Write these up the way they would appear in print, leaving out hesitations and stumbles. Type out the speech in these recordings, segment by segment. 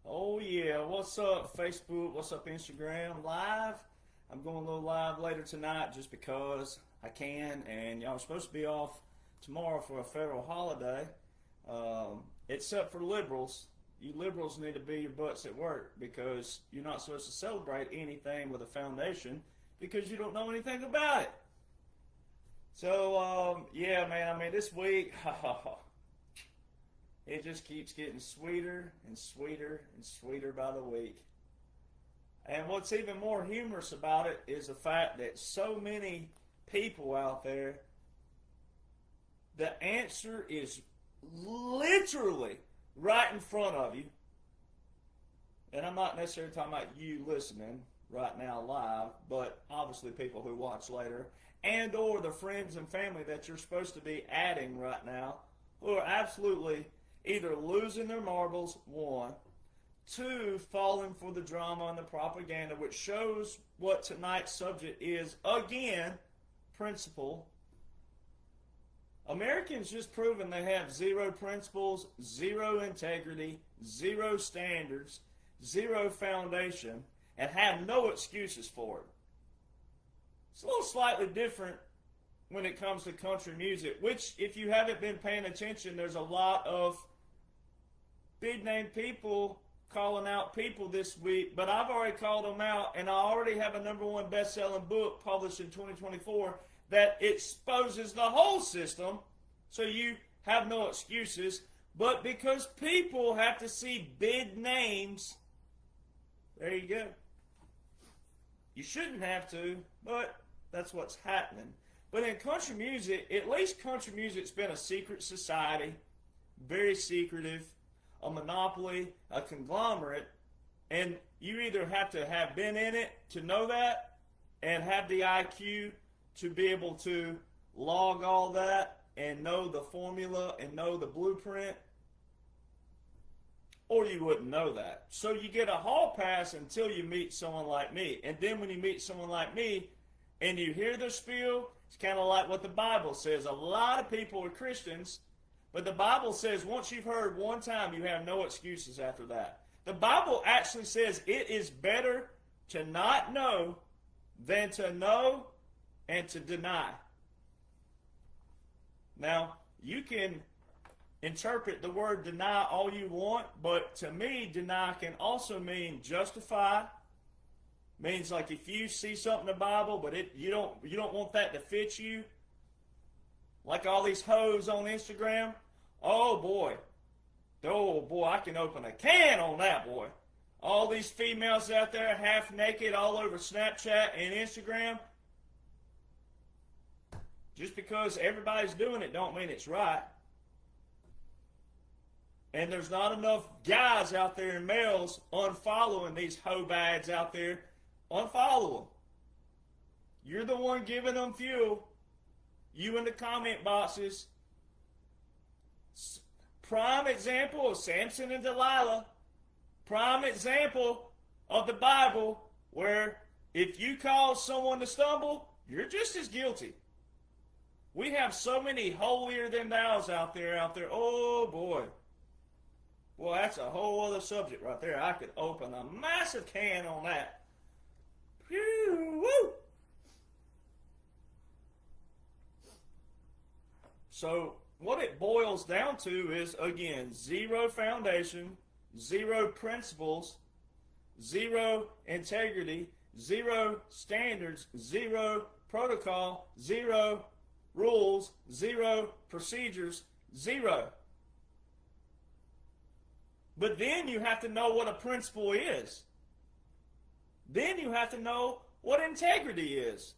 Oh yeah, what's up Facebook, what's up Instagram live? I'm going a little live later tonight just because I can, and y'all are supposed to be off tomorrow for a federal holiday, except for liberals. You liberals need to be your butts at work because you're not supposed to celebrate anything with a foundation because you don't know anything about it. So, yeah, man, I mean, this week, it just keeps getting sweeter and sweeter and sweeter by the week. And what's even more humorous about it is the fact that so many people out there, the answer is literally right in front of you. And I'm not necessarily talking about you listening right now live, but obviously people who watch later, and or the friends and family that you're supposed to be adding right now, who are absolutely either losing their marbles, one, two, falling for the drama and the propaganda, which shows what tonight's subject is, again, principle. Americans just proven they have zero principles, zero integrity, zero standards, zero foundation, and have no excuses for it. It's a little slightly different when it comes to country music, which, if you haven't been paying attention, there's a lot of big name people calling out people this week, but I've already called them out, and I already have a #1 best-selling book published in 2024 that exposes the whole system, so you have no excuses. But because people have to see big names, there you go. You shouldn't have to, but that's what's happening. But in country music, at least country music's been a secret society, very secretive, a monopoly, a conglomerate, and you either have to have been in it to know that and have the IQ to be able to log all that and know the formula and know the blueprint, or you wouldn't know that. So you get a hall pass until you meet someone like me. And then when you meet someone like me and you hear the spiel, it's kind of like what the Bible says. A lot of people are Christians, but the Bible says once you've heard one time, you have no excuses after that. The Bible actually says it is better to not know than to know and to deny. Now, you can interpret the word deny all you want, but to me, deny can also mean justify. Means like if you see something in the Bible, but you don't want that to fit you. Like all these hoes on Instagram. Oh boy, I can open a can on that, boy. All these females out there half naked all over Snapchat and Instagram. Just because everybody's doing it don't mean it's right. And there's not enough guys out there and males unfollowing these hoe bags out there. Unfollow them. You're the one giving them fuel. You in the comment boxes. Prime example of Samson and Delilah. Prime example of the Bible where if you cause someone to stumble, you're just as guilty. We have so many holier than thous out there. Oh boy. Well, that's a whole other subject right there. I could open a massive can on that. Whew, woo. So what it boils down to is, again, zero foundation, zero principles, zero integrity, zero standards, zero protocol, zero rules, zero procedures, zero. But then you have to know what a principle is. Then you have to know what integrity is.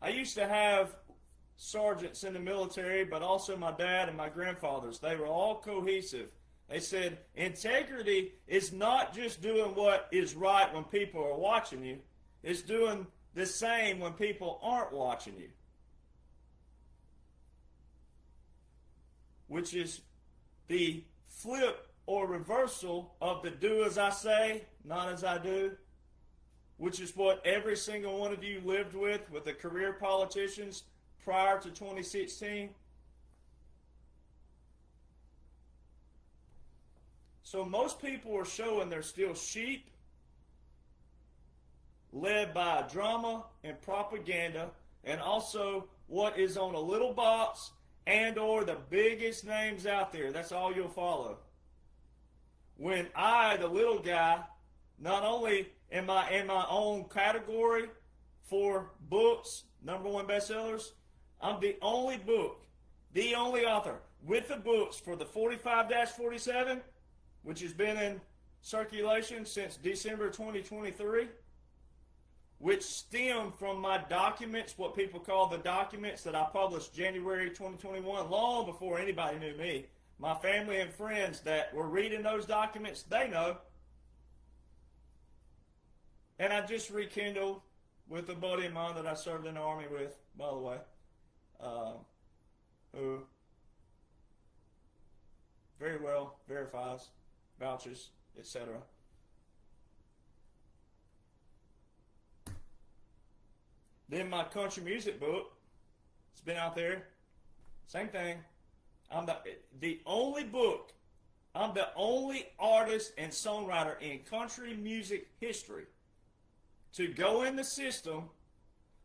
I used to have sergeants in the military, but also my dad and my grandfathers. They were all cohesive. They said integrity is not just doing what is right when people are watching you. It's doing the same when people aren't watching you. Which is the flip or reversal of the do as I say, not as I do, which is what every single one of you lived with the career politicians prior to 2016. So most people are showing they're still sheep, led by drama and propaganda, and also what is on a little box and or the biggest names out there. That's all you'll follow. When I, the little guy, not only am I in my own category for books, #1 bestsellers, I'm the only book, the only author with the books for the 45-47, which has been in circulation since December 2023, which stem from my documents, what people call the documents that I published January 2021, long before anybody knew me. My family and friends that were reading those documents, they know. And I just rekindled with a buddy of mine that I served in the Army with, by the way, who very well verifies, vouches, etc. Then my country music book, it's been out there, same thing. I'm the only book, I'm the only artist and songwriter in country music history to go in the system,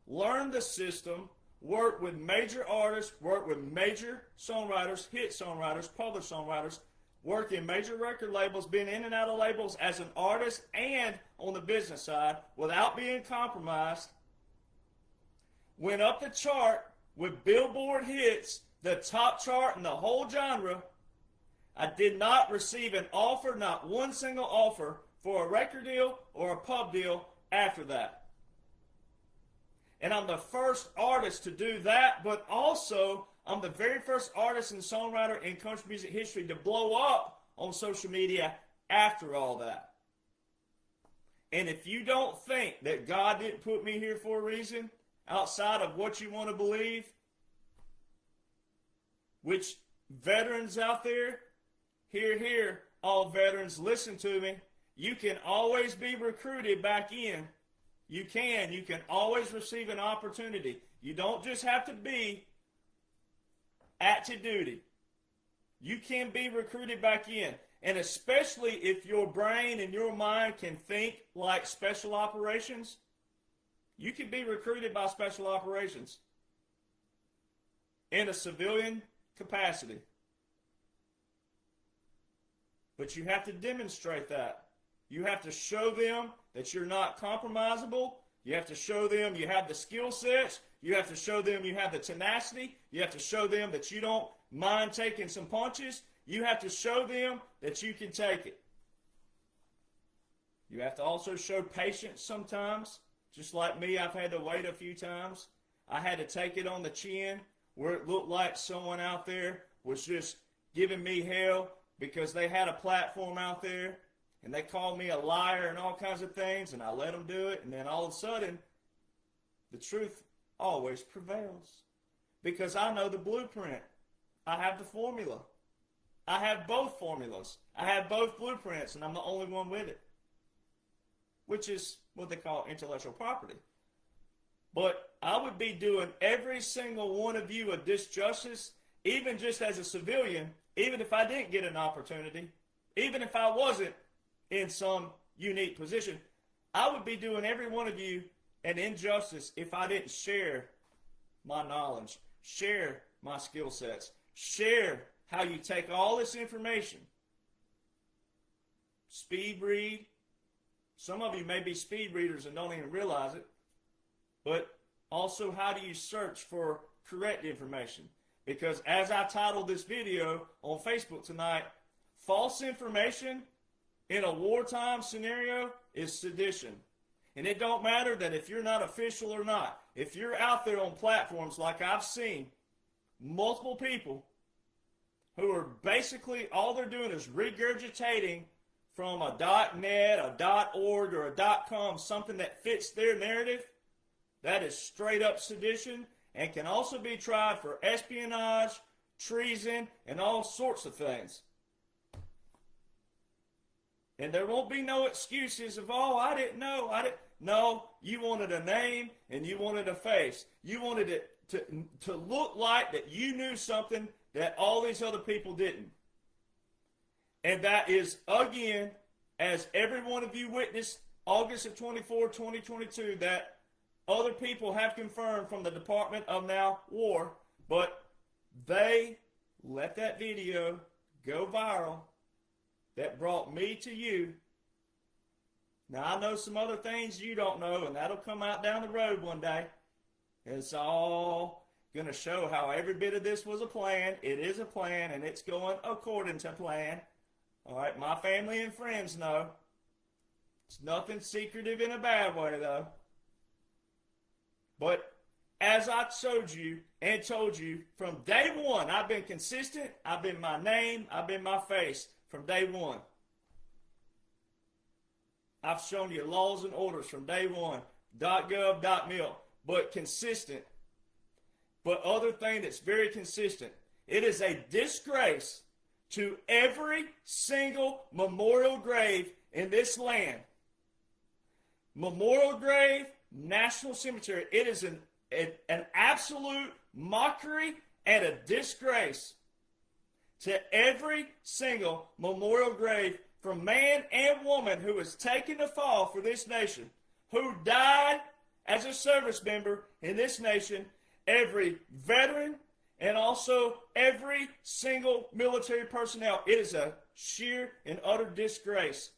learn the system, work with major artists, work with major songwriters, hit songwriters, published songwriters, work in major record labels, been in and out of labels as an artist and on the business side without being compromised. Went up the chart with Billboard hits, the top chart in the whole genre. I did not receive an offer, not one single offer, for a record deal or a pub deal after that. And I'm the first artist to do that, but also I'm the very first artist and songwriter in country music history to blow up on social media after all that. And if you don't think that God didn't put me here for a reason, outside of what you want to believe, which veterans out there, hear, all veterans, listen to me. You can always be recruited back in. You can always receive an opportunity. You don't just have to be active duty. You can be recruited back in. And especially if your brain and your mind can think like special operations, you can be recruited by special operations in a civilian capacity. But you have to demonstrate that. You have to show them that you're not compromisable. You have to show them you have the skill sets. You have to show them you have the tenacity. You have to show them that you don't mind taking some punches. You have to show them that you can take it. You have to also show patience sometimes. Just like me, I've had to wait a few times. I had to take it on the chin where it looked like someone out there was just giving me hell because they had a platform out there and they called me a liar and all kinds of things, and I let them do it, and then all of a sudden, the truth always prevails because I know the blueprint. I have the formula. I have both formulas. I have both blueprints, and I'm the only one with it, which is what they call intellectual property. But I would be doing every single one of you a disjustice, even just as a civilian, even if I didn't get an opportunity, even if I wasn't in some unique position, I would be doing every one of you an injustice if I didn't share my knowledge, share my skill sets, share how you take all this information, speed read. Some of you may be speed readers and don't even realize it, but also how do you search for correct information? Because as I titled this video on Facebook tonight, false information in a wartime scenario is sedition. And it don't matter that if you're not official or not. If you're out there on platforms like I've seen multiple people who are basically, all they're doing is regurgitating from a .net, a .org, or a .com, something that fits their narrative, that is straight up sedition and can also be tried for espionage, treason, and all sorts of things. And there won't be no excuses of, oh, I didn't know. No, you wanted a name and you wanted a face. You wanted it to look like that you knew something that all these other people didn't. And that is, again, as every one of you witnessed, August of 2022, that other people have confirmed from the Department of now War, but they let that video go viral that brought me to you. Now, I know some other things you don't know, and that'll come out down the road one day. It's all going to show how every bit of this was a plan. It is a plan, and it's going according to plan. All right, my family and friends know. It's nothing secretive in a bad way, though. But as I showed you and told you, from day one, I've been consistent. I've been my name. I've been my face from day one. I've shown you laws and orders from day one. .gov, .mil. But consistent. But other thing that's very consistent. It is a disgrace to every single memorial grave in this land. Memorial grave, national cemetery. It is an absolute mockery and a disgrace to every single memorial grave from man and woman who has taken the fall for this nation, who died as a service member in this nation, every veteran, and also every single military personnel. It is a sheer and utter disgrace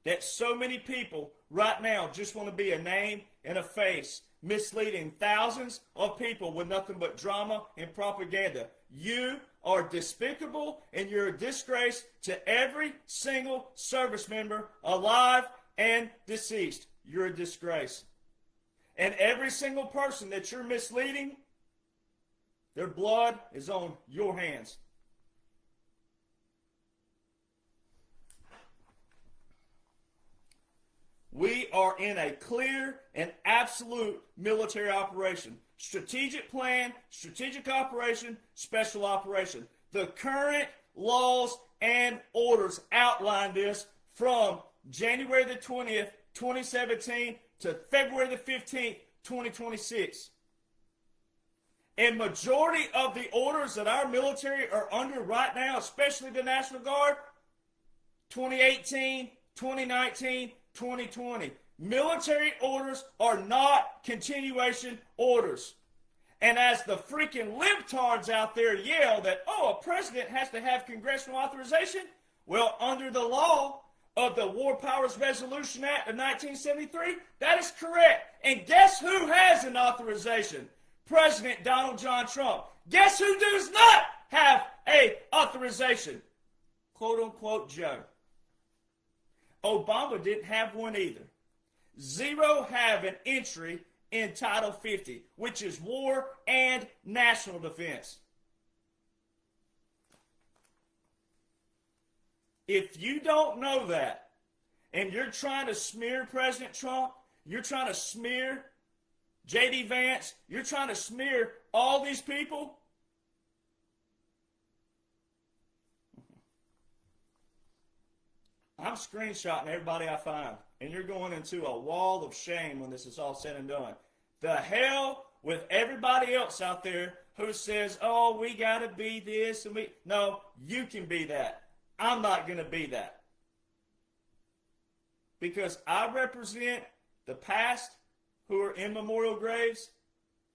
that so many people right now just want to be a name and a face, misleading thousands of people with nothing but drama and propaganda. You are despicable, and you're a disgrace to every single service member, alive and deceased. You're a disgrace. And every single person that you're misleading, their blood is on your hands. We are in a clear and absolute military operation. Strategic plan, strategic operation, special operation. The current laws and orders outline this from January the 20th, 2017 to February the 15th, 2026. And majority of the orders that our military are under right now, especially the National Guard, 2018, 2019, 2020. Military orders are not continuation orders. And as the freaking libtards out there yell that, oh, a president has to have congressional authorization, well, under the law of the War Powers Resolution Act of 1973, that is correct. And guess who has an authorization? President Donald John Trump. Guess who does not have a authorization? Quote unquote Joe. Obama didn't have one either. Zero have an entry in Title 50, which is war and national defense. If you don't know that, and you're trying to smear President Trump, you're trying to smear J.D. Vance, you're trying to smear all these people, I'm screenshotting everybody I find, and you're going into a wall of shame when this is all said and done. The hell with everybody else out there who says, oh, we got to be this, and we... No, you can be that. I'm not going to be that. Because I represent the past who are in memorial graves,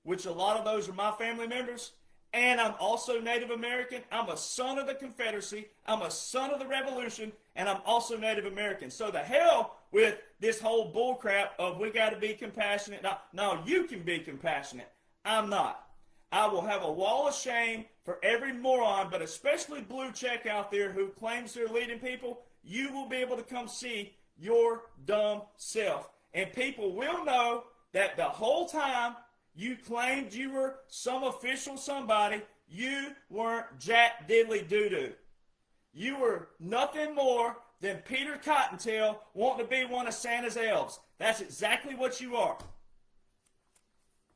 which a lot of those are my family members, and I'm also Native American. I'm a son of the Confederacy. I'm a son of the Revolution, and I'm also Native American. So the hell with this whole bullcrap of we got to be compassionate. No, you can be compassionate. I'm not. I will have a wall of shame for every moron, but especially blue check out there who claims they're leading people. You will be able to come see your dumb self. And people will know that the whole time you claimed you were some official somebody, you weren't jack diddly doo-doo. You were nothing more than Peter Cottontail wanting to be one of Santa's elves. That's exactly what you are.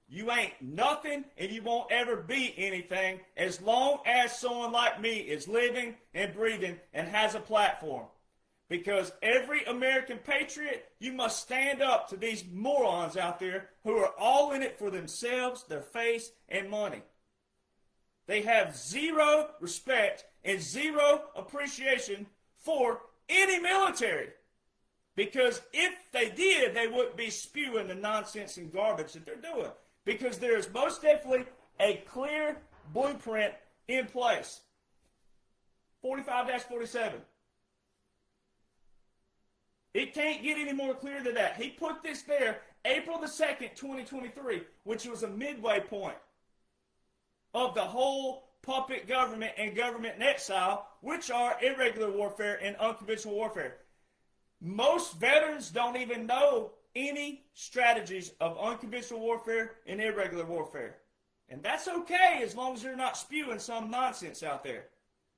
You ain't nothing, and you won't ever be anything as long as someone like me is living and breathing and has a platform. Because every American patriot, you must stand up to these morons out there who are all in it for themselves, their face, and money. They have zero respect and zero appreciation for any military. Because if they did, they wouldn't be spewing the nonsense and garbage that they're doing. Because there is most definitely a clear blueprint in place. 45-47. It can't get any more clear than that. He put this there April the 2nd, 2023, which was a midway point of the whole puppet government and government in exile, which are irregular warfare and unconventional warfare. Most veterans don't even know any strategies of unconventional warfare and irregular warfare. And that's okay as long as you're not spewing some nonsense out there.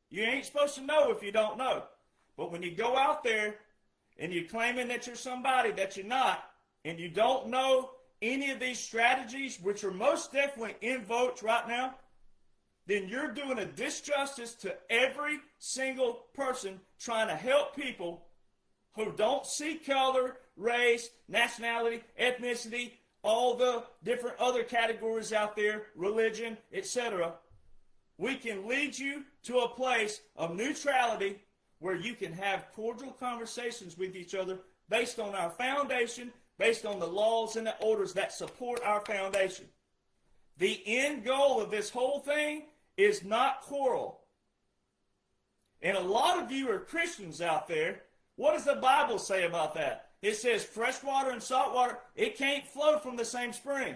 You ain't supposed to know if you don't know. But when you go out there and you're claiming that you're somebody that you're not, and you don't know any of these strategies, which are most definitely invoked right now, then you're doing a disjustice to every single person trying to help people who don't see color, race, nationality, ethnicity, all the different other categories out there, religion, etc. We can lead you to a place of neutrality where you can have cordial conversations with each other based on our foundation, based on the laws and the orders that support our foundation. The end goal of this whole thing is not quarrel. And a lot of you are Christians out there. What does the Bible say about that? It says fresh water and salt water, it can't flow from the same spring.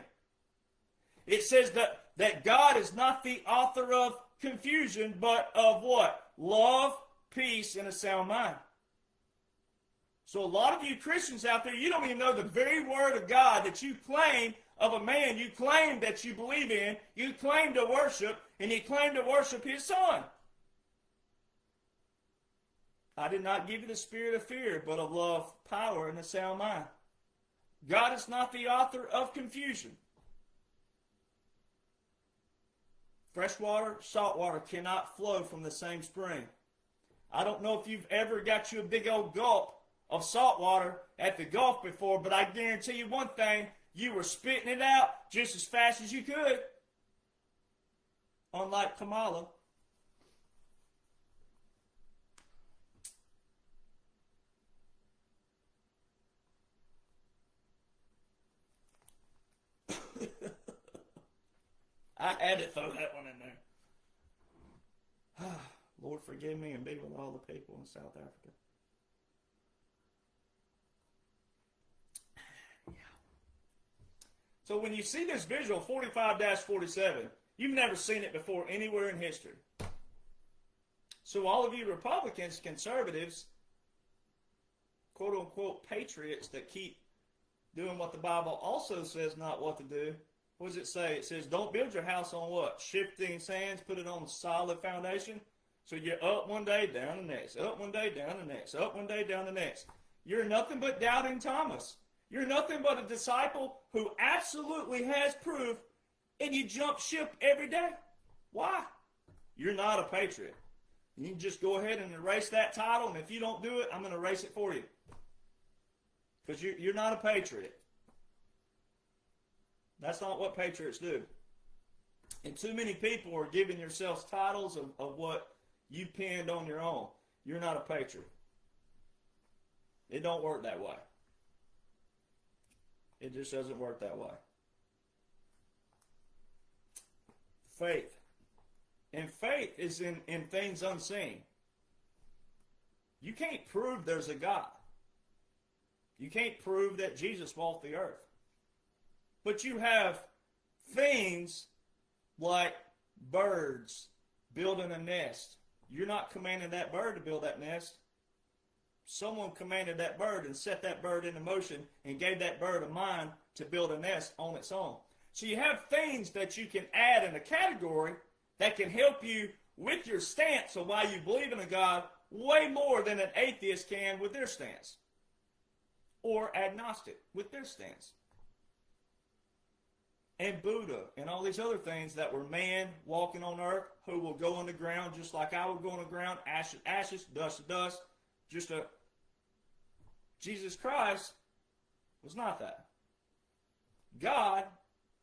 It says that God is not the author of confusion, but of what? Love, peace, and a sound mind. So a lot of you Christians out there, you don't even know the very word of God that you claim of a man you claim that you believe in, you claim to worship, and you claim to worship his son. I did not give you the spirit of fear, but of love, power, and a sound mind. God is not the author of confusion. Fresh water, salt water cannot flow from the same spring. I don't know if you've ever got you a big old gulp of salt water at the Gulf before, but I guarantee you one thing, you were spitting it out just as fast as you could. Unlike Kamala. I had to throw that one in there. Lord, forgive me and be with all the people in South Africa. Yeah. So when you see this visual, 45-47, you've never seen it before anywhere in history. So all of you Republicans, conservatives, quote-unquote patriots that keep doing what the Bible also says not what to do, what does it say? It says, don't build your house on what? Shifting sands, put it on solid foundation. So you're up one day, down the next. Up one day, down the next. Up one day, down the next. You're nothing but doubting Thomas. You're nothing but a disciple who absolutely has proof, and you jump ship every day. Why? You're not a patriot. You can just go ahead and erase that title, and if you don't do it, I'm going to erase it for you. Because you're not a patriot. That's not what patriots do. And too many people are giving yourselves titles of what you penned on your own. You're not a patriot. It don't work that way. It just doesn't work that way. Faith. And faith is in things unseen. You can't prove there's a God. You can't prove that Jesus walked the earth. But you have things like birds building a nest. You're not commanding that bird to build that nest. Someone commanded that bird and set that bird into motion and gave that bird a mind to build a nest on its own. So you have things that you can add in a category that can help you with your stance of why you believe in a God way more than an atheist can with their stance. Or agnostic with their stance. And Buddha and all these other things that were man walking on earth who will go on the ground just like I would go on the ground, ashes, ashes, dust to dust. Jesus Christ was not that. God,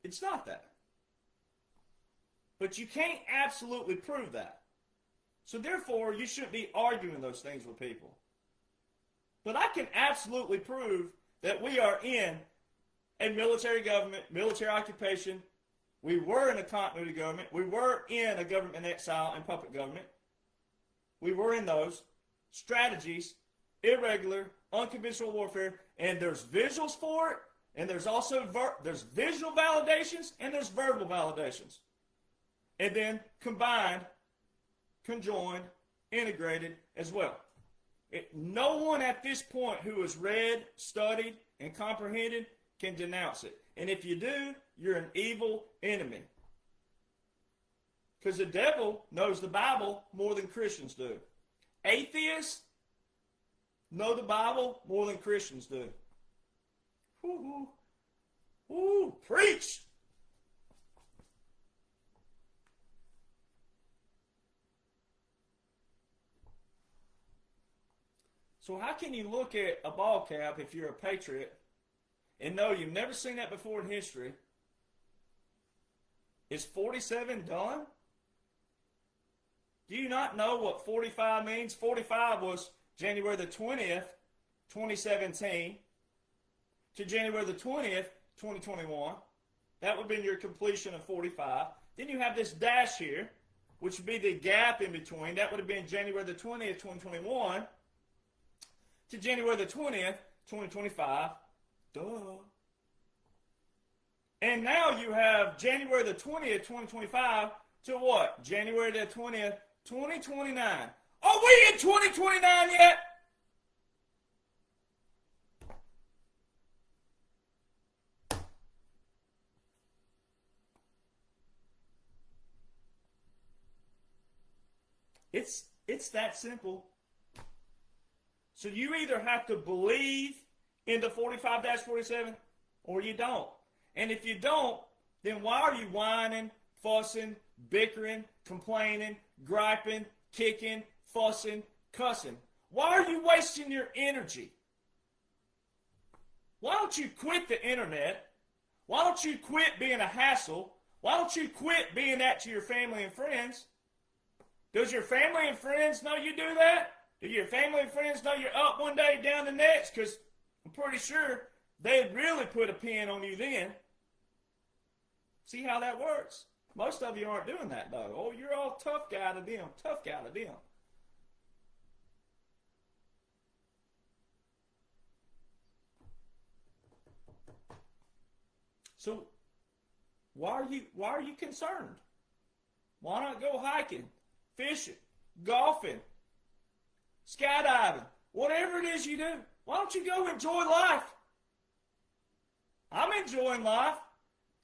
it's not that. But you can't absolutely prove that. So therefore, you shouldn't be arguing those things with people. But I can absolutely prove that we are in a military government, military occupation. We were in a continuity government. We were in a government in exile and puppet government. We were in those strategies, irregular, unconventional warfare, and there's visuals for it, and there's also there's visual validations and there's verbal validations. And then combined, conjoined, integrated as well. No one at this point who has read, studied, and comprehended can denounce it. And if you do, you're an evil enemy. Because the devil knows the Bible more than Christians do. Atheists know the Bible more than Christians do. Ooh, ooh, preach! So how can you look at a ball cap if you're a patriot and know you've never seen that before in history? Is 47 done? Do you not know what 45 means? 45 was January the 20th, 2017 to January the 20th, 2021. That would have been your completion of 45. Then you have this dash here, which would be the gap in between. That would have been January the 20th, 2021 to January the 20th, 2025. Duh. And now you have January the 20th, 2025 to what? January the 20th, 2029. Are we in 2029 yet? It's that simple. So you either have to believe in the 45-47 or you don't. And if you don't, then why are you whining, fussing, bickering, complaining, griping, kicking, fussing, cussing? Why are you wasting your energy? Why don't you quit the internet? Why don't you quit being a hassle? Why don't you quit being that to your family and friends? Does your family and friends know you do that? Do your family and friends know you're up one day, down the next? Because I'm pretty sure they'd really put a pin on you then. See how that works? Most of you aren't doing that, though. Oh, you're all tough guy to them. Tough guy to them. So, why are you concerned? Why not go hiking, fishing, golfing, skydiving, whatever it is you do? Why don't you go enjoy life? I'm enjoying life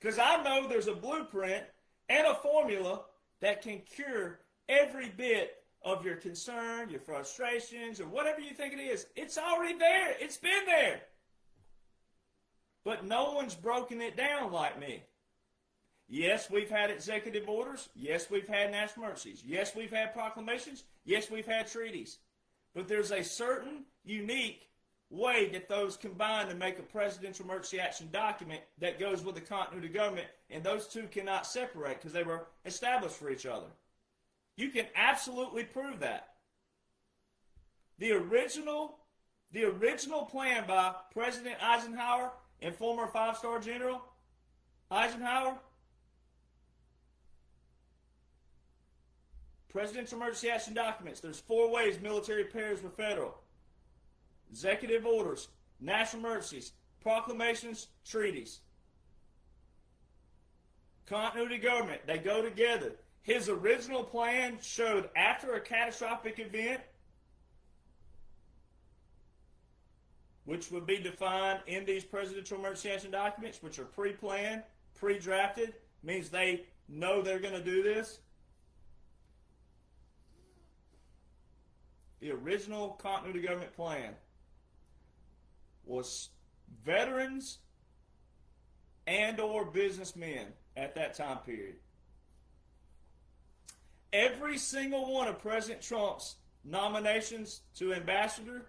because I know there's a blueprint and a formula that can cure every bit of your concern, your frustrations, or whatever you think it is. It's already there. It's been there. But no one's broken it down like me. Yes, we've had executive orders. Yes, we've had national emergencies. Yes, we've had proclamations. Yes, we've had treaties. But there's a certain unique way that those combine to make a presidential emergency action document that goes with the continuity of government, and those two cannot separate because they were established for each other. You can absolutely prove that. The original plan by President Eisenhower and former five-star general Eisenhower, presidential emergency action documents, there's 4 ways military pairs with federal. Executive orders, national emergencies, proclamations, treaties. Continuity government, they go together. His original plan showed after a catastrophic event, which would be defined in these presidential emergency action documents, which are pre-planned, pre-drafted, means they know they're going to do this. The original continuity government plan was veterans and or businessmen at that time period. Every single one of President Trump's nominations to ambassador,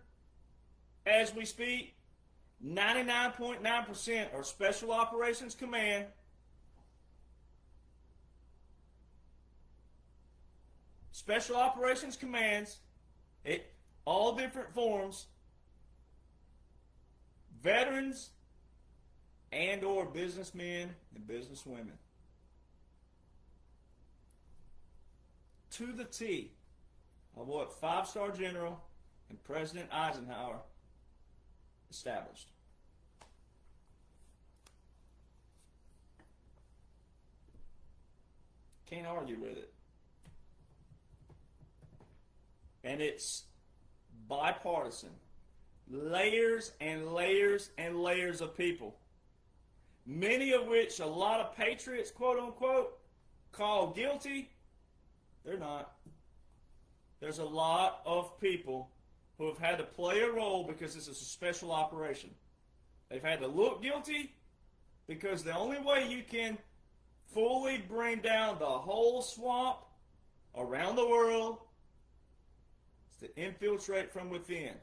as we speak, 99.9% are Special Operations Command, special operations commands, all different forms, veterans and or businessmen and businesswomen. To the T of what 5-star General and President Eisenhower established. Can't argue with it. And it's bipartisan. Layers and layers and layers of people. Many of which a lot of patriots, quote unquote, call guilty. They're not. There's a lot of people who have had to play a role because this is a special operation. They've had to look guilty because the only way you can fully bring down the whole swamp around the world is to infiltrate from within.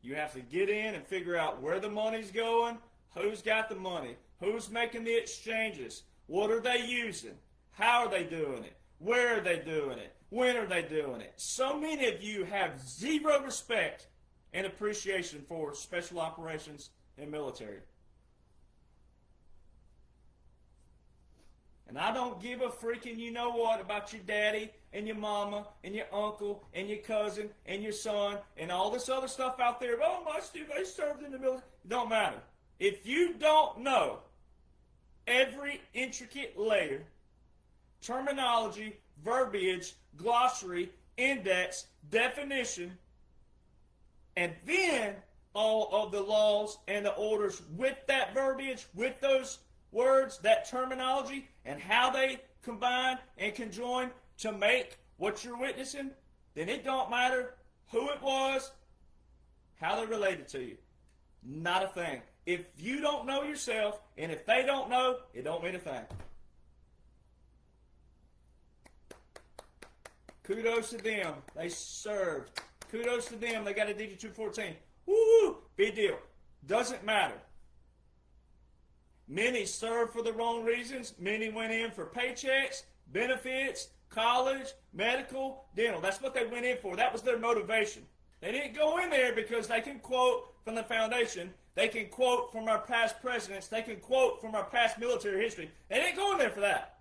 You have to get in and figure out where the money's going, who's got the money, who's making the exchanges, what are they using, how are they doing it, where are they doing it, when are they doing it. So many of you have zero respect and appreciation for special operations and military. And I don't give a freaking you know what about your daddy and your mama and your uncle and your cousin and your son and all this other stuff out there. Oh, my Steve, they served in the military. It don't matter. If you don't know every intricate layer, terminology, verbiage, glossary, index, definition, and then all of the laws and the orders with that verbiage, with those words, that terminology, and how they combine and conjoin to make what you're witnessing, then it don't matter who it was, how they related to you. Not a thing. If you don't know yourself, and if they don't know, it don't mean a thing. Kudos to them. They served. Kudos to them. They got a DD 214. Woo! Big deal. Doesn't matter. Many served for the wrong reasons. Many went in for paychecks, benefits, college, medical, dental. That's what they went in for. That was their motivation. They didn't go in there because they can quote from the foundation. They can quote from our past presidents. They can quote from our past military history. They didn't go in there for that.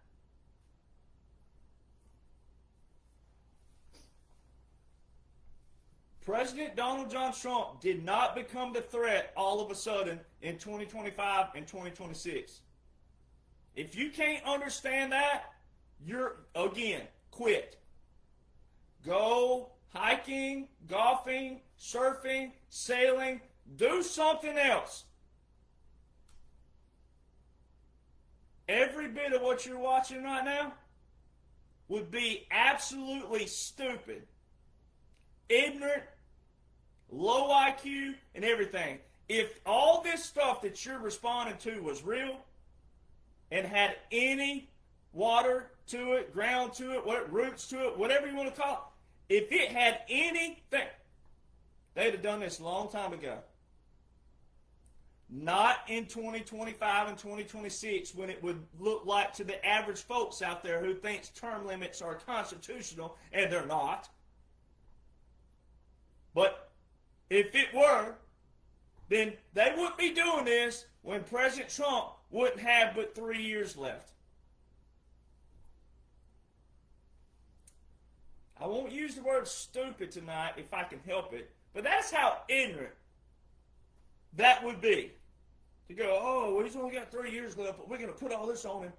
President Donald John Trump did not become the threat all of a sudden in 2025 and 2026. If you can't understand that, you're, again, quit. Go hiking, golfing, surfing, sailing, do something else. Every bit of what you're watching right now would be absolutely stupid, ignorant, low IQ, and everything. If all this stuff that you're responding to was real and had any water to it, ground to it, roots to it, whatever you want to call it, if it had anything, they'd have done this a long time ago. Not in 2025 and 2026 when it would look like to the average folks out there who thinks term limits are constitutional, and they're not. But if it were, then they wouldn't be doing this when President Trump wouldn't have but 3 years left. I won't use the word stupid tonight if I can help it, but that's how ignorant that would be. To go, oh, well, he's only got 3 years left, but we're going to put all this on him.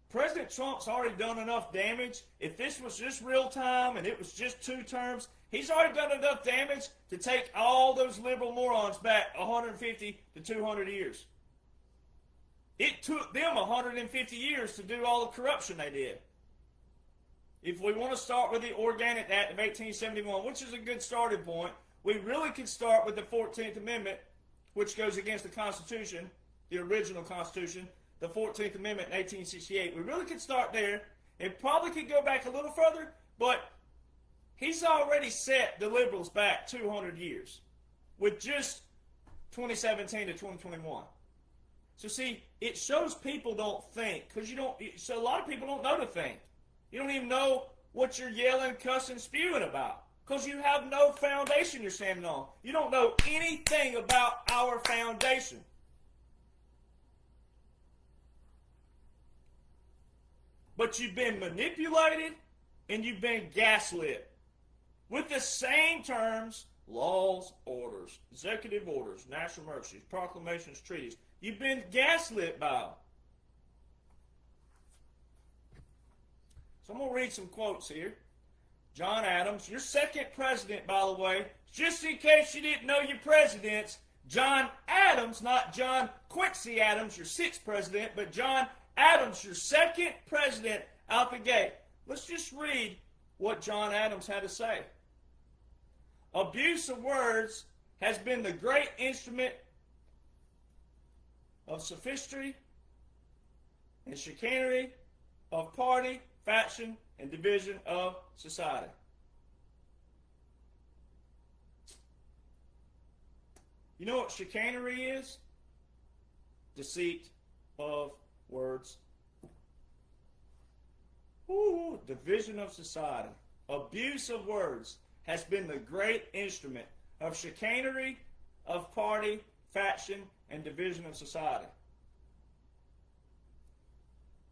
President Trump's already done enough damage. If this was just real time and it was just 2 terms, he's already done enough damage to take all those liberal morons back 150 to 200 years. It took them 150 years to do all the corruption they did. If we want to start with the Organic Act of 1871, which is a good starting point, we really could start with the 14th Amendment, which goes against the Constitution, the original Constitution, the 14th Amendment in 1868. We really could start there. It probably could go back a little further, but he's already set the liberals back 200 years with just 2017 to 2021. So see, it shows people don't think, because so a lot of people don't know to think. You don't even know what you're yelling, cussing, spewing about, because you have no foundation you're standing on. You don't know anything about our foundation. But you've been manipulated and you've been gaslit with the same terms: laws, orders, executive orders, national emergencies, proclamations, treaties. You've been gaslit by them. So I'm going to read some quotes here. John Adams, your second president, by the way, just in case you didn't know your presidents, John Adams, not John Quincy Adams, your sixth president, but John Adams, your second president, out the gate. Let's just read what John Adams had to say. Abuse of words has been the great instrument of sophistry and chicanery of party, faction, and division of society. You know what chicanery is? Deceit of words. Ooh, division of society. Abuse of words has been the great instrument of chicanery of party, faction, and division of society.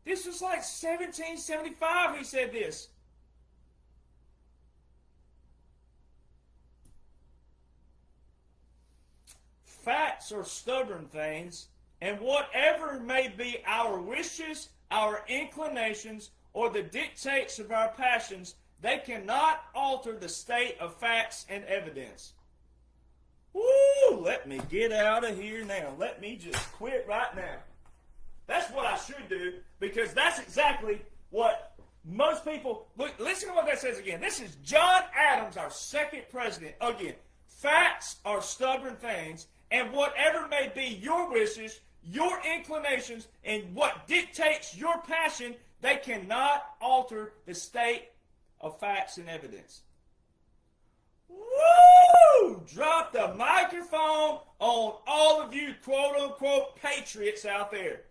This was like 1775 he said this. Facts are stubborn things, and whatever may be our wishes, our inclinations, or the dictates of our passions, they cannot alter the state of facts and evidence. Woo! Let me get out of here now. Let me just quit right now. That's what I should do, because that's exactly what most people... Look, listen to what that says again. This is John Adams, our second president. Again, facts are stubborn things, and whatever may be your wishes, your inclinations, and what dictates your passion, they cannot alter the state of facts and evidence. Woo! Drop the microphone on all of you quote-unquote patriots out there.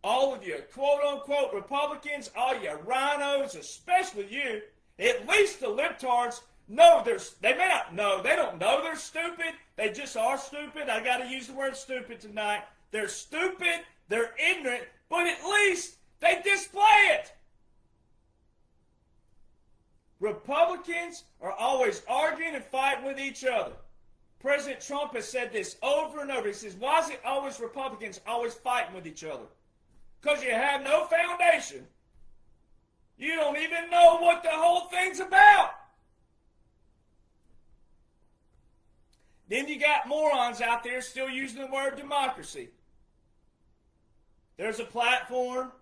All of you quote-unquote Republicans, all you rhinos, especially you, at least the libtards know they may not know, they don't know they're stupid, they just are stupid. I got to use the word stupid tonight. They're stupid, they're ignorant, but at least they display it. Republicans are always arguing and fighting with each other. President Trump has said this over and over. He says, why is it always Republicans always fighting with each other? Because you have no foundation. You don't even know what the whole thing's about. Then you got morons out there still using the word democracy. There's a platform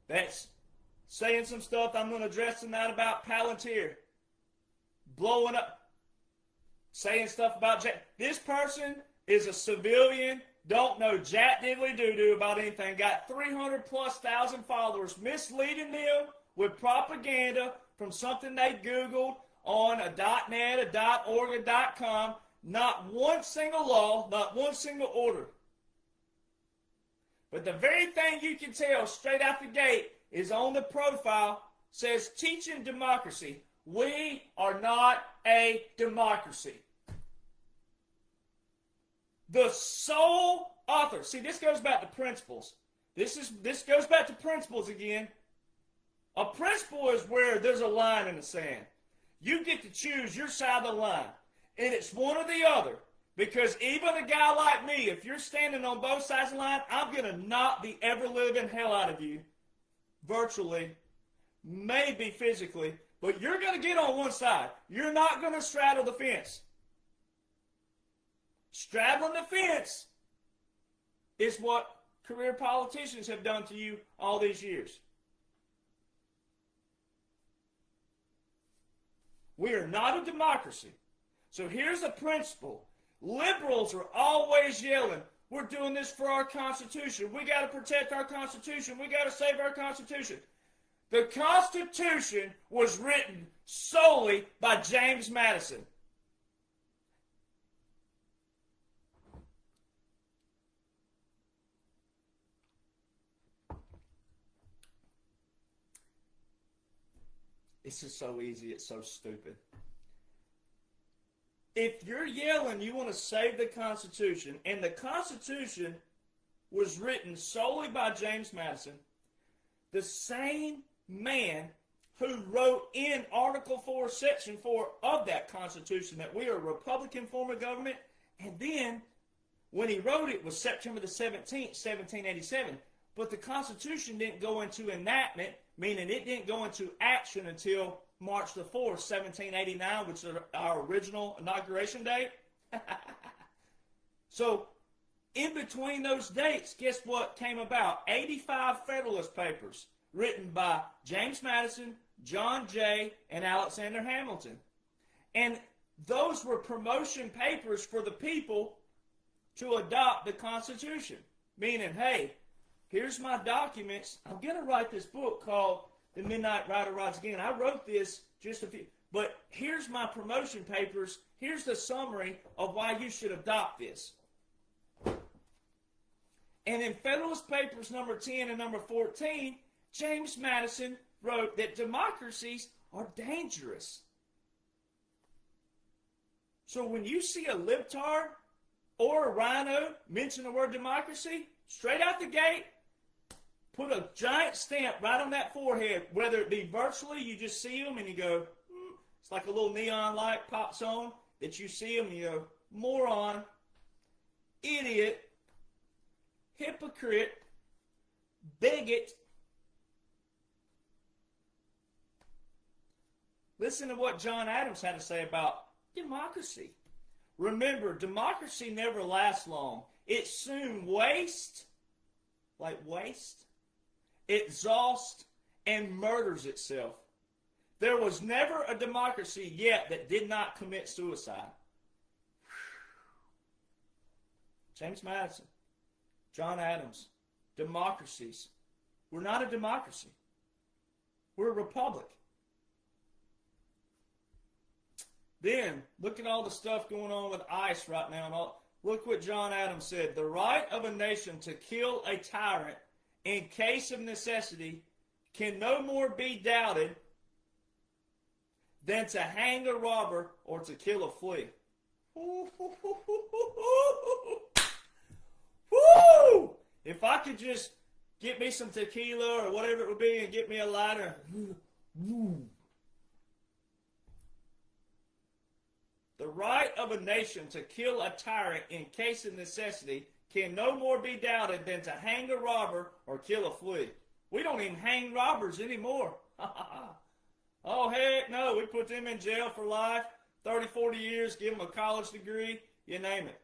that's saying some stuff I'm going to address tonight about Palantir. Blowing up. Saying stuff about this person is a civilian, don't know jack diddly doo-doo about anything, got 300,000+ followers, misleading them with propaganda from something they Googled on a .net, a .org, a .com. Not one single law, not one single order. But the very thing you can tell straight out the gate is on the profile, says teaching democracy. We are not a democracy. The sole author. See, this goes back to principles. This goes back to principles again. A principle is where there's a line in the sand. You get to choose your side of the line. And it's one or the other. Because even a guy like me, if you're standing on both sides of the line, I'm going to knock the ever-living hell out of you. Virtually. Maybe physically. But you're going to get on one side. You're not going to straddle the fence. Straddling the fence is what career politicians have done to you all these years. We are not a democracy. So here's the principle. Liberals are always yelling, we're doing this for our Constitution. We got to protect our Constitution. We got to save our Constitution. The Constitution was written solely by James Madison. This is so easy, it's so stupid. If you're yelling you want to save the Constitution, and the Constitution was written solely by James Madison, the same man who wrote in Article 4, Section 4 of that Constitution that we are a Republican form of government, and then when he wrote it was September the 17th, 1787, but the Constitution didn't go into enactment, meaning it didn't go into action until March the 4th, 1789, which is our original inauguration date. So, in between those dates, guess what came about? 85 Federalist Papers written by James Madison, John Jay, and Alexander Hamilton. And those were promotion papers for the people to adopt the Constitution. Meaning, hey, here's my documents. I'm going to write this book called The Midnight Rider Rides Again. I wrote this just a few, but here's my promotion papers. Here's the summary of why you should adopt this. And in Federalist Papers number 10 and number 14, James Madison wrote that democracies are dangerous. So when you see a libtard or a rhino mention the word democracy, straight out the gate, put a giant stamp right on that forehead, whether it be virtually, you just see them and you go, it's like a little neon light pops on, that you see them and you go, moron, idiot, hypocrite, bigot. Listen to what John Adams had to say about democracy. Remember, democracy never lasts long. It soon wastes, like waste, exhausts, and murders itself. There was never a democracy yet that did not commit suicide. James Madison, John Adams, democracies. We're not a democracy. We're a republic. Then, look at all the stuff going on with ICE right now. Look what John Adams said. The right of a nation to kill a tyrant in case of necessity can no more be doubted than to hang a robber or to kill a flea. Woo! If I could just get me some tequila or whatever it would be and get me a lighter. The right of a nation to kill a tyrant in case of necessity can no more be doubted than to hang a robber or kill a flea. We don't even hang robbers anymore. Oh, heck no. We put them in jail for life, 30, 40 years, give them a college degree, you name it.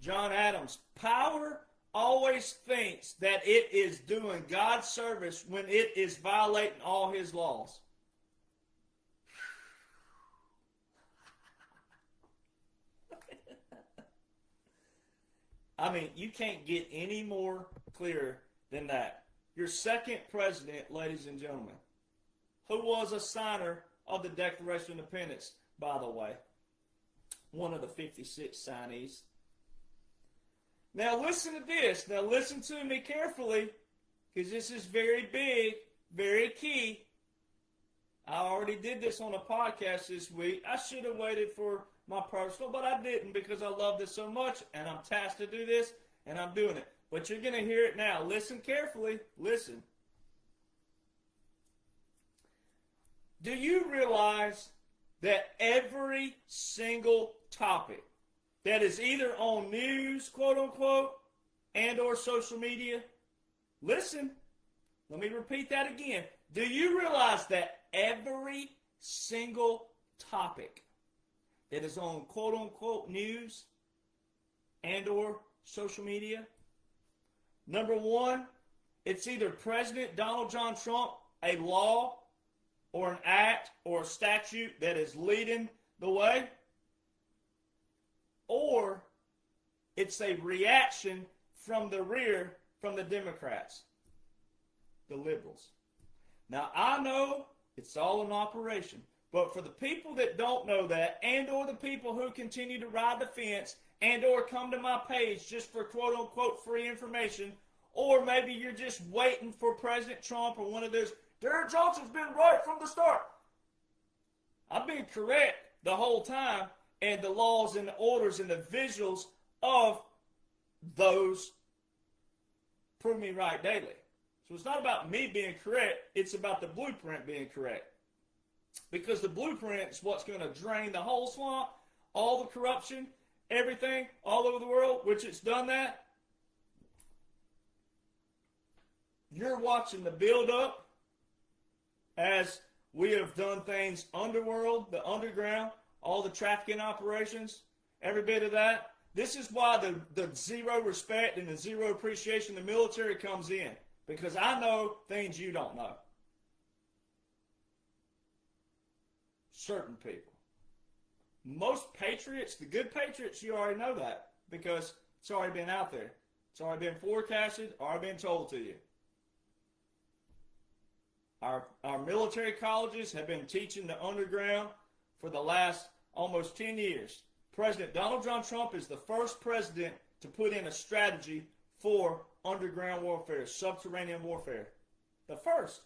John Adams, power always thinks that it is doing God's service when it is violating all his laws. I mean, you can't get any more clear than that. Your second president, ladies and gentlemen, who was a signer of the Declaration of Independence, by the way, one of the 56 signees. Now listen to this. Now listen to me carefully, because this is very big, very key. I already did this on a podcast this week. I should have waited for my personal, but I didn't because I love this so much, and I'm tasked to do this, and I'm doing it. But you're going to hear it now. Listen carefully. Listen. Do you realize that every single topic that is either on news, quote unquote, and or social media, listen, let me repeat that again. Do you realize that every single topic that is on quote unquote news and or social media, number one, it's either President Donald John Trump, a law or an act or a statute that is leading the way, or it's a reaction from the rear from the Democrats, the liberals. Now, I know it's all an operation, but for the people that don't know that, and or the people who continue to ride the fence, and or come to my page just for quote-unquote free information, Or maybe you're just waiting for President Trump or one of those. Derek Johnson's been right from the start. I've been correct the whole time, and the laws and the orders and the visuals of those prove me right daily. So it's not about me being correct, it's about the blueprint being correct. Because the blueprint is what's going to drain the whole swamp, all the corruption, everything, all over the world, which it's done that. You're watching the build-up as we have done things underworld, the underground, all the trafficking operations, every bit of that. This is why the zero respect and the zero appreciation of the military comes in. Because I know things you don't know. Certain people. Most patriots, the good patriots, you already know that. Because it's already been out there. It's already been forecasted, already been told to you. Our military colleges have been teaching the underground for the last almost 10 years. President Donald John Trump is the first president to put in a strategy for underground warfare, subterranean warfare. The first.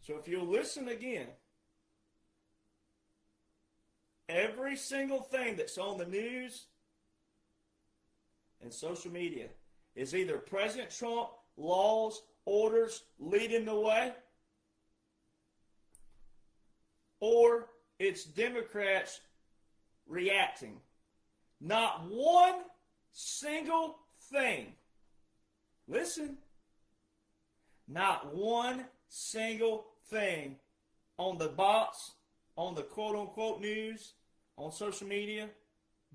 So if you'll listen again, every single thing that's on the news and social media is either President Trump, laws, orders leading the way, or it's Democrats reacting. Not one single thing. Listen. Not one single thing on the bots, on the quote-unquote news, on social media,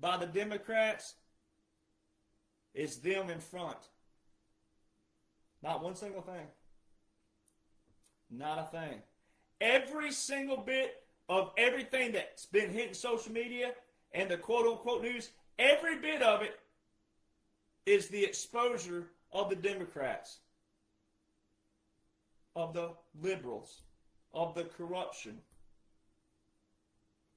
by the Democrats, is them in front. Not one single thing. Not a thing. Every single bit of everything that's been hitting social media and the quote-unquote news, every bit of it is the exposure of the Democrats, of the liberals, of the corruption.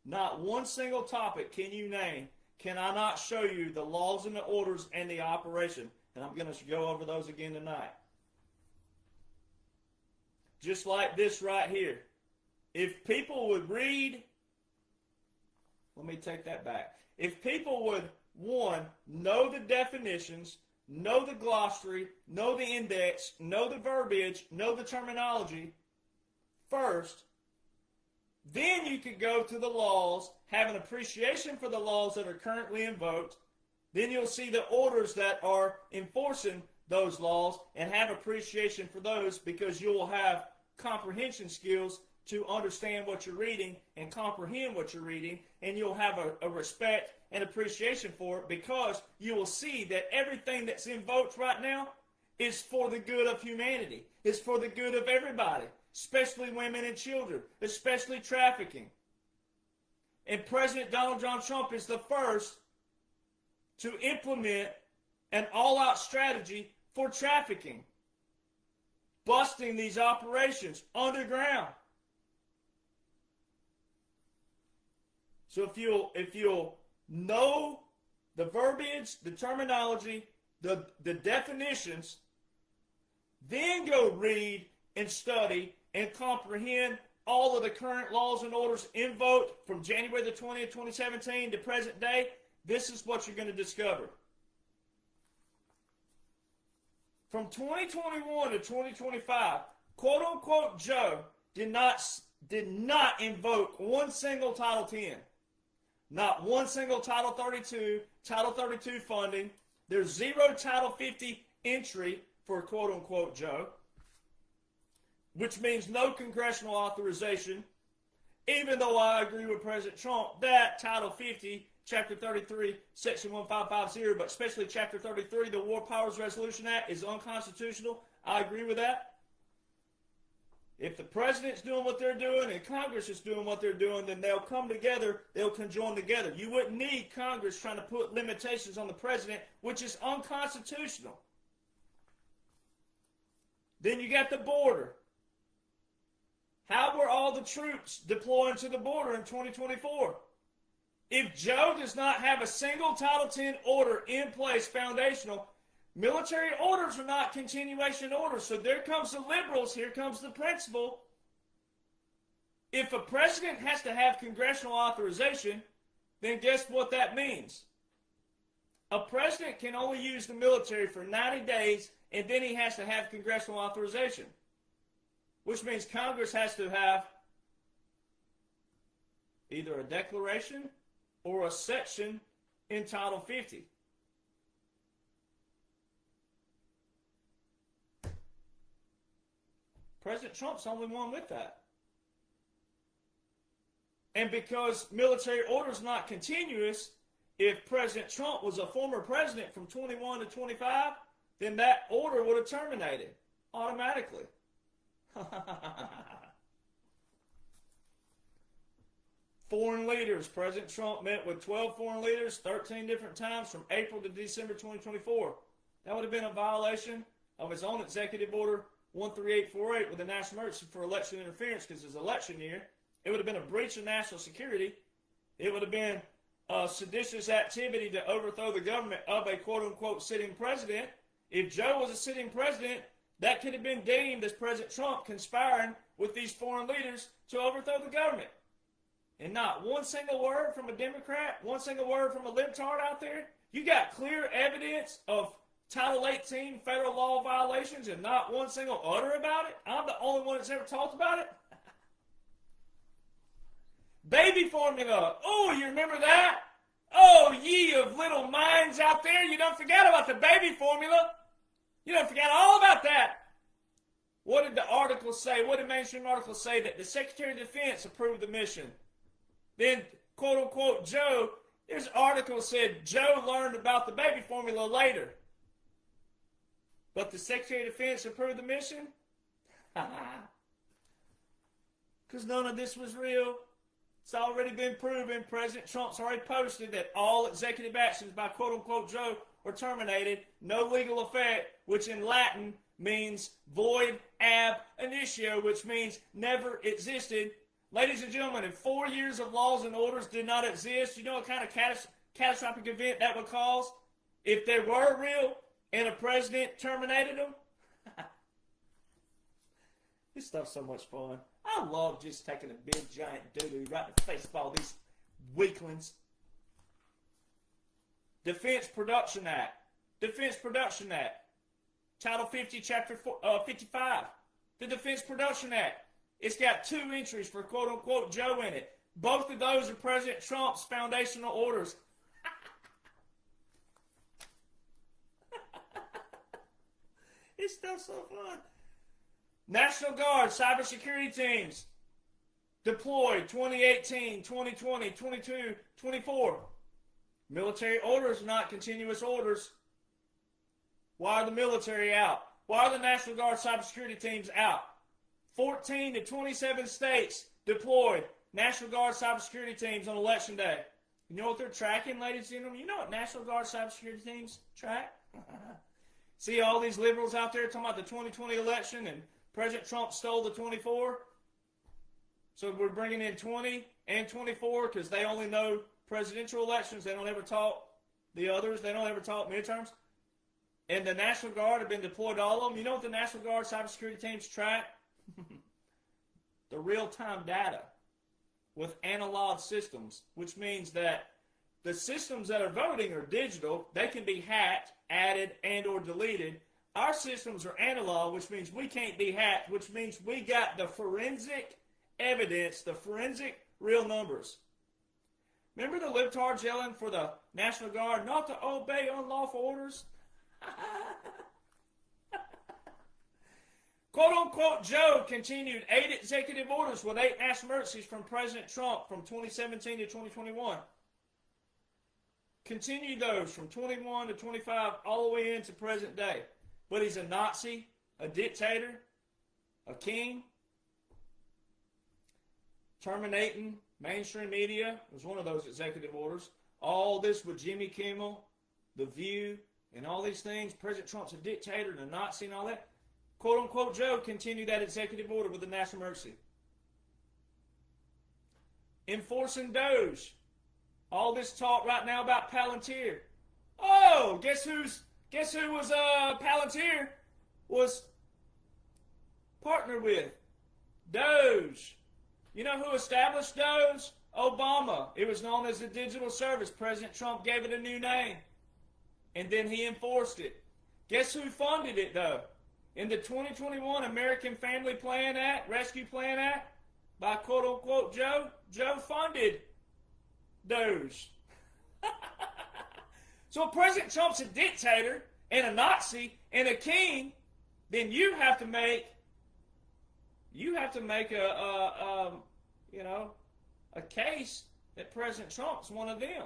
Not one single topic can you name. Can I not show you the laws and the orders and the operation? And I'm going to go over those again tonight. Just like this right here. If people would read, let me take that back. If people would, one, know the definitions, know the glossary, know the index, know the verbiage, know the terminology first, then you could go to the laws, have an appreciation for the laws that are currently invoked. Then you'll see the orders that are enforcing those laws and have appreciation for those, because you will have comprehension skills to understand what you're reading and comprehend what you're reading, and you'll have a respect and appreciation for it, because you will see that everything that's invoked right now is for the good of humanity. It's for the good of everybody, especially women and children, especially trafficking. And President Donald John Trump is the first to implement an all-out strategy for trafficking, busting these operations underground. So if you'll know the verbiage, the terminology, the definitions, then go read and study and comprehend all of the current laws and orders invoked from January the 20th, 2017 to present day, this is what you're going to discover. From 2021 to 2025, quote-unquote Joe did not invoke one single Title 10. Not one single Title 32 funding. There's zero Title 50 entry for quote-unquote Joe, which means no congressional authorization, even though I agree with President Trump that Title 50, Chapter 33, Section 1550, but especially Chapter 33, the War Powers Resolution Act, is unconstitutional. I agree with that. If the president's doing what they're doing and Congress is doing what they're doing, then they'll come together, they'll conjoin together. You wouldn't need Congress trying to put limitations on the president, which is unconstitutional. Then you got the border. How were all the troops deploying to the border in 2024? If Joe does not have a single Title X order in place, foundational, military orders are not continuation orders. So there comes the liberals, here comes the principle. If a president has to have congressional authorization, then guess what that means? A president can only use the military for 90 days, and then he has to have congressional authorization, which means Congress has to have either a declaration or a section in Title 50. President Trump's the only one with that. And because military order is not continuous, if President Trump was a former president from 21 to 25, then that order would have terminated automatically. Foreign leaders. President Trump met with 12 foreign leaders 13 different times from April to December 2024. That would have been a violation of his own executive order 13848 with the national emergency for election interference because it's election year. It would have been a breach of national security. It would have been a seditious activity to overthrow the government of a quote-unquote sitting president. If Joe was a sitting president, that could have been deemed as President Trump conspiring with these foreign leaders to overthrow the government. And not one single word from a Democrat, one single word from a libtard out there. You got clear evidence of Title 18 federal law violations and not one single utter about it. I'm the only one that's ever talked about it. Baby formula. Oh, you remember that? Oh, ye of little minds out there, you don't forget about the baby formula. You don't forget all about that. What did the article say? What did mainstream articles say? That the Secretary of Defense approved the mission. Then, quote unquote, Joe, this article said Joe learned about the baby formula later. But the Secretary of Defense approved the mission? Because none of this was real. It's already been proven. President Trump's already posted that all executive actions by quote-unquote Joe were terminated, no legal effect, which in Latin means void ab initio, which means never existed. Ladies and gentlemen, if 4 years of laws and orders did not exist, you know what kind of catastrophic event that would cause? If they were real and a president terminated them? This stuff's so much fun. I love just taking a big giant doo-doo right in the face of all these weaklings. Defense Production Act. Defense Production Act. Title 50, Chapter 55. The Defense Production Act. It's got 2 entries for quote-unquote Joe in it. Both of those are President Trump's foundational orders. This stuff's so fun. National Guard cybersecurity teams deployed 2018, 2020, 22, 24. Military orders are not continuous orders. Why are the military out? Why are the National Guard cybersecurity teams out? 14 to 27 states deployed National Guard cybersecurity teams on Election Day. You know what they're tracking, ladies and gentlemen? You know what National Guard cybersecurity teams track? See all these liberals out there talking about the 2020 election and President Trump stole the 24? So we're bringing in 20 and 24 because they only know presidential elections. They don't ever talk the others. They don't ever talk midterms. And the National Guard have been deployed to all of them. You know what the National Guard cybersecurity teams track? The real-time data with analog systems, which means that the systems that are voting are digital. They can be hacked, added, and or deleted. Our systems are analog, which means we can't be hacked, which means we got the forensic evidence, the forensic real numbers. Remember the libtards yelling for the National Guard not to obey unlawful orders? Quote-unquote Joe continued 8 executive orders with 8 national emergencies from President Trump from 2017 to 2021. Continued those from 21 to 25 all the way into present day. But he's a Nazi, a dictator, a king. Terminating mainstream media was one of those executive orders. All this with Jimmy Kimmel, The View, and all these things. President Trump's a dictator and a Nazi and all that. Quote-unquote Joe continued that executive order with the national emergency. Enforcing Doge. All this talk right now about Palantir. Oh, guess who was Palantir was partnered with? Doge. You know who established Doge? Obama. It was known as the Digital Service. President Trump gave it a new name. And then he enforced it. Guess who funded it, though? In the 2021 American Family Plan Act, Rescue Plan Act, by quote-unquote Joe, Joe funded Doge. So if President Trump's a dictator and a Nazi and a king, then you have to make a case that President Trump's one of them.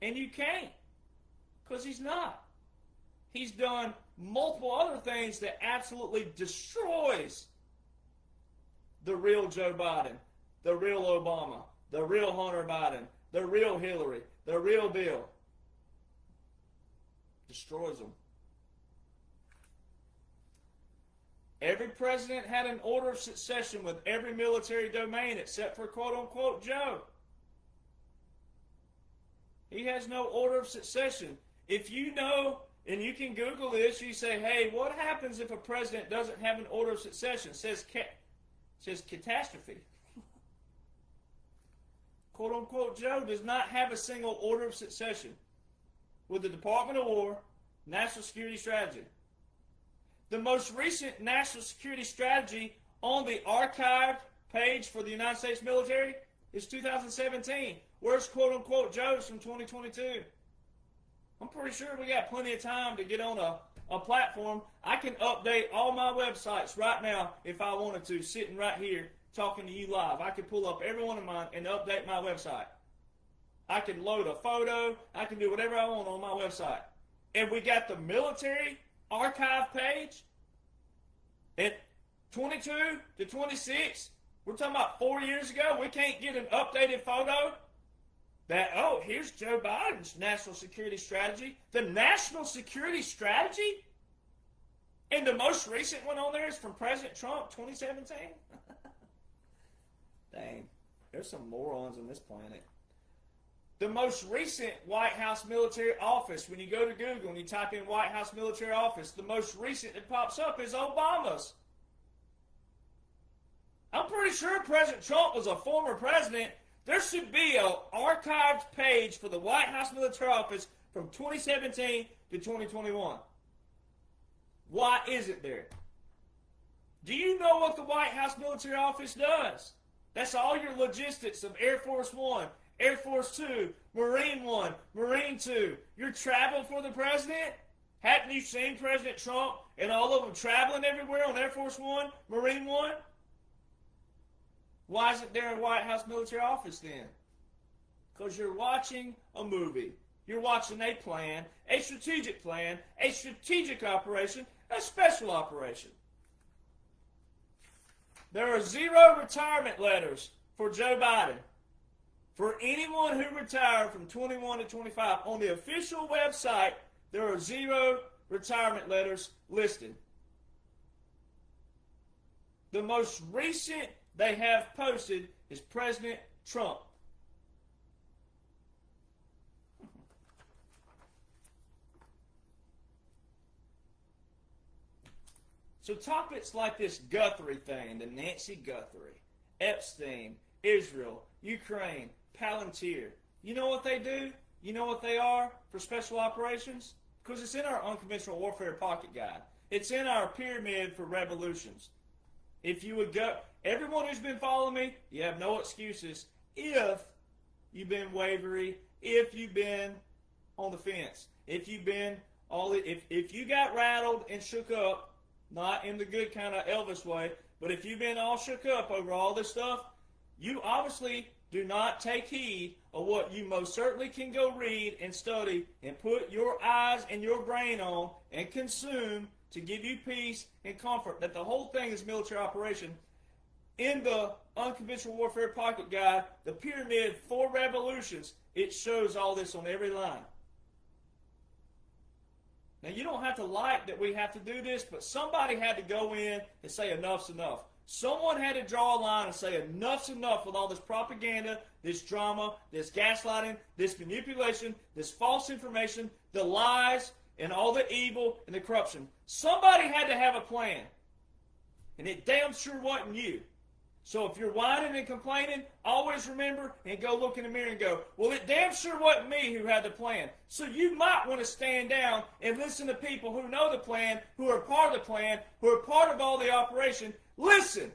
And you can't, because he's not. He's done multiple other things that absolutely destroys the real Joe Biden, the real Obama, the real Hunter Biden, the real Hillary, the real Bill. Destroys them. Every president had an order of succession with every military domain except for quote-unquote Joe. He has no order of succession. If you know, and you can Google this, you say, hey, what happens if a president doesn't have an order of succession? It says catastrophe. Quote-unquote Joe does not have a single order of succession with the Department of War, National Security Strategy. The most recent national security strategy on the archived page for the United States military is 2017. Where's quote-unquote Joe's from 2022? I'm pretty sure we got plenty of time to get on a platform. I can update all my websites right now if I wanted to, sitting right here talking to you live. I could pull up every one of mine and update my website. I can load a photo. I can do whatever I want on my website. And we got the military archive page at 22 to 26. We're talking about 4 years ago. We can't get an updated photo that, oh, here's Joe Biden's national security strategy. The national security strategy? And the most recent one on there is from President Trump, 2017? Dang, there's some morons on this planet. The most recent White House military office, when you go to Google and you type in White House military office, the most recent that pops up is Obama's. I'm pretty sure President Trump was a former president. There should be an archived page for the White House military office from 2017 to 2021. Why isn't there? Do you know what the White House military office does? That's all your logistics of Air Force One, Air Force 2, Marine 1, Marine 2. Your travel for the president? Hadn't you seen President Trump and all of them traveling everywhere on Air Force 1, Marine 1? Why isn't there a White House military office then? Because you're watching a movie. You're watching a plan, a strategic operation, a special operation. There are 0 retirement letters for Joe Biden. For anyone who retired from 21 to 25, on the official website, there are 0 retirement letters listed. The most recent they have posted is President Trump. So topics like this Guthrie thing, the Nancy Guthrie, Epstein, Israel, Ukraine, Palantir, you know what they do? You know what they are for special operations? Because it's in our Unconventional Warfare Pocket Guide. It's in our Pyramid for Revolutions. If you would go, everyone who's been following me, you have no excuses if you've been wavery, if you've been on the fence, if you've been if you got rattled and shook up, not in the good kind of Elvis way, but if you've been all shook up over all this stuff, you obviously do not take heed of what you most certainly can go read and study and put your eyes and your brain on and consume to give you peace and comfort that the whole thing is military operation. In the Unconventional Warfare Pocket Guide, the Pyramid for Revolutions, it shows all this on every line. Now, you don't have to like that we have to do this, but somebody had to go in and say enough's enough. Someone had to draw a line and say enough's enough with all this propaganda, this drama, this gaslighting, this manipulation, this false information, the lies, and all the evil and the corruption. Somebody had to have a plan. And it damn sure wasn't you. So if you're whining and complaining, always remember and go look in the mirror and go, well, it damn sure wasn't me who had the plan. So you might want to stand down and listen to people who know the plan, who are part of the plan, who are part of all the operation. Listen.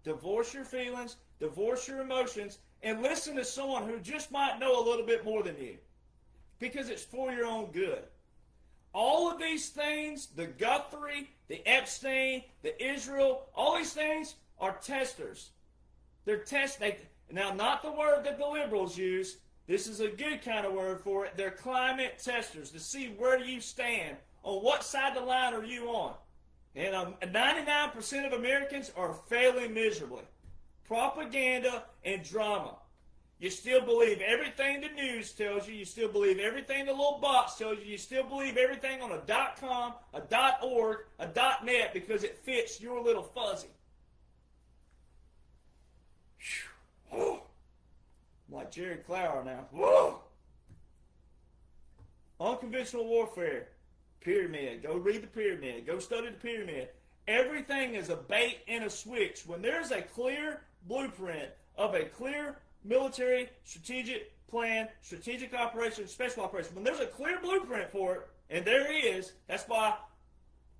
Divorce your feelings, divorce your emotions, and listen to someone who just might know a little bit more than you. Because it's for your own good. All of these things, the Guthrie, the Epstein, the Israel, all these things are testers. They're now, not the word that the liberals use. This is a good kind of word for it. They're climate testers to see where you stand. On what side of the line are you on? And 99% of Americans are failing miserably. Propaganda and drama. You still believe everything the news tells you. You still believe everything the little box tells you. You still believe everything on a .com, a .org, a .net because it fits your little fuzzy. I'm like Jerry Clower now. Whoa. Unconventional warfare. Pyramid. Go read the pyramid. Go study the pyramid. Everything is a bait and a switch. When there's a clear blueprint of a clear military strategic plan, strategic operation, special operation, when there's a clear blueprint for it, and there is, that's why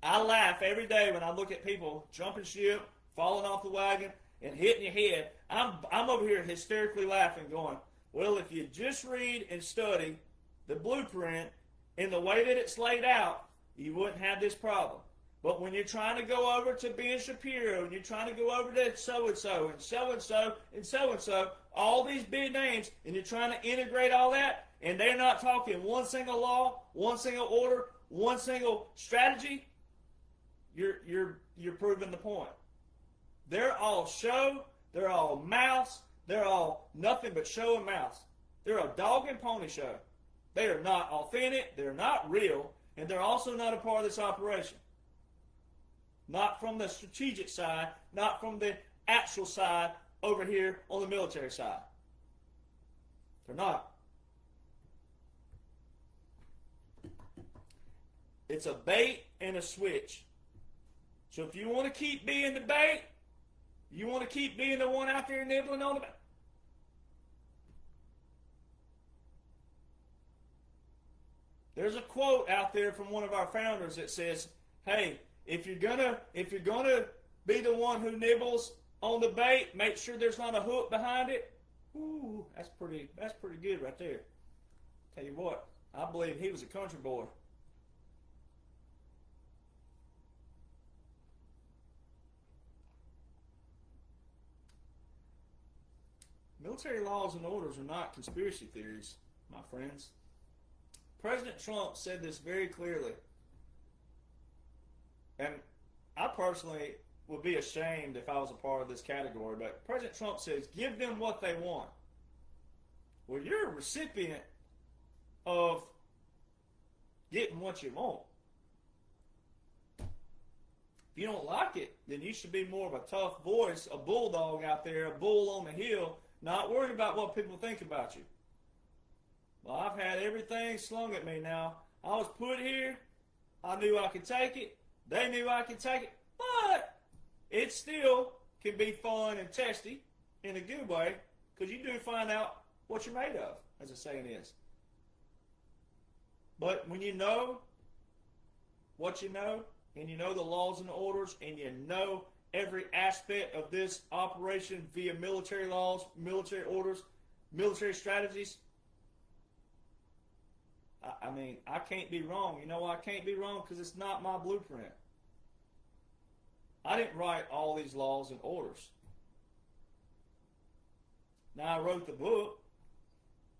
I laugh every day when I look at people jumping ship, falling off the wagon, and hitting your head. I'm over here hysterically laughing, going, well, if you just read and study the blueprint in the way that it's laid out, you wouldn't have this problem. But when you're trying to go over to Ben Shapiro, and you're trying to go over to so-and-so, and so-and-so, and so-and-so, all these big names, and you're trying to integrate all that, and they're not talking one single law, one single order, one single strategy, you're proving the point. They're all show, they're all mouths, they're all nothing but show and mouths. They're a dog and pony show. They are not authentic, they're not real, and they're also not a part of this operation. Not from the strategic side, not from the actual side over here on the military side. They're not. It's a bait and a switch. So if you want to keep being the bait, you want to keep being the one out there nibbling on the bait. There's a quote out there from one of our founders that says, hey, if you're gonna be the one who nibbles on the bait, make sure there's not a hook behind it. Ooh, that's pretty good right there. Tell you what, I believe he was a country boy. Military laws and orders are not conspiracy theories, my friends. President Trump said this very clearly. And I personally would be ashamed if I was a part of this category, but President Trump says, give them what they want. Well, you're a recipient of getting what you want. If you don't like it, then you should be more of a tough voice, a bulldog out there, a bull on the hill, not worried about what people think about you. Well, I've had everything slung at me now. I was put here. I knew I could take it. They knew I could take it. But it still can be fun and testy in a good way because you do find out what you're made of, as the saying is. But when you know what you know, and you know the laws and the orders, and you know every aspect of this operation via military laws, military orders, military strategies, I mean, I can't be wrong. You know why I can't be wrong? Because it's not my blueprint. I didn't write all these laws and orders. Now, I wrote the book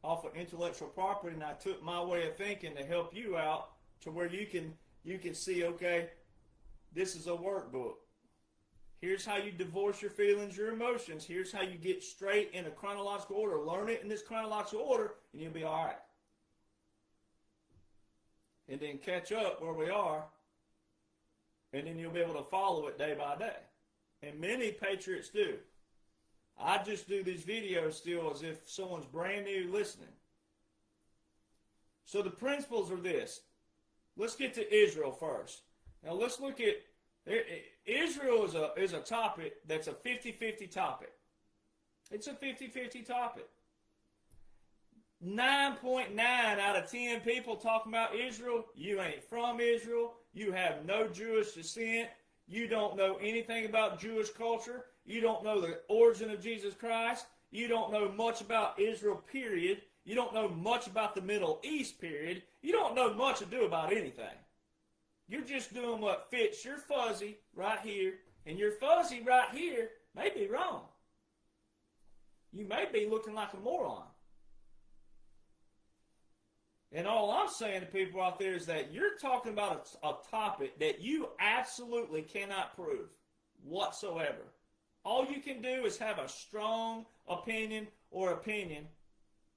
off of intellectual property, and I took my way of thinking to help you out to where you can see, okay, this is a workbook. Here's how you divorce your feelings, your emotions. Here's how you get straight in a chronological order. Learn it in this chronological order, and you'll be all right. And then catch up where we are, and then you'll be able to follow it day by day. and many patriots do. I just do these videos still as if someone's brand new listening. So the principles are this. Let's get to Israel first. Now let's look at Israel is a topic that's a 50-50 topic. It's a 50-50 topic. 9.9 out of 10 people talking about Israel, you ain't from Israel, you have no Jewish descent, you don't know anything about Jewish culture, you don't know the origin of Jesus Christ, you don't know much about Israel, period, you don't know much about the Middle East, period, you don't know much to do about anything. You're just doing what fits your fuzzy right here, and your fuzzy right here may be wrong. You may be looking like a moron. And all I'm saying to people out there is that you're talking about a topic that you absolutely cannot prove whatsoever. All you can do is have a strong opinion or opinion.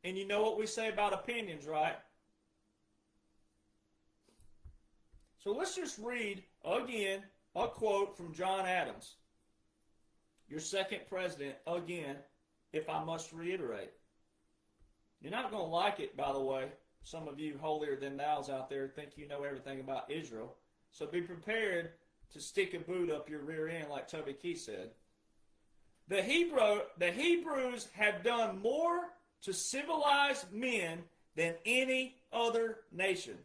And you know what we say about opinions, right? So let's just read again a quote from John Adams, your second president, again, if I must reiterate. You're not going to like it, by the way. Some of you holier-than-thous out there think you know everything about Israel. So be prepared to stick a boot up your rear end, like Toby Keith said. The Hebrews have done more to civilize men than any other nation.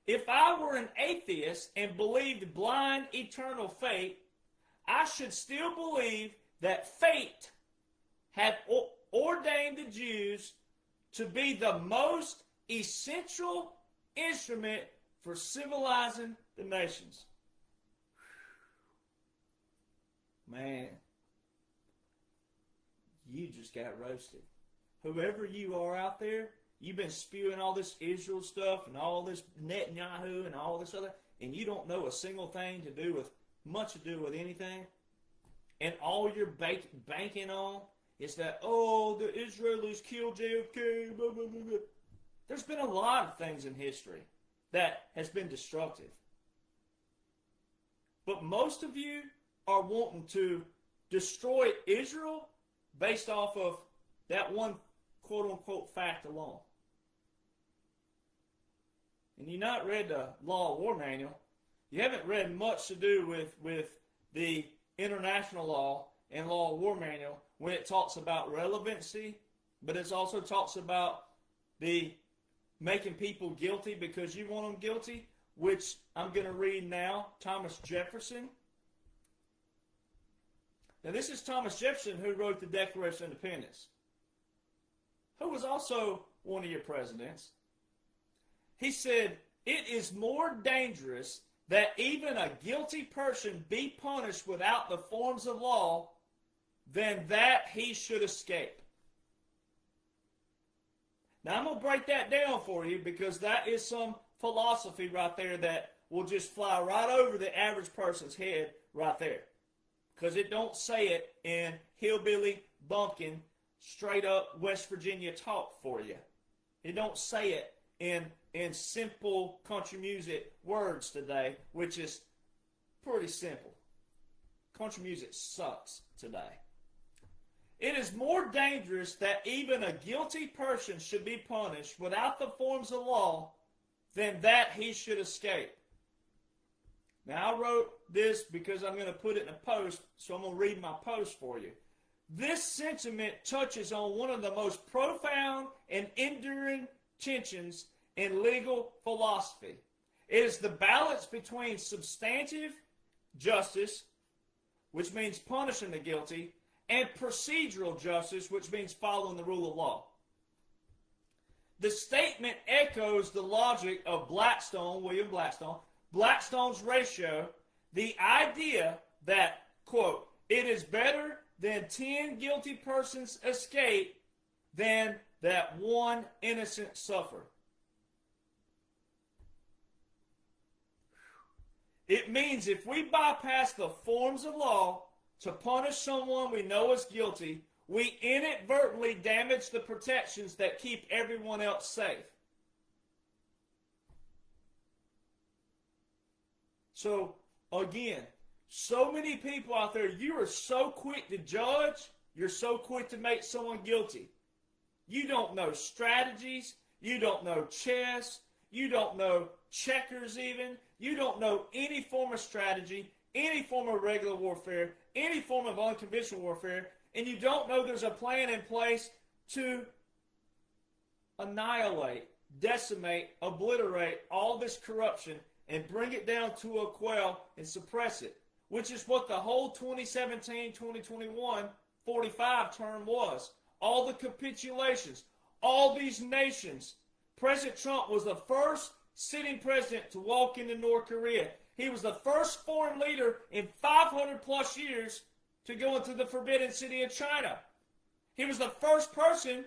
If I were an atheist and believed blind eternal fate, I should still believe that fate had ordained the Jews to be the most essential instrument for civilizing the nations. Man, you just got roasted. Whoever you are out there, you've been spewing all this Israel stuff and all this Netanyahu and all this other, and you don't know a single thing much to do with anything, and all you're banking on is that, oh, the Israelis killed JFK, blah, blah, blah, blah. There's been a lot of things in history that has been destructive. But most of you are wanting to destroy Israel based off of that one quote-unquote fact alone. And you've not read the Law of War Manual. You haven't read much to do with the international law and Law of War Manual when it talks about relevancy, but it also talks about the making people guilty because you want them guilty, which I'm going to read now, Thomas Jefferson. Now this is Thomas Jefferson who wrote the Declaration of Independence, who was also one of your presidents. He said, "It is more dangerous that even a guilty person be punished without the forms of law than that he should escape." Now I'm going to break that down for you because that is some philosophy right there that will just fly right over the average person's head right there. Because it don't say it in hillbilly, bumpkin, straight up West Virginia talk for you. It don't say it in simple country music words today, which is pretty simple. Country music sucks today. It is more dangerous that even a guilty person should be punished without the forms of law than that he should escape. Now, I wrote this because I'm going to put it in a post, so I'm going to read my post for you. This sentiment touches on one of the most profound and enduring tensions in legal philosophy. It is the balance between substantive justice, which means punishing the guilty, and procedural justice, which means following the rule of law. The statement echoes the logic of William Blackstone, Blackstone's ratio, the idea that, quote, it is better than 10 guilty persons escape than that one innocent suffer. It means if we bypass the forms of law to punish someone we know is guilty, we inadvertently damage the protections that keep everyone else safe. So, again, So many people out there, you are so quick to judge, you're so quick to make someone guilty. You don't know strategies, you don't know chess, you don't know checkers even, you don't know any form of strategy, any form of regular warfare, any form of unconventional warfare, and you don't know there's a plan in place to annihilate, decimate, obliterate all this corruption and bring it down to a quell and suppress it, which is what the whole 2017-2021 45 term was. All the capitulations, all these nations. President Trump was the first sitting president to walk into North Korea. He was the first foreign leader in 500 plus years to go into the Forbidden City of China. He was the first person,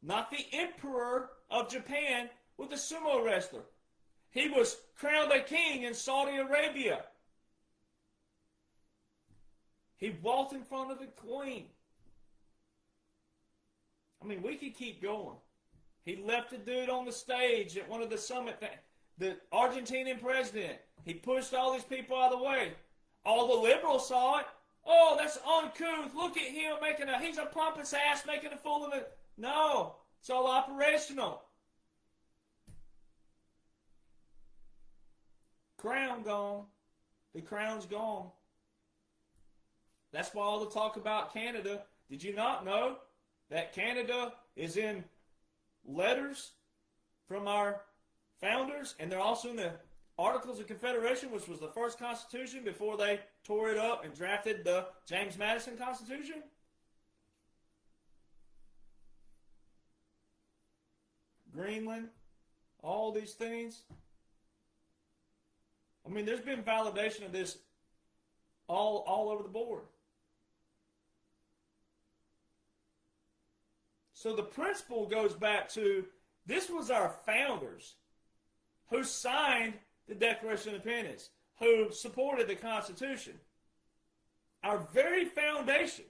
not the emperor of Japan, with a sumo wrestler. He was crowned a king in Saudi Arabia. He walked in front of the queen. I mean, we could keep going. He left the dude on the stage at one of the summit things. The Argentinian president, he pushed all these people out of the way. All the liberals saw it. Oh, that's uncouth. Look at him he's a pompous ass making a fool of it. No, it's all operational. Crown gone. The crown's gone. That's why all the talk about Canada. Did you not know that Canada is in letters from our founders, and they're also in the Articles of Confederation, which was the first constitution before they tore it up and drafted the James Madison Constitution? Greenland, all these things. I mean, there's been validation of this all over the board. So the principle goes back to, this was our founders who signed the Declaration of Independence, who supported the Constitution. Our very foundation,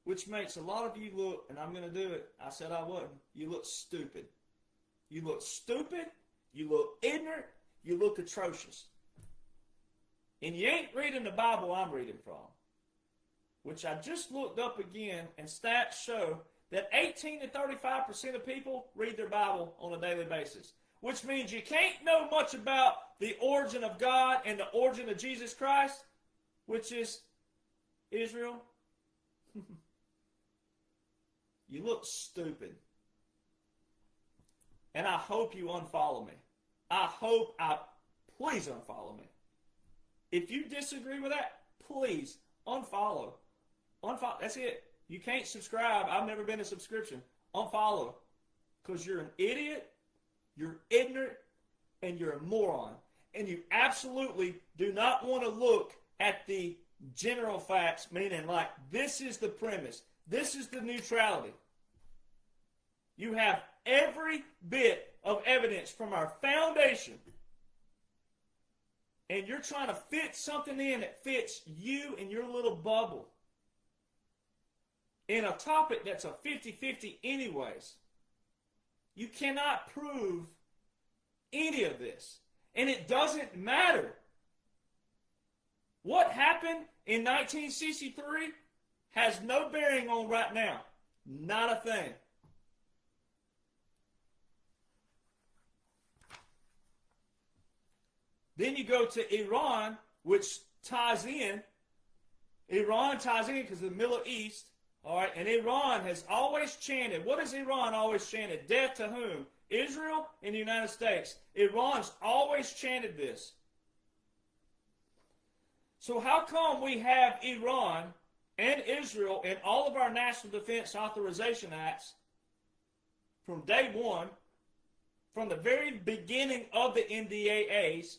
which makes a lot of you look, and I'm going to do it, I said I wouldn't, you look stupid. You look stupid, you look ignorant, you look atrocious. And you ain't reading the Bible I'm reading from, which I just looked up again, and stats show that 18 to 35% of people read their Bible on a daily basis, which means you can't know much about the origin of God and the origin of Jesus Christ, which is Israel. You look stupid. And I hope you unfollow me. Please unfollow me. If you disagree with that, please unfollow. Unfollow. That's it. You can't subscribe. I've never been a subscription. Unfollow. Because you're an idiot, you're ignorant, and you're a moron. And you absolutely do not want to look at the general facts, meaning like, this is the premise. This is the neutrality. You have every bit of evidence from our foundation, and you're trying to fit something in that fits you and your little bubble in a topic that's a 50-50 anyways. You cannot prove any of this. And it doesn't matter. What happened in 1963 has no bearing on right now. Not a thing. Then you go to Iran, which ties in. Iran ties in because of the Middle East. All right, and Iran has always chanted. What has Iran always chanted? Death to whom? Israel and the United States. Iran's always chanted this. So how come we have Iran and Israel in all of our National Defense Authorization Acts from day one, from the very beginning of the NDAAs?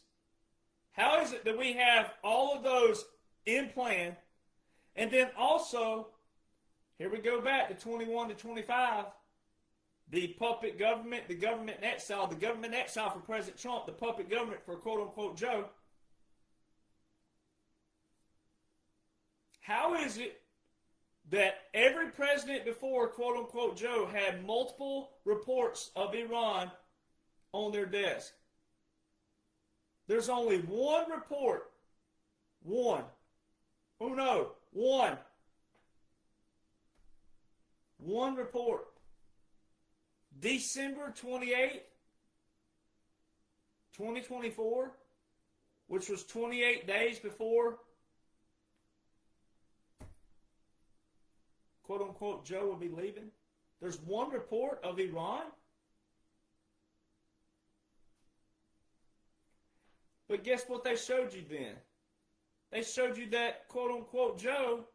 How is it that we have all of those in plan? And then also, here we go back to 21 to 25, the puppet government, the government in exile for President Trump, the puppet government for quote-unquote Joe. How is it that every president before quote-unquote Joe had multiple reports of Iran on their desk? There's only one report. One. Uno. One. One report. December 28th, 2024, which was 28 days before, quote unquote, Joe will be leaving. There's one report of Iran. But guess what they showed you then? They showed you that, quote unquote, Joe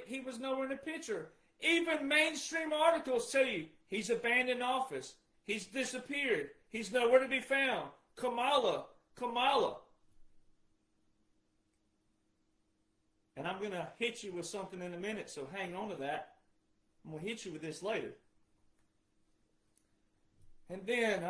he was nowhere in the picture. Even mainstream articles tell you he's abandoned office. He's disappeared. He's nowhere to be found. Kamala. And I'm going to hit you with something in a minute, so hang on to that. I'm going to hit you with this later. And then,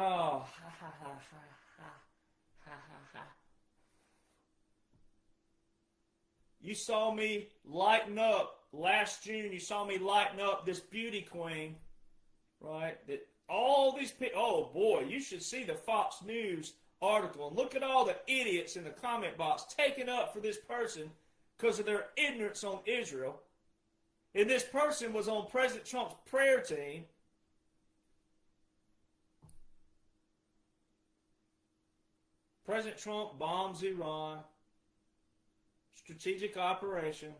you saw me lighten up last June. You saw me lighten up this beauty queen, right? That all these people, oh boy, you should see the Fox News article and look at all the idiots in the comment box taking up for this person because of their ignorance on Israel. And this person was on President Trump's prayer team. President Trump bombs Iran. Strategic operation.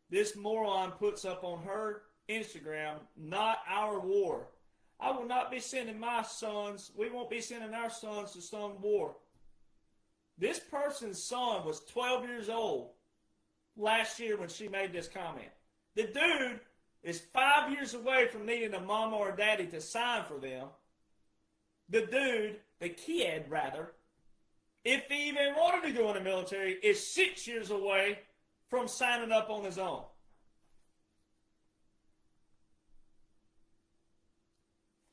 This moron puts up on her Instagram, not our war. I will not be sending my sons, we won't be sending our sons to some war. This person's son was 12 years old last year when she made this comment. The dude is 5 years away from needing a mama or a daddy to sign for them. The kid rather, if he even wanted to go in the military, is 6 years away from signing up on his own.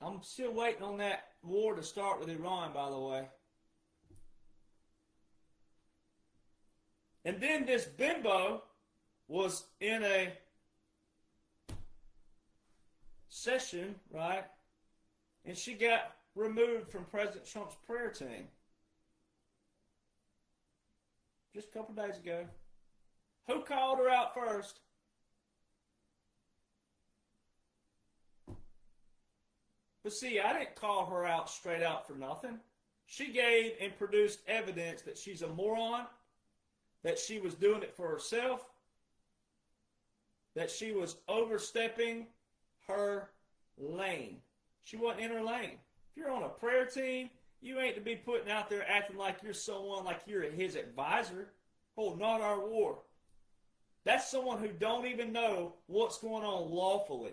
I'm still waiting on that war to start with Iran, by the way. And then this bimbo was in a session, right? And she got removed from President Trump's prayer team. Just a couple days ago. Who called her out first? But see, I didn't call her out straight out for nothing. She gave and produced evidence that she's a moron, that she was doing it for herself, that she was overstepping her lane. She wasn't in her lane. If you're on a prayer team, you ain't to be putting out there acting like you're someone, like you're his advisor. Oh, not our war. That's someone who don't even know what's going on lawfully,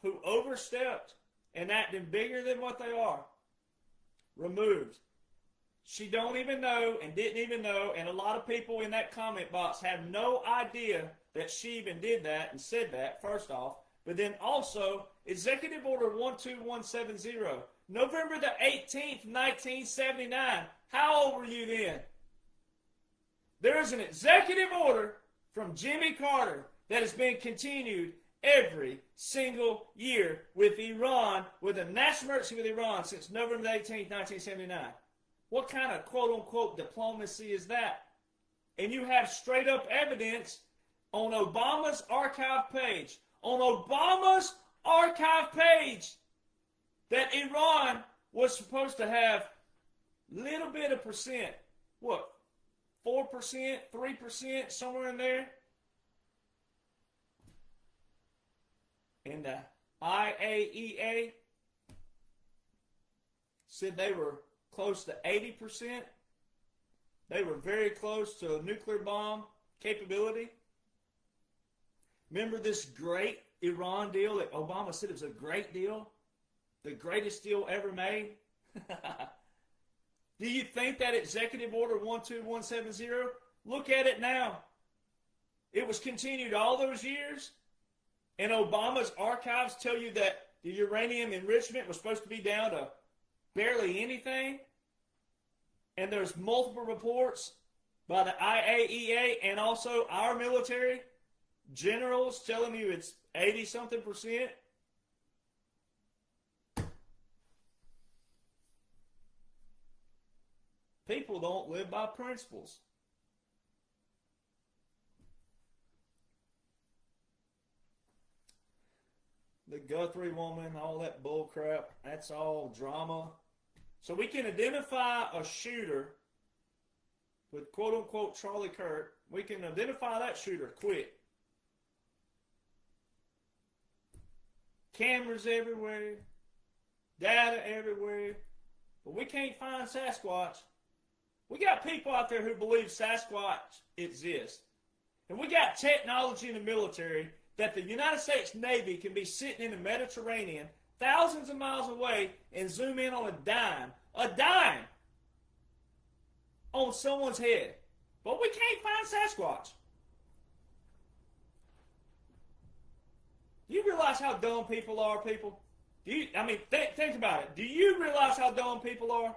who overstepped and acting bigger than what they are. Removed. She don't even know and didn't even know, and a lot of people in that comment box have no idea that she even did that and said that, first off. But then also, Executive Order 12170, November the 18th, 1979. How old were you then? There is an executive order from Jimmy Carter that has been continued every single year with Iran, with a national emergency with Iran since November the 18th, 1979. What kind of quote-unquote diplomacy is that? And you have straight-up evidence on Obama's archive page. On Obama's archive page that Iran was supposed to have little bit of percent. What? 4%, 3%, somewhere in there? And the IAEA said they were close to 80%. They were very close to a nuclear bomb capability. Remember this great Iran deal that Obama said it was a great deal? The greatest deal ever made? Do you think that Executive Order 12170? Look at it now. It was continued all those years. And Obama's archives tell you that the uranium enrichment was supposed to be down to barely anything. And there's multiple reports by the IAEA and also our military generals telling you it's 80-something%. People don't live by principles. The Guthrie woman, all that bull crap, that's all drama. So we can identify a shooter with quote-unquote Charlie Kirk. We can identify that shooter quick. Cameras everywhere, data everywhere, but we can't find Sasquatch. We got people out there who believe Sasquatch exists. And we got technology in the military that the United States Navy can be sitting in the Mediterranean thousands of miles away and zoom in on a dime on someone's head. But we can't find Sasquatch. Do you realize how dumb people are, people? Think about it. Do you realize how dumb people are?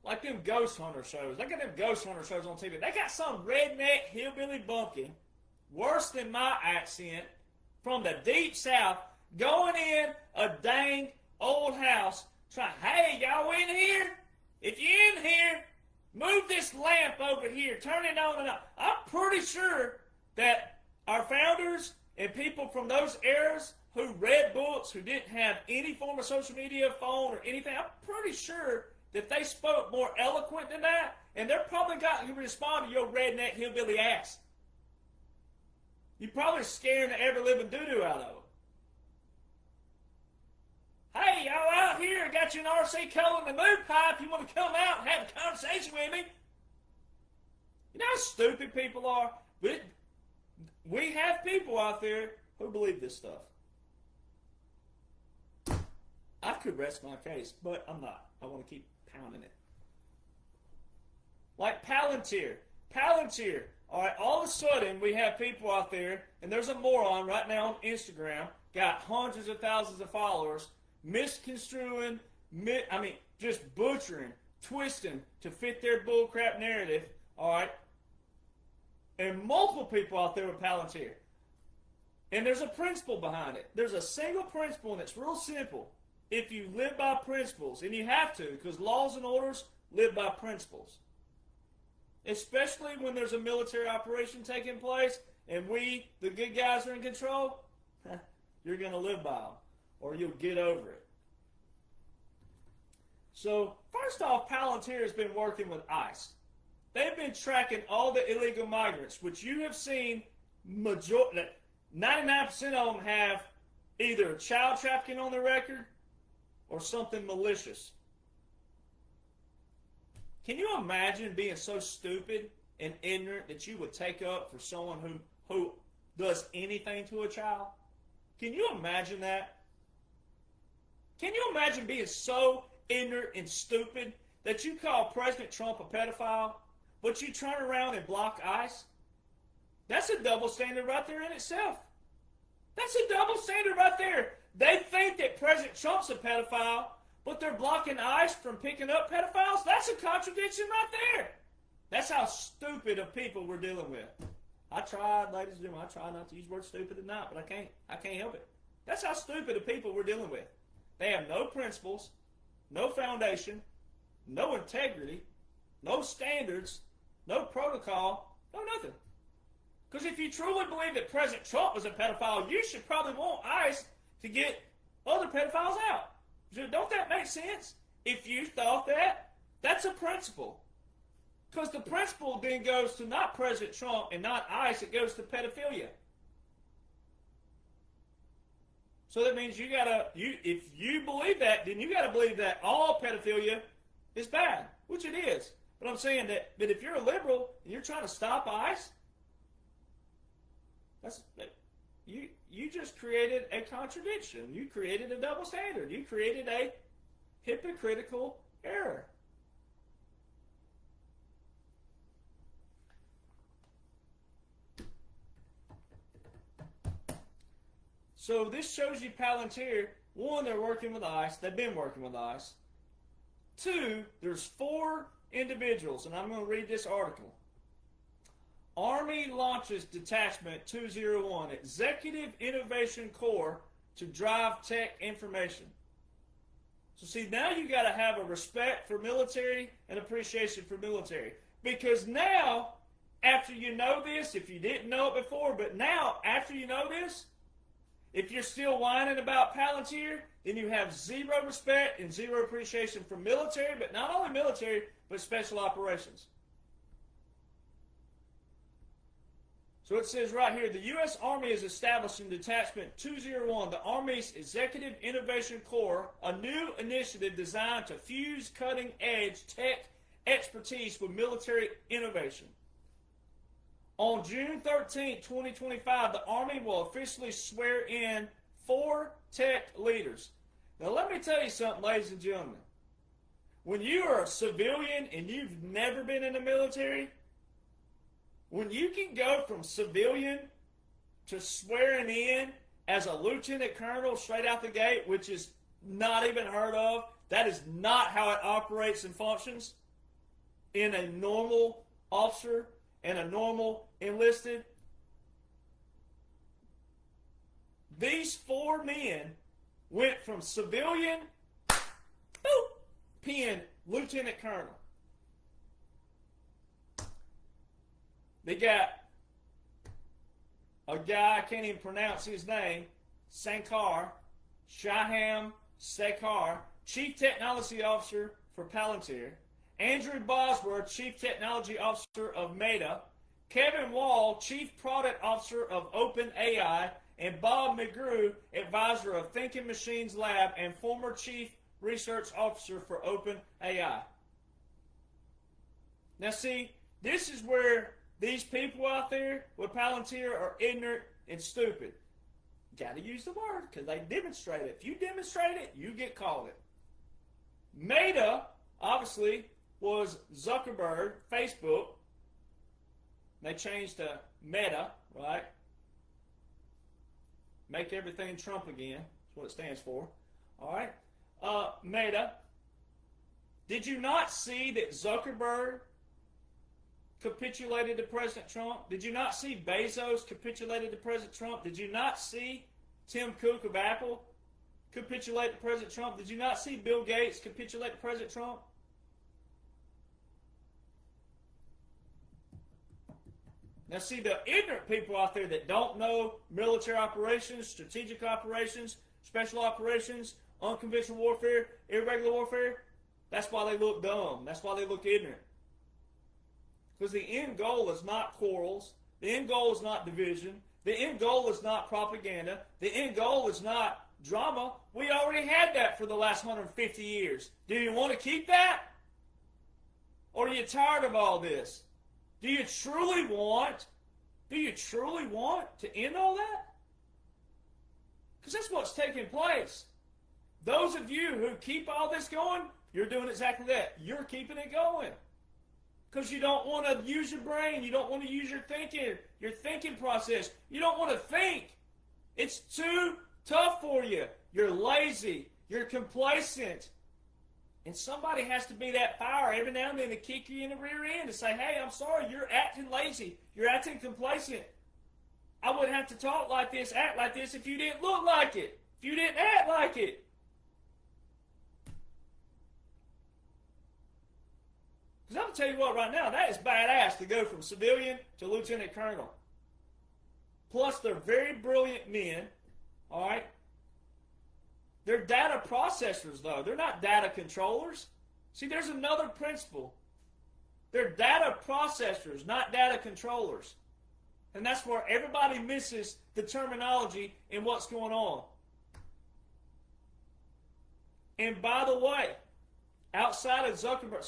Like them ghost hunter shows. They got them ghost hunter shows on TV. They got some redneck hillbilly bumpkin, worse than my accent, from the deep south, going in a dang old house, trying, hey, y'all in here? If you're in here, move this lamp over here, turn it on and off. I'm pretty sure that our founders and people from those eras who read books, who didn't have any form of social media, phone, or anything, I'm pretty sure that they spoke more eloquent than that, and they're probably got to respond to your redneck hillbilly ass. You're probably scaring the ever-living doo-doo out of them. Hey, y'all out here, I got you an RC cola and the moon pipe. You want to come out and have a conversation with me? You know how stupid people are? But we have people out there who believe this stuff. I could rest my case, but I'm not. I want to keep pounding it. Like Palantir. All right, all of a sudden we have people out there, and there's a moron right now on Instagram, got hundreds of thousands of followers, misconstruing, just butchering, twisting to fit their bullcrap narrative, all right? And multiple people out there with Palantir. And there's a principle behind it. There's a single principle, and it's real simple. If you live by principles, and you have to, because laws and orders live by principles. Especially when there's a military operation taking place, and we, the good guys, are in control, you're going to live by them, or you'll get over it. So, first off, Palantir has been working with ICE. They've been tracking all the illegal migrants, which you have seen, 99% of them have either child trafficking on their record or something malicious. Can you imagine being so stupid and ignorant that you would take up for someone who does anything to a child? Can you imagine that? Can you imagine being so ignorant and stupid that you call President Trump a pedophile, but you turn around and block ICE? That's a double standard right there in itself. That's a double standard right there. They think that President Trump's a pedophile, but they're blocking ICE from picking up pedophiles? That's a contradiction right there. That's how stupid of people we're dealing with. I tried, ladies and gentlemen, I try not to use the word stupid at night, but I can't help it. That's how stupid of people we're dealing with. They have no principles, no foundation, no integrity, no standards, no protocol, no nothing. Because if you truly believe that President Trump was a pedophile, you should probably want ICE to get other pedophiles out. Don't that make sense? If you thought that, that's a principle. Because the principle then goes to not President Trump and not ICE, it goes to pedophilia. So that means if you believe that, then you gotta believe that all pedophilia is bad, which it is. But I'm saying that if you're a liberal and you're trying to stop ICE, you just created a contradiction. You created a double standard. You created a hypocritical error. So this shows you Palantir. One, they're working with ICE. They've been working with ICE. Two, there's 4 individuals, and I'm going to read this article. Army launches Detachment 201, Executive Innovation Corps to drive tech information. So see, now you got to have a respect for military and appreciation for military. Because now, after you know this, if you didn't know it before, but now, after you know this, if you're still whining about Palantir, then you have zero respect and zero appreciation for military, but not only military, but special operations. So it says right here, the U.S. Army is establishing Detachment 201, the Army's Executive Innovation Corps, a new initiative designed to fuse cutting-edge tech expertise with military innovation. On June 13, 2025, the Army will officially swear in 4 tech leaders. Now let me tell you something, ladies and gentlemen. When you are a civilian and you've never been in the military, when you can go from civilian to swearing in as a lieutenant colonel straight out the gate, which is not even heard of, that is not how it operates and functions in a normal officer and a normal enlisted. These 4 men went from civilian, being lieutenant colonel. They got a guy, I can't even pronounce his name, Shaham Sekar, Chief Technology Officer for Palantir, Andrew Bosworth, Chief Technology Officer of Meta, Kevin Wall, Chief Product Officer of OpenAI, and Bob McGrew, Advisor of Thinking Machines Lab and former Chief Research Officer for OpenAI. Now see, this is where these people out there with Palantir are ignorant and stupid. Got to use the word because they demonstrate it. If you demonstrate it, you get called it. Meta, obviously, was Zuckerberg, Facebook. They changed to Meta, right? Make everything Trump again. That's what it stands for. All right? Meta. Did you not see that Zuckerberg capitulated to President Trump? Did you not see Bezos capitulated to President Trump? Did you not see Tim Cook of Apple capitulate to President Trump? Did you not see Bill Gates capitulate to President Trump? Now see, the ignorant people out there that don't know military operations, strategic operations, special operations, unconventional warfare, irregular warfare, that's why they look dumb. That's why they look ignorant. Because the end goal is not quarrels. The end goal is not division. The end goal is not propaganda. The end goal is not drama. We already had that for the last 150 years. Do you want to keep that? Or are you tired of all this? Do you truly want to end all that? Because that's what's taking place. Those of you who keep all this going, you're doing exactly that. You're keeping it going. Because you don't want to use your brain. You don't want to use your thinking process. You don't want to think. It's too tough for you. You're lazy. You're complacent. And somebody has to be that fire every now and then to kick you in the rear end and say, hey, I'm sorry, you're acting lazy. You're acting complacent. I wouldn't have to talk like this, act like this if you didn't look like it. If you didn't act like it. Because I'm going to tell you what right now, that is badass to go from civilian to lieutenant colonel. Plus, they're very brilliant men, all right? They're data processors, though. They're not data controllers. See, there's another principle. They're data processors, not data controllers. And that's where everybody misses the terminology and what's going on. And by the way, outside of Zuckerberg,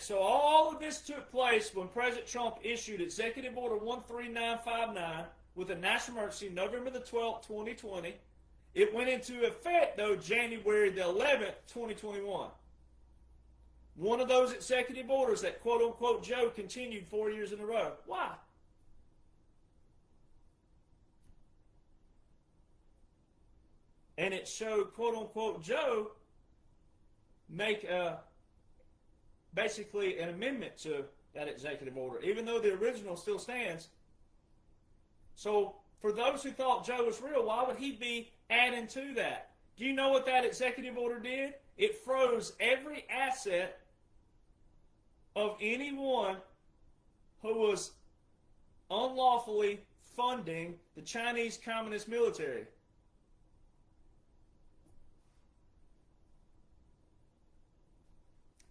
so all of this took place when President Trump issued Executive Order 13959 with a national emergency November the 12th, 2020. It went into effect, though, January the 11th, 2021. One of those executive orders that quote-unquote Joe continued 4 years in a row. Why? And it showed quote-unquote Joe make basically an amendment to that executive order, even though the original still stands. So for those who thought Joe was real, why would he be adding to that? Do you know what that executive order did? It froze every asset of anyone who was unlawfully funding the Chinese Communist military.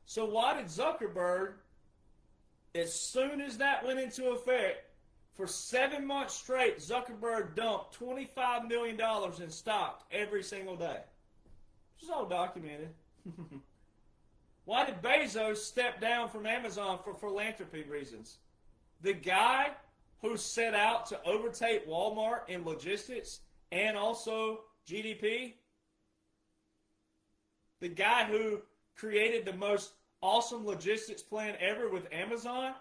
So why did Zuckerberg, as soon as that went into effect, for 7 months straight, Zuckerberg dumped $25 million in stock every single day? This is all documented. Why did Bezos step down from Amazon for philanthropy reasons? The guy who set out to overtake Walmart in logistics and also GDP, the guy who created the most awesome logistics plan ever with Amazon,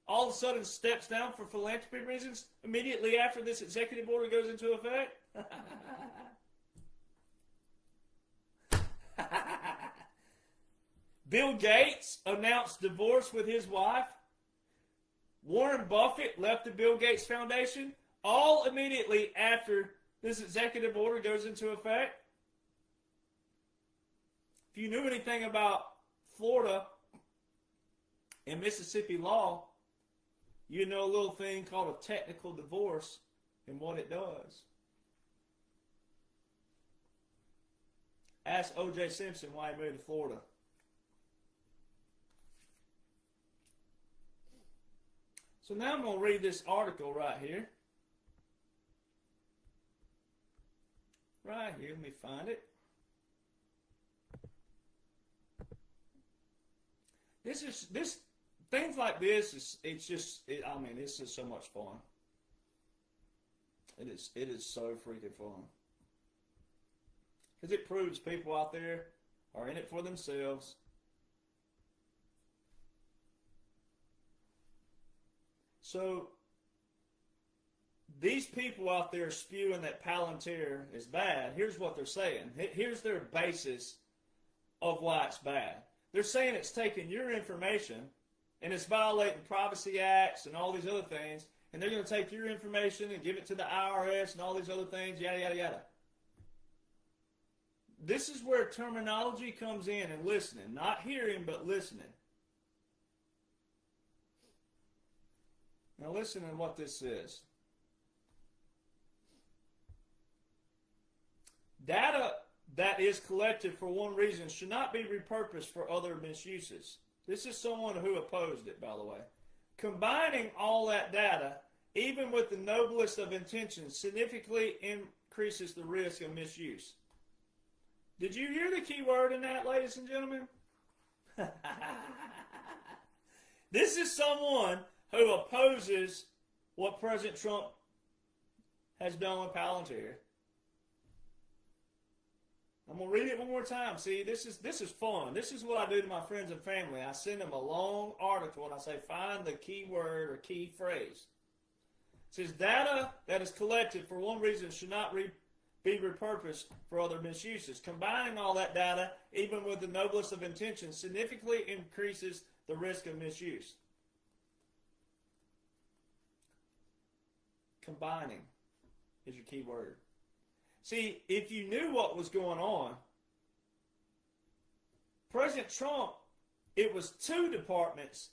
all of a sudden steps down for philanthropy reasons immediately after this executive order goes into effect? Bill Gates announced divorce with his wife. Warren Buffett left the Bill Gates Foundation, all immediately after this executive order goes into effect. If you knew anything about Florida and Mississippi law, you know a little thing called a technical divorce and what it does. Ask O.J. Simpson why he moved to Florida. So now I'm going to read this article right here. Right here, let me find it. Things like this it's just so much fun. It is so freaking fun. Because it proves people out there are in it for themselves. So, these people out there spewing that Palantir is bad, here's what they're saying. Here's their basis of why it's bad. They're saying it's taking your information and it's violating privacy acts and all these other things, and they're going to take your information and give it to the IRS and all these other things, yada, yada, yada. This is where terminology comes in and listening. Not hearing, but listening. Now listen to what this says. Data that is collected for one reason should not be repurposed for other misuses. This is someone who opposed it, by the way. Combining all that data, even with the noblest of intentions, significantly increases the risk of misuse. Did you hear the key word in that, ladies and gentlemen? This is someone who opposes what President Trump has done with Palantir. I'm going to read it one more time. See, this is fun. This is what I do to my friends and family. I send them a long article and I say, find the key word or key phrase. It says, data that is collected for one reason should not be repurposed for other misuses. Combining all that data, even with the noblest of intentions, significantly increases the risk of misuse. Combining is your key word. See, if you knew what was going on, President Trump, it was 2 departments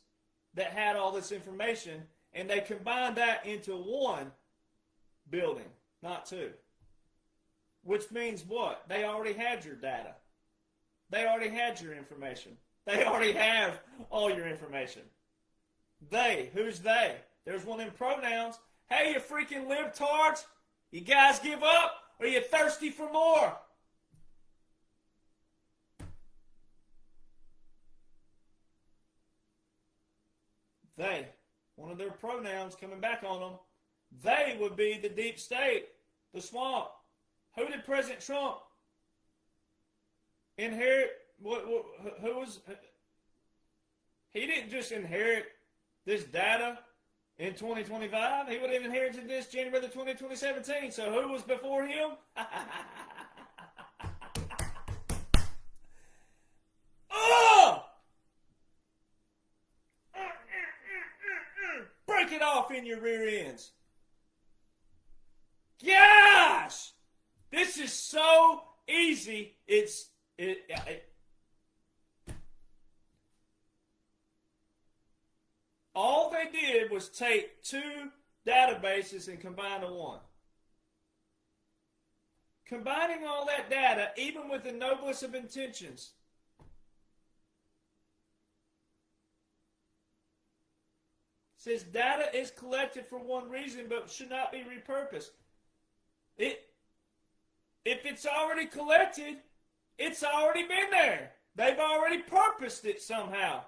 that had all this information, and they combined that into one building, not 2. Which means what? They already had your data. They already had your information. They already have all your information. They, who's they? There's one of them pronouns. Hey, you freaking libtards, you guys give up? Or are you thirsty for more? They, one of their pronouns coming back on them, they would be the deep state, the swamp. Who did President Trump inherit? Who was? He didn't just inherit this data in 2025. He would have inherited this January the 20th, 2017. So who was before him? Oh! Break it off in your rear ends. Gosh! This is so easy. All they did was take two databases and combine to one. Combining all that data, even with the noblest of intentions, says data is collected for one reason but should not be repurposed. If it's already collected, it's already been there. They've already purposed it somehow.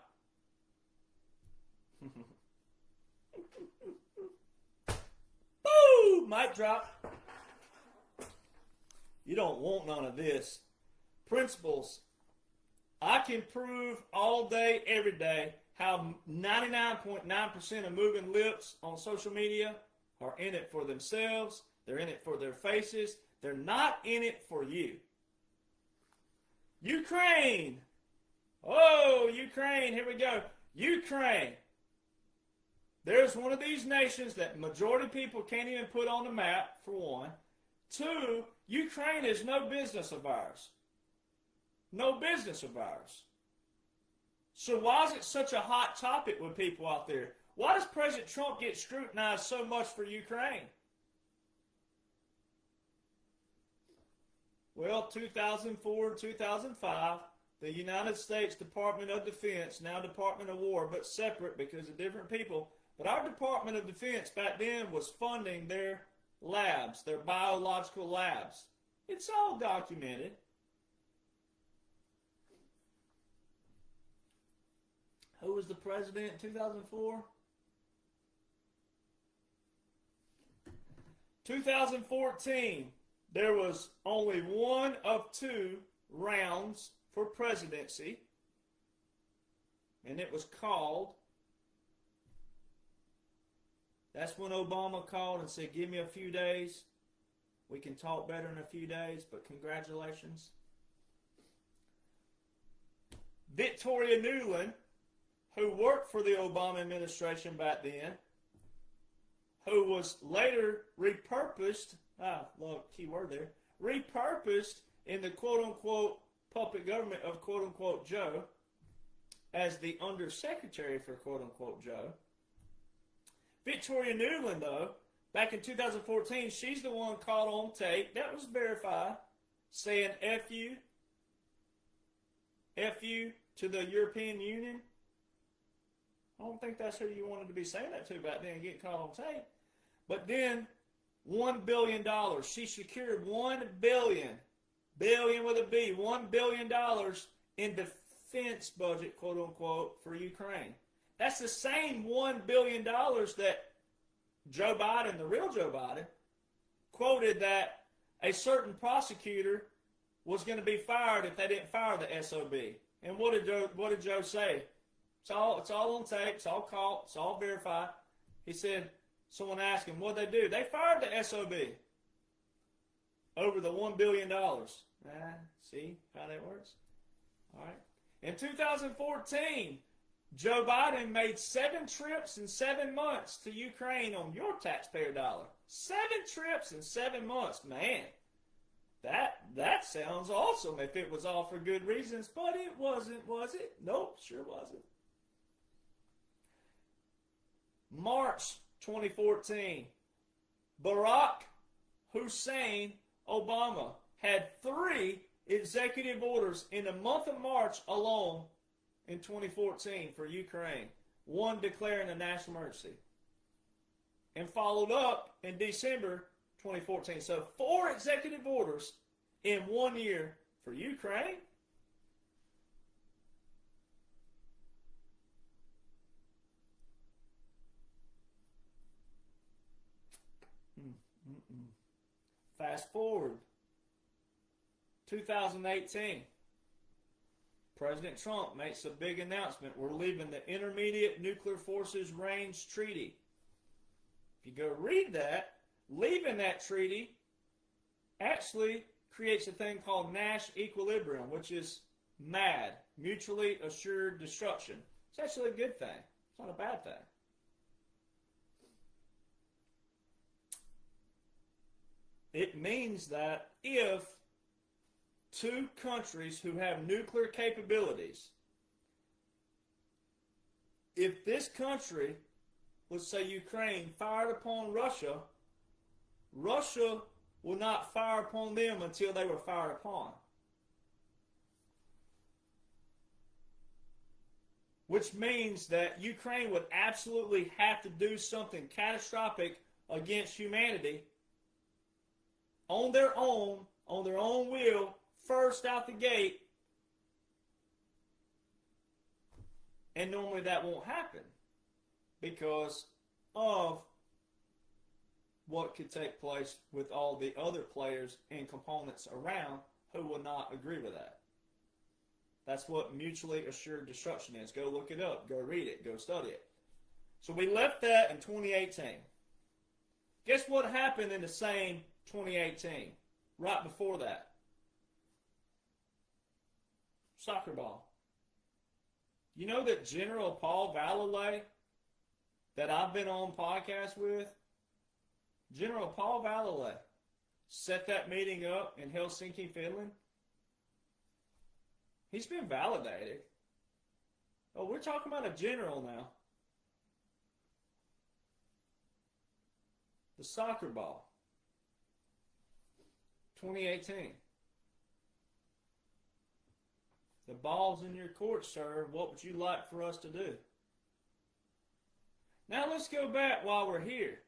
Boom! Mic drop. You don't want none of this. Principles. I can prove all day, every day, how 99.9% of moving lips on social media are in it for themselves. They're in it for their faces. They're not in it for you. Ukraine. Oh, Ukraine. Here we go. Ukraine. There's one of these nations that majority of people can't even put on the map, for one. Two, Ukraine is no business of ours. No business of ours. So why is it such a hot topic with people out there? Why does President Trump get scrutinized so much for Ukraine? Well, 2004 and 2005, the United States Department of Defense, now Department of War, but separate because of different people, but our Department of Defense back then was funding their labs, their biological labs. It's all documented. Who was the president in 2004? 2014, there was only one of two rounds for presidency, and it was called. That's when Obama called and said, give me a few days. We can talk better in a few days, but congratulations. Victoria Nuland, who worked for the Obama administration back then, who was later repurposed, key word there, repurposed in the quote-unquote puppet government of quote-unquote Joe as the undersecretary for quote-unquote Joe. Victoria Nuland, though, back in 2014, she's the one caught on tape, that was verified, saying F you to the European Union. I don't think that's who you wanted to be saying that to back then and get caught on tape. But then, $1 billion. She secured $1 billion with a B, $1 billion in defense budget, quote unquote, for Ukraine. That's the same $1 billion that Joe Biden, the real Joe Biden, quoted that a certain prosecutor was going to be fired if they didn't fire the SOB. And what did Joe say? It's all on tape. It's all caught. It's all verified. He said, someone asked him, what'd they do? They fired the SOB over the $1 billion. See how that works? All right. In 2014, Joe Biden made 7 trips in 7 months to Ukraine on your taxpayer dollar. 7 trips in 7 months. Man, that sounds awesome if it was all for good reasons, but it wasn't, was it? Nope, sure wasn't. March 2014, Barack Hussein Obama had 3 executive orders in the month of March alone in 2014 for Ukraine, one declaring a national emergency, and followed up in December 2014. So 4 executive orders in 1 year for Ukraine. Fast forward, 2018. President Trump makes a big announcement. We're leaving the Intermediate Nuclear Forces Range Treaty. If you go read that, leaving that treaty actually creates a thing called Nash equilibrium, which is MAD, mutually assured destruction. It's actually a good thing. It's not a bad thing. It means that if two countries who have nuclear capabilities, if this country, let's say Ukraine, fired upon Russia, Russia will not fire upon them until they were fired upon. Which means that Ukraine would absolutely have to do something catastrophic against humanity on their own will, first out the gate. And normally that won't happen because of what could take place with all the other players and components around who will not agree with that. That's what mutually assured destruction is. Go look it up. Go read it. Go study it. So we left that in 2018. Guess what happened in the same 2018? Right before that. Soccer ball. You know that General Paul Vallely, that I've been on podcast with, General Paul Vallely set that meeting up in Helsinki, Finland. He's been validated. Oh, we're talking about a general now. The soccer ball. 2018. The ball's in your court, sir. What would you like for us to do? Now let's go back while we're here.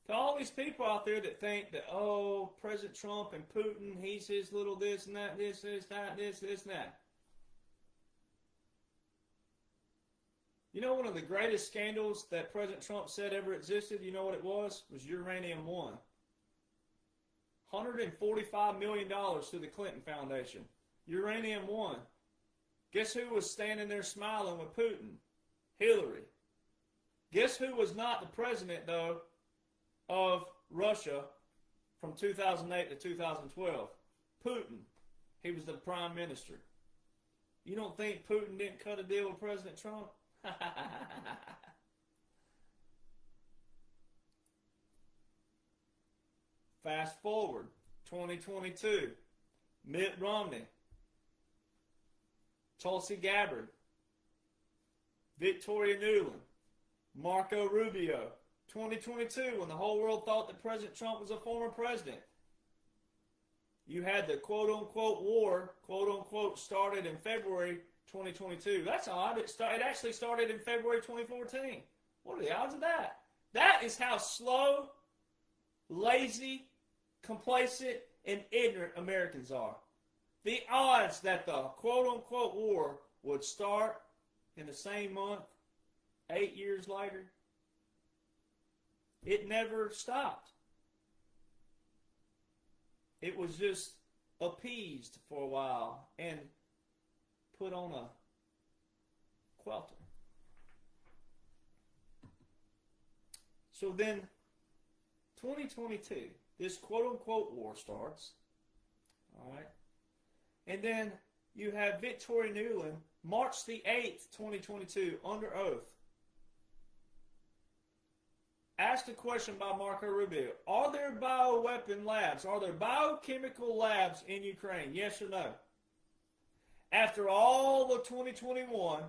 To all these people out there that think that, oh, President Trump and Putin, he's his little this and that, this and that. You know, one of the greatest scandals that President Trump said ever existed, you know what it was? Was Uranium One. $145 million to the Clinton Foundation. Uranium One. Guess who was standing there smiling with Putin? Hillary. Guess who was not the president, though, of Russia from 2008 to 2012? Putin. He was the prime minister. You don't think Putin didn't cut a deal with President Trump? Fast forward, 2022. Mitt Romney, Tulsi Gabbard, Victoria Nuland, Marco Rubio. 2022, when the whole world thought that President Trump was a former president. You had the quote-unquote war, quote-unquote, started in February 2022. That's odd. It actually started in February 2014. What are the odds of that? That is how slow, lazy, complacent, and ignorant Americans are. The odds that the quote-unquote war would start in the same month, 8 years later, it never stopped. It was just appeased for a while and put on a quelter. So then, 2022, this quote-unquote war starts. All right. And then you have Victoria Nuland, March the 8th, 2022, under oath. Asked a question by Marco Rubio. Are there bioweapon labs? Are there biochemical labs in Ukraine? Yes or no? After all of 2021,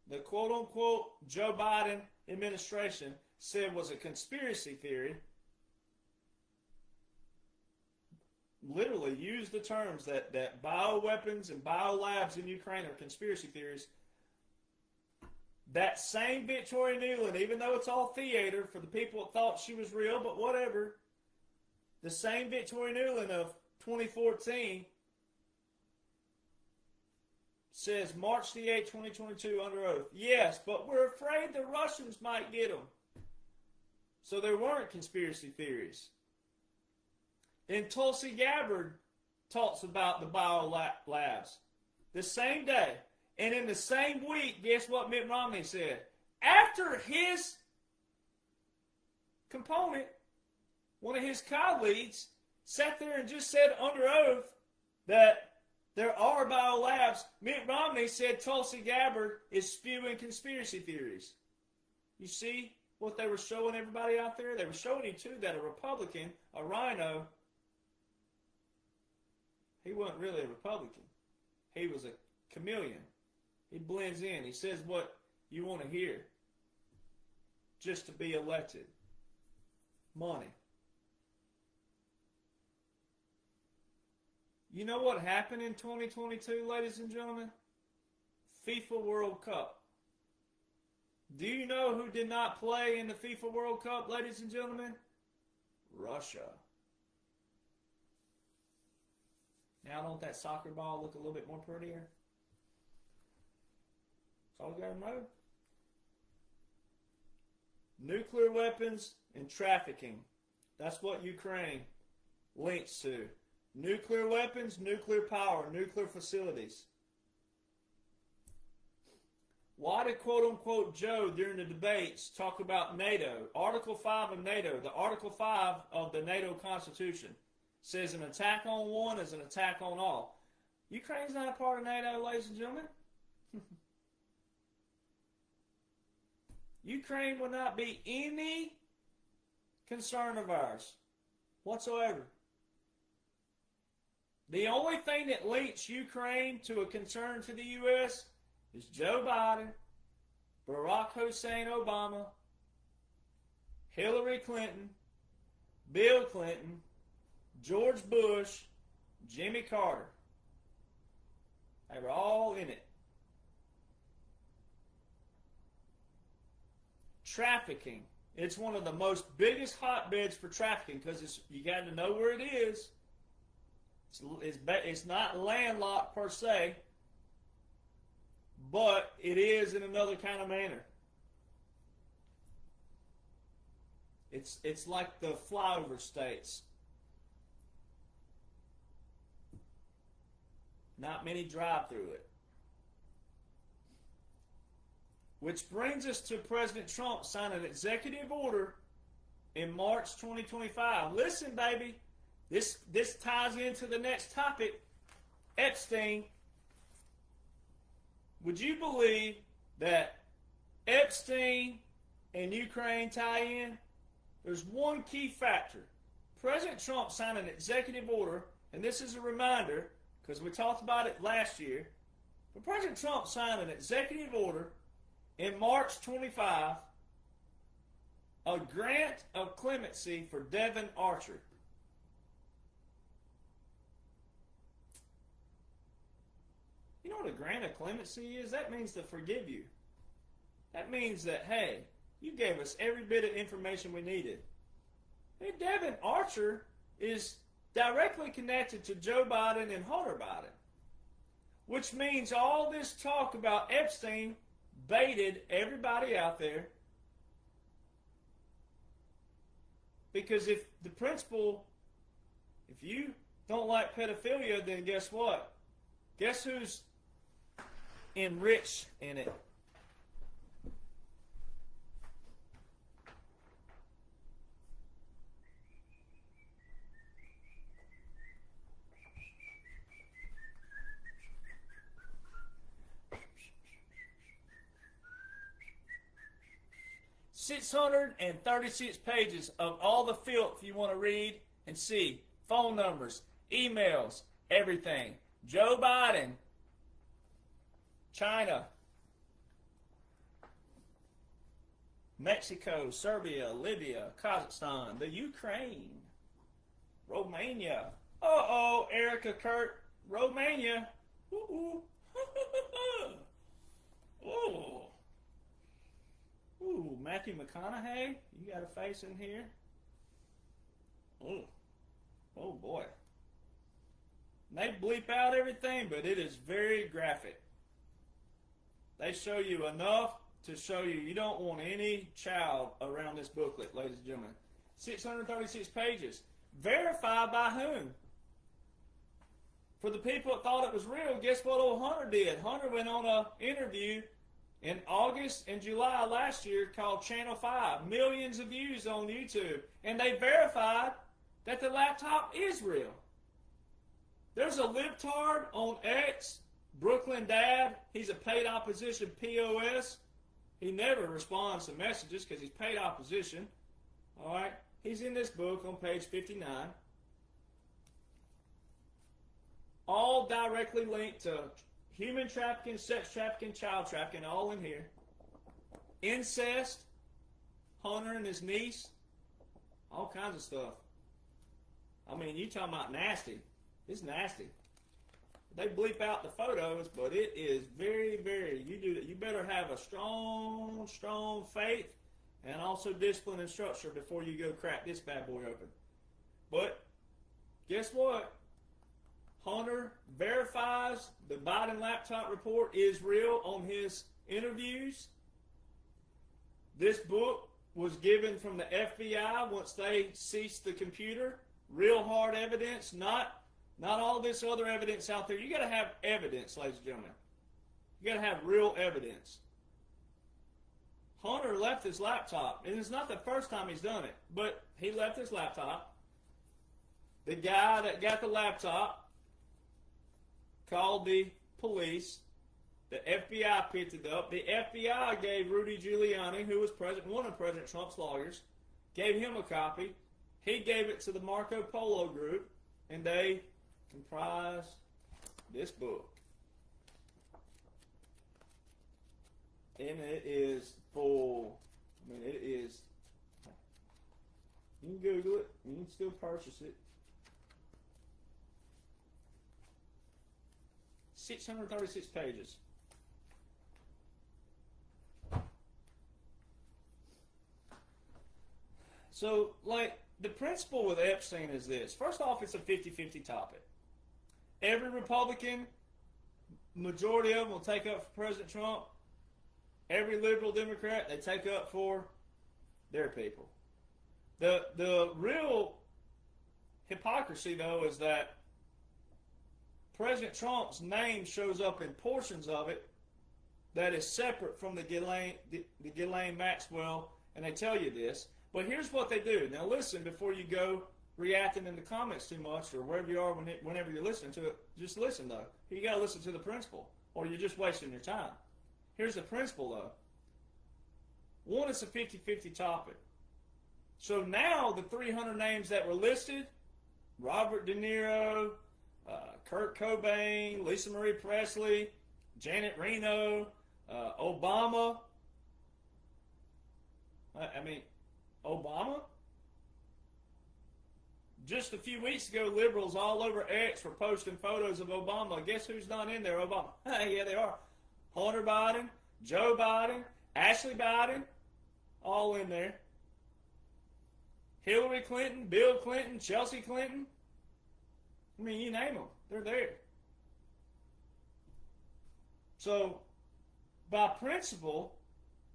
the quote-unquote Joe Biden administration said was a conspiracy theory. Literally used the terms that bioweapons and biolabs in Ukraine are conspiracy theories. That same Victoria Nuland, even though it's all theater for the people that thought she was real, but whatever, the same Victoria Nuland of 2014 says March the 8th, 2022 under oath. Yes, but we're afraid the Russians might get them. So there weren't conspiracy theories. Then Tulsi Gabbard talks about the biolabs the same day. And in the same week, guess what Mitt Romney said? After his component, one of his colleagues, sat there and just said under oath that there are biolabs, Mitt Romney said Tulsi Gabbard is spewing conspiracy theories. You see what they were showing everybody out there? They were showing you too that a Republican, a rhino, he wasn't really a Republican. He was a chameleon. He blends in. He says what you want to hear just to be elected. Money. You know what happened in 2022, ladies and gentlemen? FIFA World Cup. Do you know who did not play in the FIFA World Cup, ladies and gentlemen? Russia. Now, don't that soccer ball look a little bit more prettier? That's all you got to know. Nuclear weapons and trafficking. That's what Ukraine links to. Nuclear weapons, nuclear power, nuclear facilities. Why did quote-unquote Joe during the debates talk about NATO? Article 5 of NATO, the Article 5 of the NATO Constitution, says an attack on one is an attack on all. Ukraine's not a part of NATO, ladies and gentlemen. Ukraine will not be any concern of ours whatsoever. The only thing that links Ukraine to a concern to the U.S. is Joe Biden, Barack Hussein Obama, Hillary Clinton, Bill Clinton, George Bush, Jimmy Carter. They were all in it. Trafficking. It's one of the most biggest hotbeds for trafficking because you got to know where it is. It's not landlocked per se, but it is in another kind of manner. It's like the flyover states. Not many drive through it. Which brings us to President Trump signing an executive order in March 2025. Listen, baby, this ties into the next topic, Epstein. Would you believe that Epstein and Ukraine tie in? There's one key factor. President Trump signed an executive order, and this is a reminder, because we talked about it last year, but President Trump signed an executive order in March 25, a grant of clemency for Devon Archer. You know what a grant of clemency is? That means to forgive you. That means that, hey, you gave us every bit of information we needed. And Devon Archer is directly connected to Joe Biden and Hunter Biden, which means all this talk about Epstein baited everybody out there, because if the principle, if you don't like pedophilia, then guess what? Guess who's enriched in it? $636 pages of all the filth you want to read and see. Phone numbers, emails, everything. Joe Biden, China, Mexico, Serbia, Libya, Kazakhstan, the Ukraine, Romania. Uh-oh, Erica Kurt, Romania. Ooh. Ooh. Ooh, Matthew McConaughey, you got a face in here. Ooh. Oh boy. They bleep out everything, but it is very graphic. They show you enough to show you don't want any child around this booklet, ladies and gentlemen. 636 pages. Verified by whom? For the people that thought it was real, guess what old Hunter did? Hunter went on an interview in August and July last year called Channel 5. Millions of views on YouTube. And they verified that the laptop is real. There's a libtard on X, Brooklyn Dad. He's a paid opposition POS. He never responds to messages because he's paid opposition. All right? He's in this book on page 59. All directly linked to human trafficking, sex trafficking, child trafficking, all in here. Incest, Hunter and his niece, all kinds of stuff. I mean, you talking about nasty. It's nasty. They bleep out the photos, but it is very, very, you better have a strong, strong faith and also discipline and structure before you go crack this bad boy open. But guess what? Hunter verifies the Biden laptop report is real on his interviews. This book was given from the FBI once they ceased the computer. Real hard evidence, not all this other evidence out there. You got to have evidence, ladies and gentlemen. You got to have real evidence. Hunter left his laptop, and it's not the first time he's done it, but he left his laptop. The guy that got the laptop called the police. The FBI picked it up. The FBI gave Rudy Giuliani, who was one of President Trump's lawyers, gave him a copy. He gave it to the Marco Polo group, and they comprise this book. And it is full. I mean, it is. You can Google it. You can still purchase it. 636 pages. So, like, the principle with Epstein is this. First off, it's a 50-50 topic. Every Republican, majority of them will take up for President Trump. Every liberal Democrat, they take up for their people. The real hypocrisy, though, is that President Trump's name shows up in portions of it that is separate from the Ghislaine Maxwell, and they tell you this. But here's what they do. Now listen before you go reacting in the comments too much or wherever you are whenever you're listening to it. Just listen, though. You got to listen to the principle or you're just wasting your time. Here's the principle, though. One, it's a 50-50 topic. So now the 300 names that were listed, Robert De Niro, Kurt Cobain, Lisa Marie Presley, Janet Reno, Obama. Obama? Just a few weeks ago, liberals all over X were posting photos of Obama. Guess who's not in there? Obama. Yeah, they are. Hunter Biden, Joe Biden, Ashley Biden, all in there. Hillary Clinton, Bill Clinton, Chelsea Clinton. I mean, you name them. They're there. So, by principle,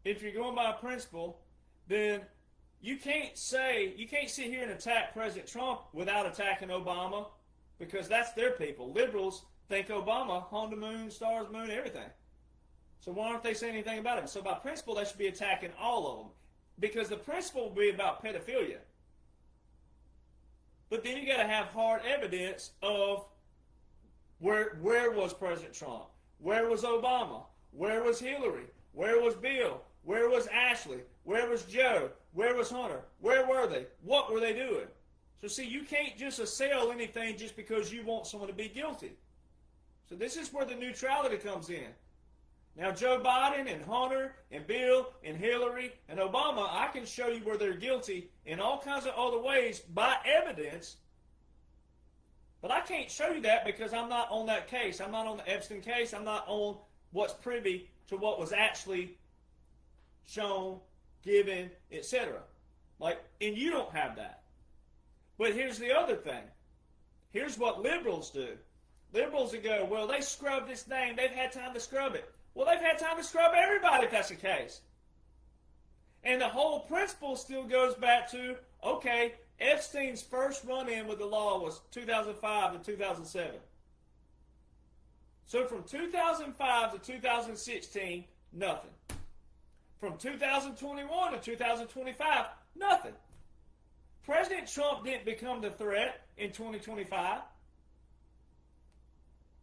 if you're going by principle, then you can't sit here and attack President Trump without attacking Obama because that's their people. Liberals think Obama on the moon, stars, moon, everything. So why aren't they saying anything about him? So by principle, they should be attacking all of them because the principle will be about pedophilia. But then you got to have hard evidence of where was President Trump? Where was Obama? Where was Hillary? Where was Bill? Where was Ashley? Where was Joe? Where was Hunter? Where were they? What were they doing? So see, you can't just assail anything just because you want someone to be guilty. So this is where the neutrality comes in. Now Joe Biden and Hunter and Bill and Hillary and Obama, I can show you where they're guilty in all kinds of other ways by evidence. But I can't show you that because I'm not on that case. I'm not on the Epstein case. I'm not on what's privy to what was actually shown, given, etc. And you don't have that. But here's the other thing. Here's what liberals do. Liberals that go, well, they scrubbed this name. They've had time to scrub it. Well, they've had time to scrub everybody if that's the case. And the whole principle still goes back to, okay, Epstein's first run-in with the law was 2005 to 2007. So from 2005 to 2016, nothing. From 2021 to 2025, nothing. President Trump didn't become the threat in 2025.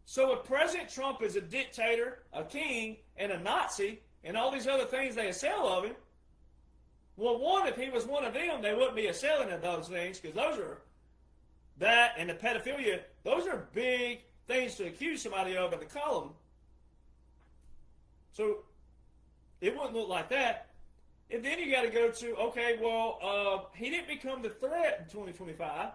So if President Trump is a dictator, a king, and a Nazi, and all these other things they sell of him. Well, one, if he was one of them, they wouldn't be selling of those things, because those are, that and the pedophilia, those are big things to accuse somebody of in the column. So it wouldn't look like that. And then you got to go to, okay, well, he didn't become the threat in 2025.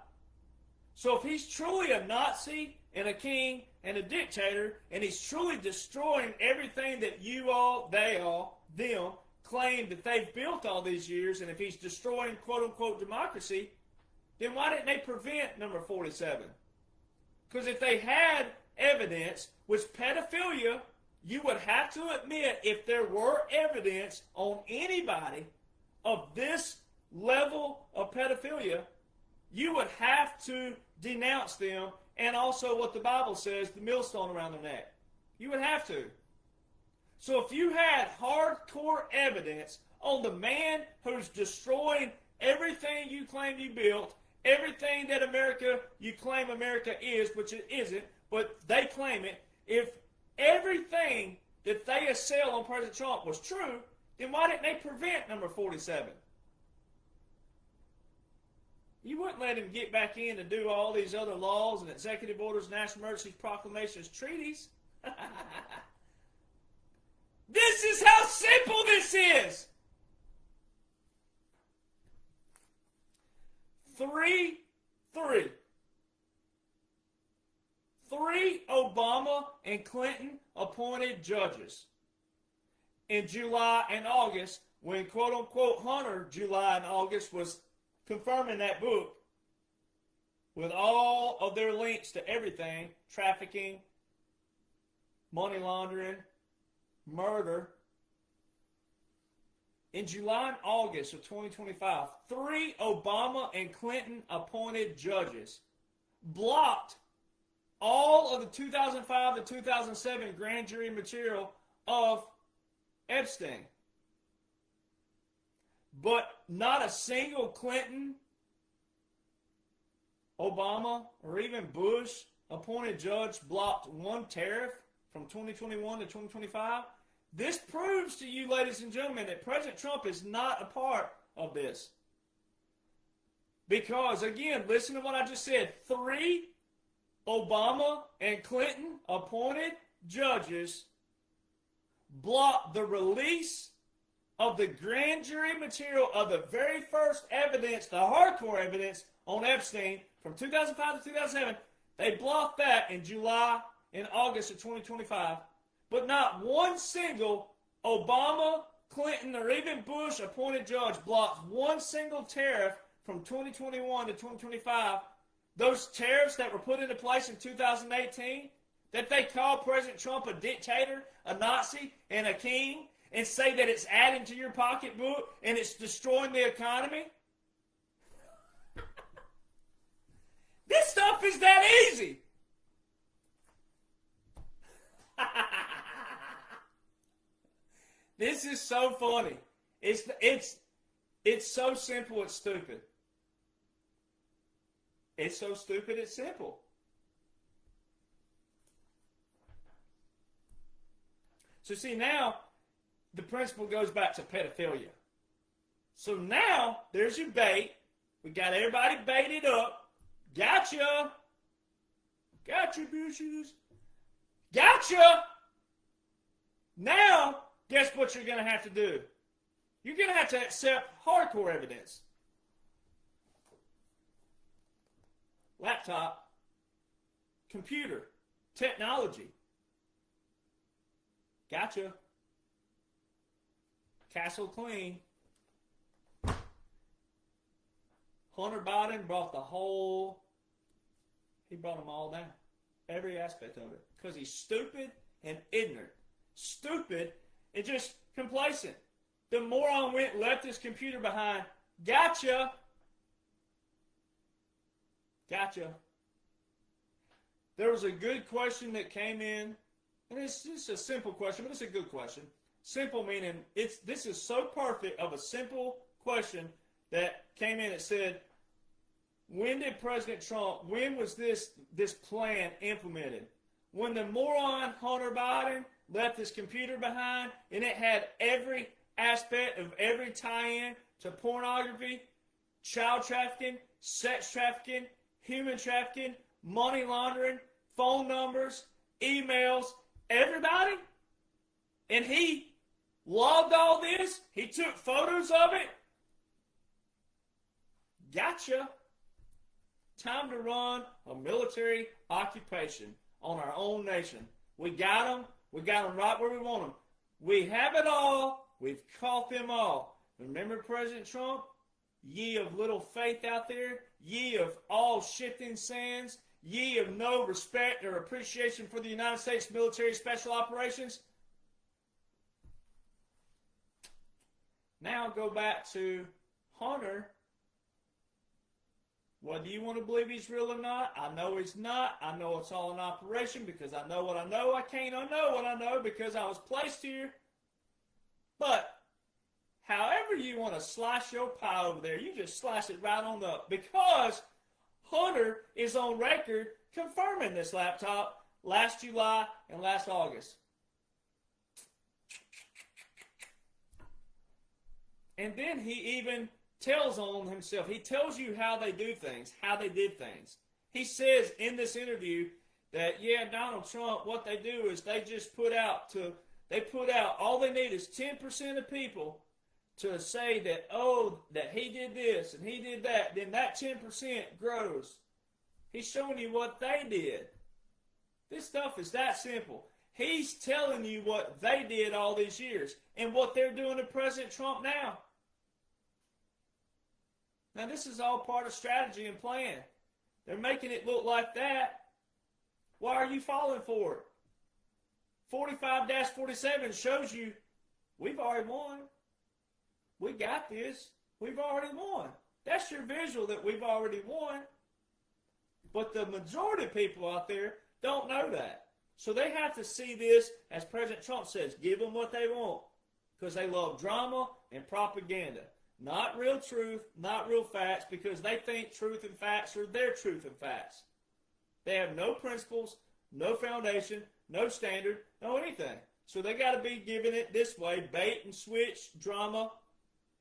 So if he's truly a Nazi and a king and a dictator, and he's truly destroying everything that you all, they all, them, claim that they've built all these years, and if he's destroying quote-unquote democracy, then why didn't they prevent number 47? Because if they had evidence, which pedophilia, you would have to admit, if there were evidence on anybody of this level of pedophilia, you would have to denounce them, and also what the Bible says, the millstone around their neck. You would have to. So if you had hardcore evidence on the man who's destroying everything you claim you built, everything that America, you claim America is, which it isn't, but they claim it, if everything that they assail on President Trump was true, then why didn't they prevent number 47? You wouldn't let him get back in and do all these other laws and executive orders, national emergencies, proclamations, treaties. This is how simple this is. Three Obama and Clinton appointed judges in July and August, when quote-unquote Hunter, July and August, was confirming that book with all of their links to everything, trafficking, money laundering, murder. In July and August of 2025, 3 Obama and Clinton appointed judges blocked all of the 2005 to 2007 grand jury material of Epstein. But not a single Clinton, Obama, or even Bush appointed judge blocked one tariff from 2021 to 2025. This proves to you, ladies and gentlemen, that President Trump is not a part of this. Because, again, listen to what I just said. 3 Obama and Clinton appointed judges blocked the release of the grand jury material of the very first evidence, the hardcore evidence on Epstein from 2005 to 2007. They blocked that in July and August of 2025. But not one single Obama, Clinton, or even Bush appointed judge blocked one single tariff from 2021 to 2025. Those tariffs that were put into place in 2018, that they call President Trump a dictator, a Nazi, and a king, and say that it's adding to your pocketbook and it's destroying the economy. This stuff is that easy. This is so funny. It's so simple, it's stupid. It's so stupid, it's simple. So see, now the principle goes back to pedophilia. So now there's your bait. We got everybody baited up. Gotcha. Gotcha, bitches. Gotcha. Now, guess what you're going to have to do? You're going to have to accept hardcore evidence. Laptop, computer, technology. Gotcha. Castle clean. Hunter Biden brought he brought them all down. Every aspect of it. Because he's stupid and ignorant. Stupid and just complacent. The moron went and left his computer behind. Gotcha. Gotcha. There was a good question that came in. And it's just a simple question, but it's a good question. Simple meaning this is so perfect of a simple question that came in. It said, when did President Trump, when was this plan implemented? when the moron Hunter Biden left his computer behind and it had every aspect of every tie-in to pornography, child trafficking, sex trafficking, human trafficking, money laundering, phone numbers, emails, everybody? And he logged all this? He took photos of it? Gotcha. Time to run a military occupation on our own nation. We got them. We got them right where we want them. We have it all. We've caught them all. Remember President Trump? Ye of little faith out there. Ye of all shifting sands. Ye of no respect or appreciation for the United States military special operations. Now go back to Hunter. Whether you want to believe he's real or not, I know he's not. I know it's all an operation because I know what I know. I can't unknow what I know because I was placed here. But however you want to slice your pie over there, you just slice it right on up. Because Hunter is on record confirming this laptop last July and last August. And then he even tells on himself. He tells you how they do things, how they did things. He says in this interview that, yeah, Donald Trump, what they do is they just put out, all they need is 10% of people to say that, oh, that he did this and he did that. Then that 10% grows. He's showing you what they did. This stuff is that simple. He's telling you what they did all these years and what they're doing to President Trump now. Now, this is all part of strategy and plan. They're making it look like that. Why are you falling for it? 45-47 shows you we've already won. We got this. We've already won. That's your visual that we've already won. But the majority of people out there don't know that. So they have to see this, as President Trump says, give them what they want. Because they love drama and propaganda. Not real truth, not real facts, because they think truth and facts are their truth and facts. They have no principles, no foundation, no standard, no anything. So they got to be giving it this way, bait and switch, drama,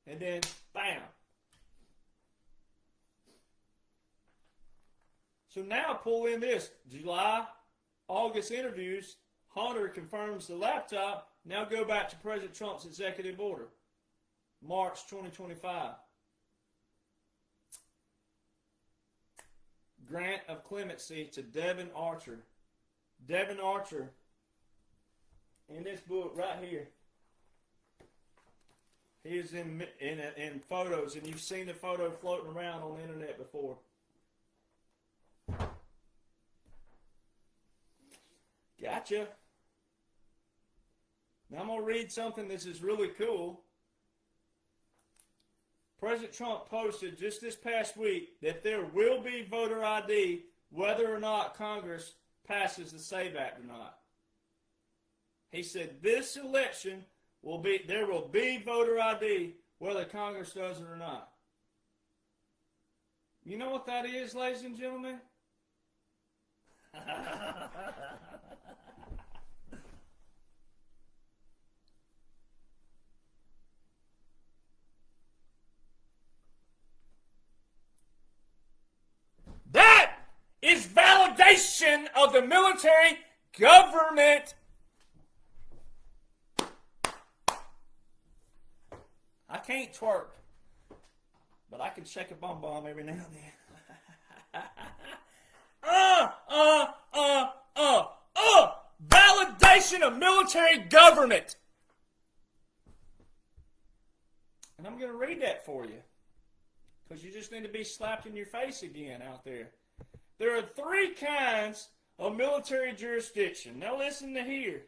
and then bam. So now pull in this July, August interviews. Hunter confirms the laptop. Now go back to President Trump's executive order. March 2025. Grant of clemency to Devin Archer. Devin Archer, in this book right here, he is in photos, and you've seen the photo floating around on the internet before. Gotcha. Now I'm going to read something that is really cool. President Trump posted just this past week that there will be voter ID whether or not Congress passes the SAVE Act or not. He said this election there will be voter ID whether Congress does it or not. You know what that is, ladies and gentlemen? That is validation of the military government. I can't twerk, but I can shake a bomb every now and then. Validation of military government. And I'm going to read that for you, because you just need to be slapped in your face again out there. There are 3 kinds of military jurisdiction. Now listen to here.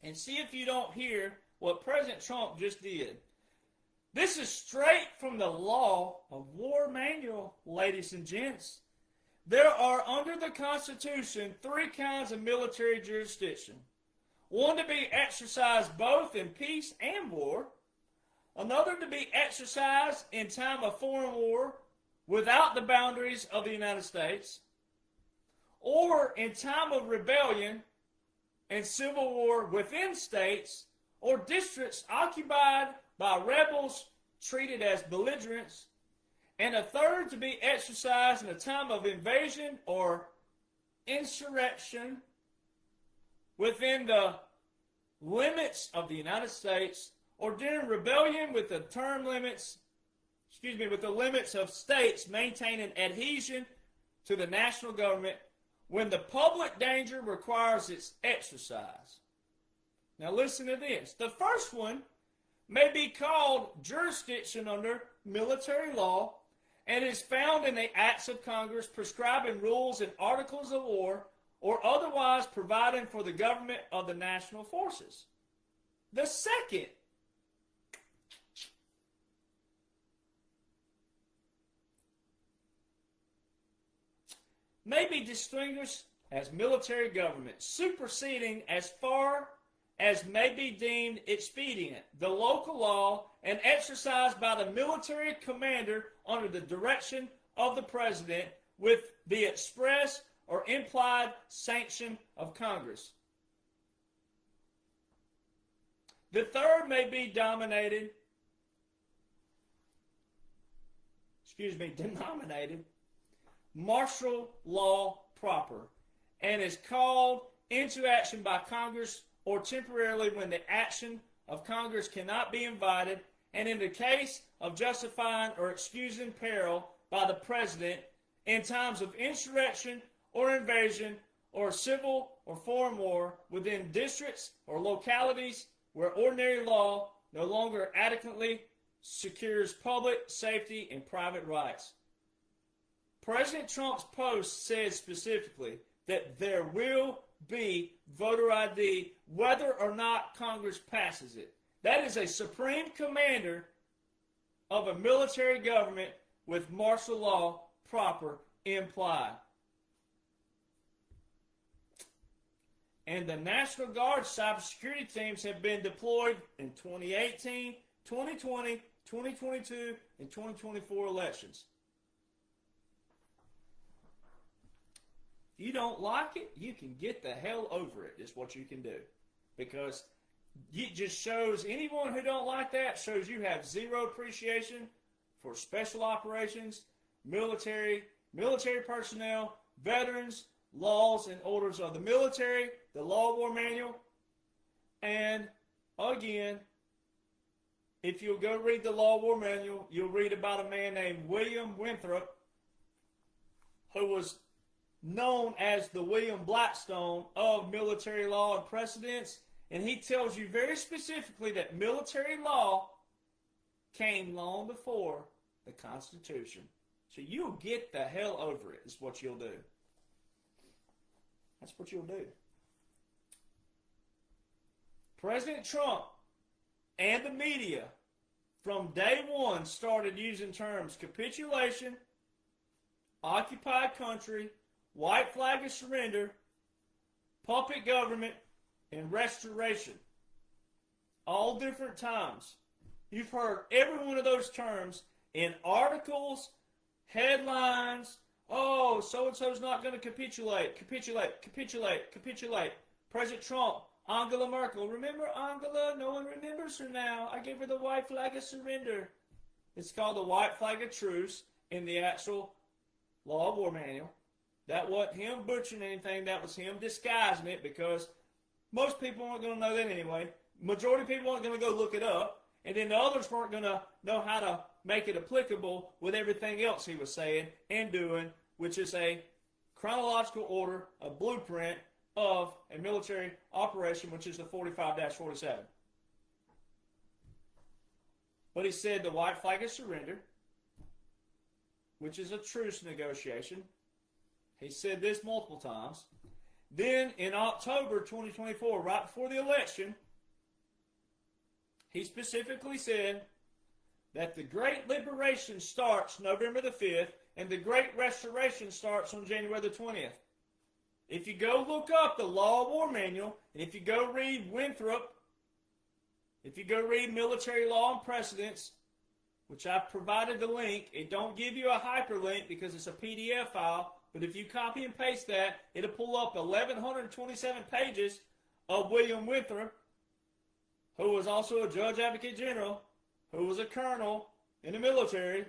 And see if you don't hear what President Trump just did. This is straight from the law of war manual, ladies and gents. There are, under the Constitution, 3 kinds of military jurisdiction. One to be exercised both in peace and war. Another to be exercised in time of foreign war without the boundaries of the United States. or in time of rebellion and civil war within states or districts occupied by rebels treated as belligerents, and a third to be exercised in a time of invasion or insurrection within the limits of the United States or during rebellion with the limits of states maintaining adhesion to the national government when the public danger requires its exercise. Now listen to this. The first one may be called jurisdiction under military law and is found in the acts of Congress prescribing rules and articles of war or otherwise providing for the government of the national forces. The second may be distinguished as military government, superseding as far as may be deemed expedient the local law and exercised by the military commander under the direction of the president with the express or implied sanction of Congress. The third may be denominated martial law proper, and is called into action by Congress or temporarily when the action of Congress cannot be invited, and in the case of justifying or excusing peril by the president in times of insurrection or invasion or civil or foreign war within districts or localities where ordinary law no longer adequately secures public safety and private rights. President Trump's post said specifically that there will be voter ID whether or not Congress passes it. That is a supreme commander of a military government with martial law proper implied. And the National Guard cybersecurity teams have been deployed in 2018, 2020, 2022, and 2024 elections. If you don't like it, you can get the hell over it, is what you can do. Because it just shows, anyone who don't like that, shows you have zero appreciation for special operations, military personnel, veterans, laws and orders of the military, the Law War Manual, and again, if you'll go read the Law War Manual, you'll read about a man named William Winthrop, who was known as the William Blackstone of military law and precedents, and he tells you very specifically that military law came long before the Constitution. So you'll get the hell over it, is what you'll do. That's what you'll do. President Trump and the media from day one started using terms capitulation, occupied country, white flag of surrender, puppet government, and restoration. All different times. You've heard every one of those terms in articles, headlines. Oh, so-and-so's not going to capitulate. President Trump, Angela Merkel. Remember Angela? No one remembers her now. I gave her the white flag of surrender. It's called the white flag of truce in the actual Law of War Manual. That wasn't him butchering anything. That was him disguising it, because most people weren't going to know that anyway. Majority of people weren't going to go look it up. And then the others weren't going to know how to make it applicable with everything else he was saying and doing, which is a chronological order, a blueprint of a military operation, which is the 45-47. But he said the white flag of surrender, which is a truce negotiation. He said this multiple times. Then in October 2024, right before the election, he specifically said that the Great Liberation starts November the 5th and the Great Restoration starts on January the 20th. If you go look up the Law of War Manual, and if you go read Winthrop, if you go read Military Law and Precedents, which I've provided the link, it don't give you a hyperlink because it's a PDF file, but if you copy and paste that, it'll pull up 1,127 pages of William Winthrop, who was also a judge advocate general, who was a colonel in the military.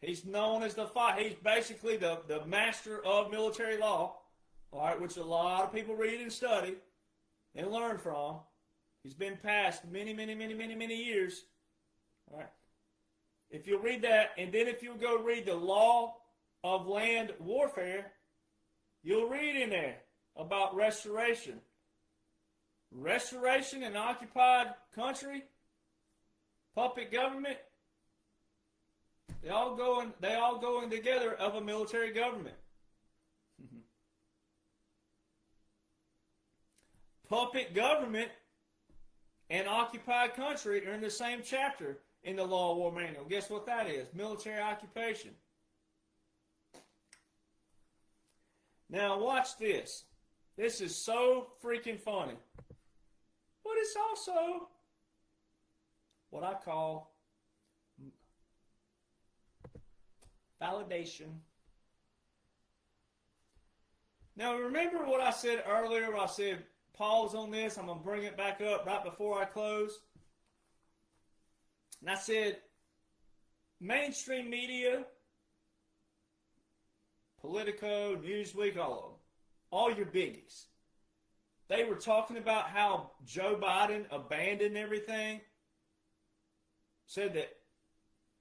He's known as he's basically the master of military law, all right, which a lot of people read and study and learn from. He's been passed many years. All right. If you'll read that, and then if you'll go read the law of land warfare, you'll read in there about restoration. Restoration in occupied country, puppet government, they all going together of a military government. Puppet government and occupied country are in the same chapter in the Law of War Manual. Guess what that is? Military occupation. Now watch this. This is so freaking funny. But it's also what I call validation. Now remember what I said earlier? I said pause on this. I'm going to bring it back up right before I close. And I said mainstream media, Politico, Newsweek, all of them, all your biggies, they were talking about how Joe Biden abandoned everything. Said that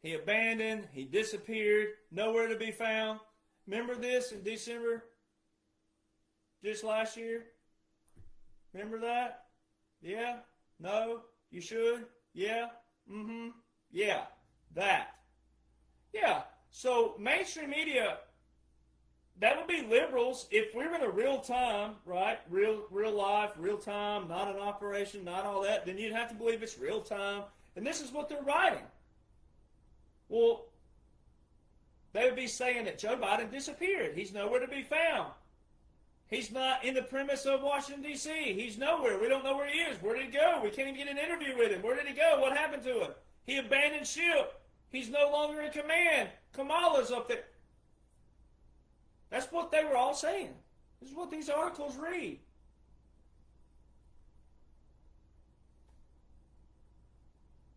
he abandoned, he disappeared, nowhere to be found. Remember this in December, just last year? Remember that? Yeah? No? You should? Yeah? Mm-hmm. Yeah. That. Yeah. So mainstream media, that would be liberals if we were in a real time, right? Real life, real time, not an operation, not all that. Then you'd have to believe it's real time. And this is what they're writing. Well, they would be saying that Joe Biden disappeared. He's nowhere to be found. He's not in the premise of Washington, D.C. He's nowhere. We don't know where he is. Where did he go? We can't even get an interview with him. Where did he go? What happened to him? He abandoned ship. He's no longer in command. Kamala's up there. That's what they were all saying. This is what these articles read.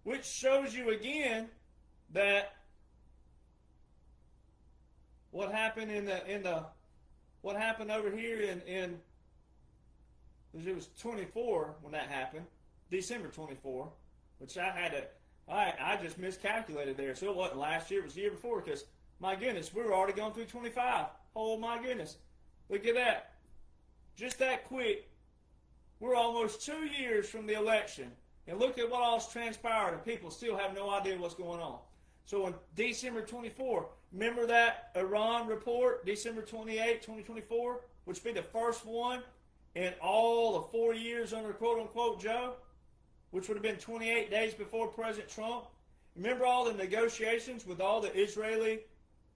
Which shows you again that what happened what happened over here in it was 24 when that happened, December 24, which I just miscalculated there. So it wasn't last year, it was the year before, because my goodness, we were already going through 25. Oh my goodness. Look at that. Just that quick. We're almost 2 years from the election. And look at what all's transpired, and people still have no idea what's going on. So on December 24, remember that Iran report, December 28, 2024, which would be the first one in all the 4 years under quote-unquote Joe, which would have been 28 days before President Trump. Remember all the negotiations with all the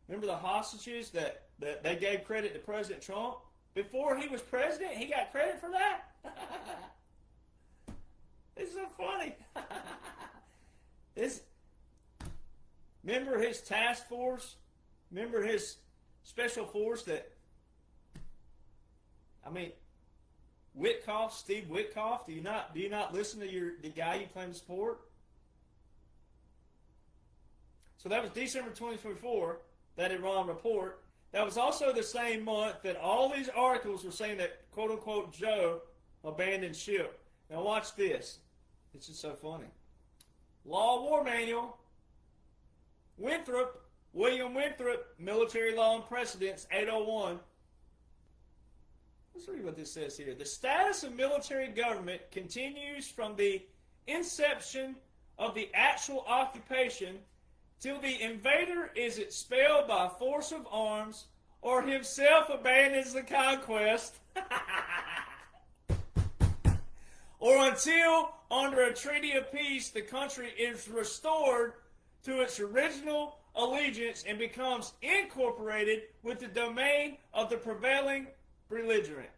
remember the hostages that they gave credit to President Trump? Before he was president, he got credit for that? It's so funny. Remember his task force? Remember his special force Steve Witkoff, do you not listen to the guy you claim to support? So that was December 2024, that Iran report. That was also the same month that all these articles were saying that quote-unquote Joe abandoned ship. Now watch this. It's just so funny. Law of War Manual, William Winthrop, Military Law and Precedents, 801. Let's read what this says here. The status of military government continues from the inception of the actual occupation till the invader is expelled by force of arms or himself abandons the conquest, or until, under a treaty of peace, the country is restored to its original allegiance and becomes incorporated with the domain of the prevailing belligerent.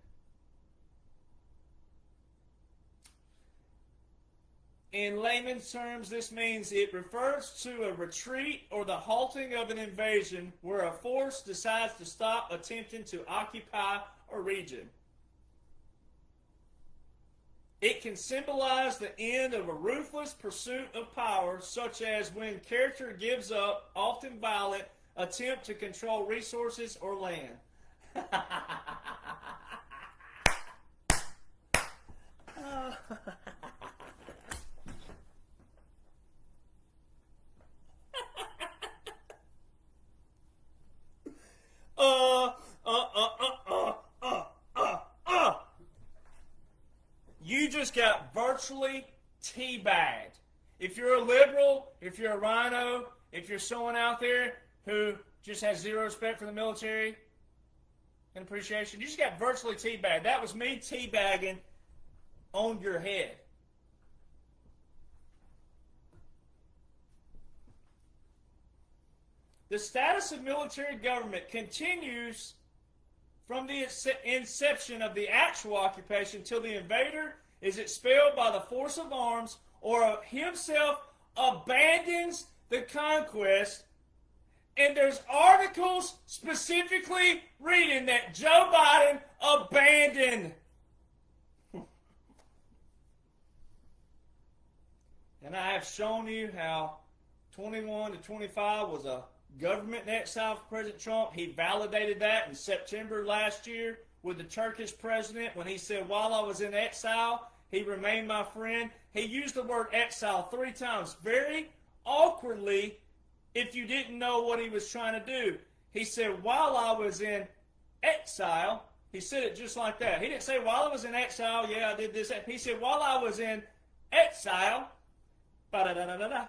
In layman's terms, this means it refers to a retreat or the halting of an invasion where a force decides to stop attempting to occupy a region. It can symbolize the end of a ruthless pursuit of power, such as when character gives up, often violent, attempt to control resources or land. You just got virtually teabagged. If you're a liberal, if you're a rhino, if you're someone out there who just has zero respect for the military and appreciation, you just got virtually teabagged. That was me teabagging on your head. The status of military government continues from the inception of the actual occupation till the invader is expelled by the force of arms or himself abandons the conquest. And there's articles specifically reading that Joe Biden abandoned. And I have shown you how 21 to 25 was a government in exile for President Trump. He validated that in September last year with the Turkish president when he said, while I was in exile, he remained my friend. He used the word exile 3 times, very awkwardly, if you didn't know what he was trying to do. He said, while I was in exile, he said it just like that. He didn't say, while I was in exile, yeah, I did this. He said, while I was in exile, ba-da-da-da-da-da.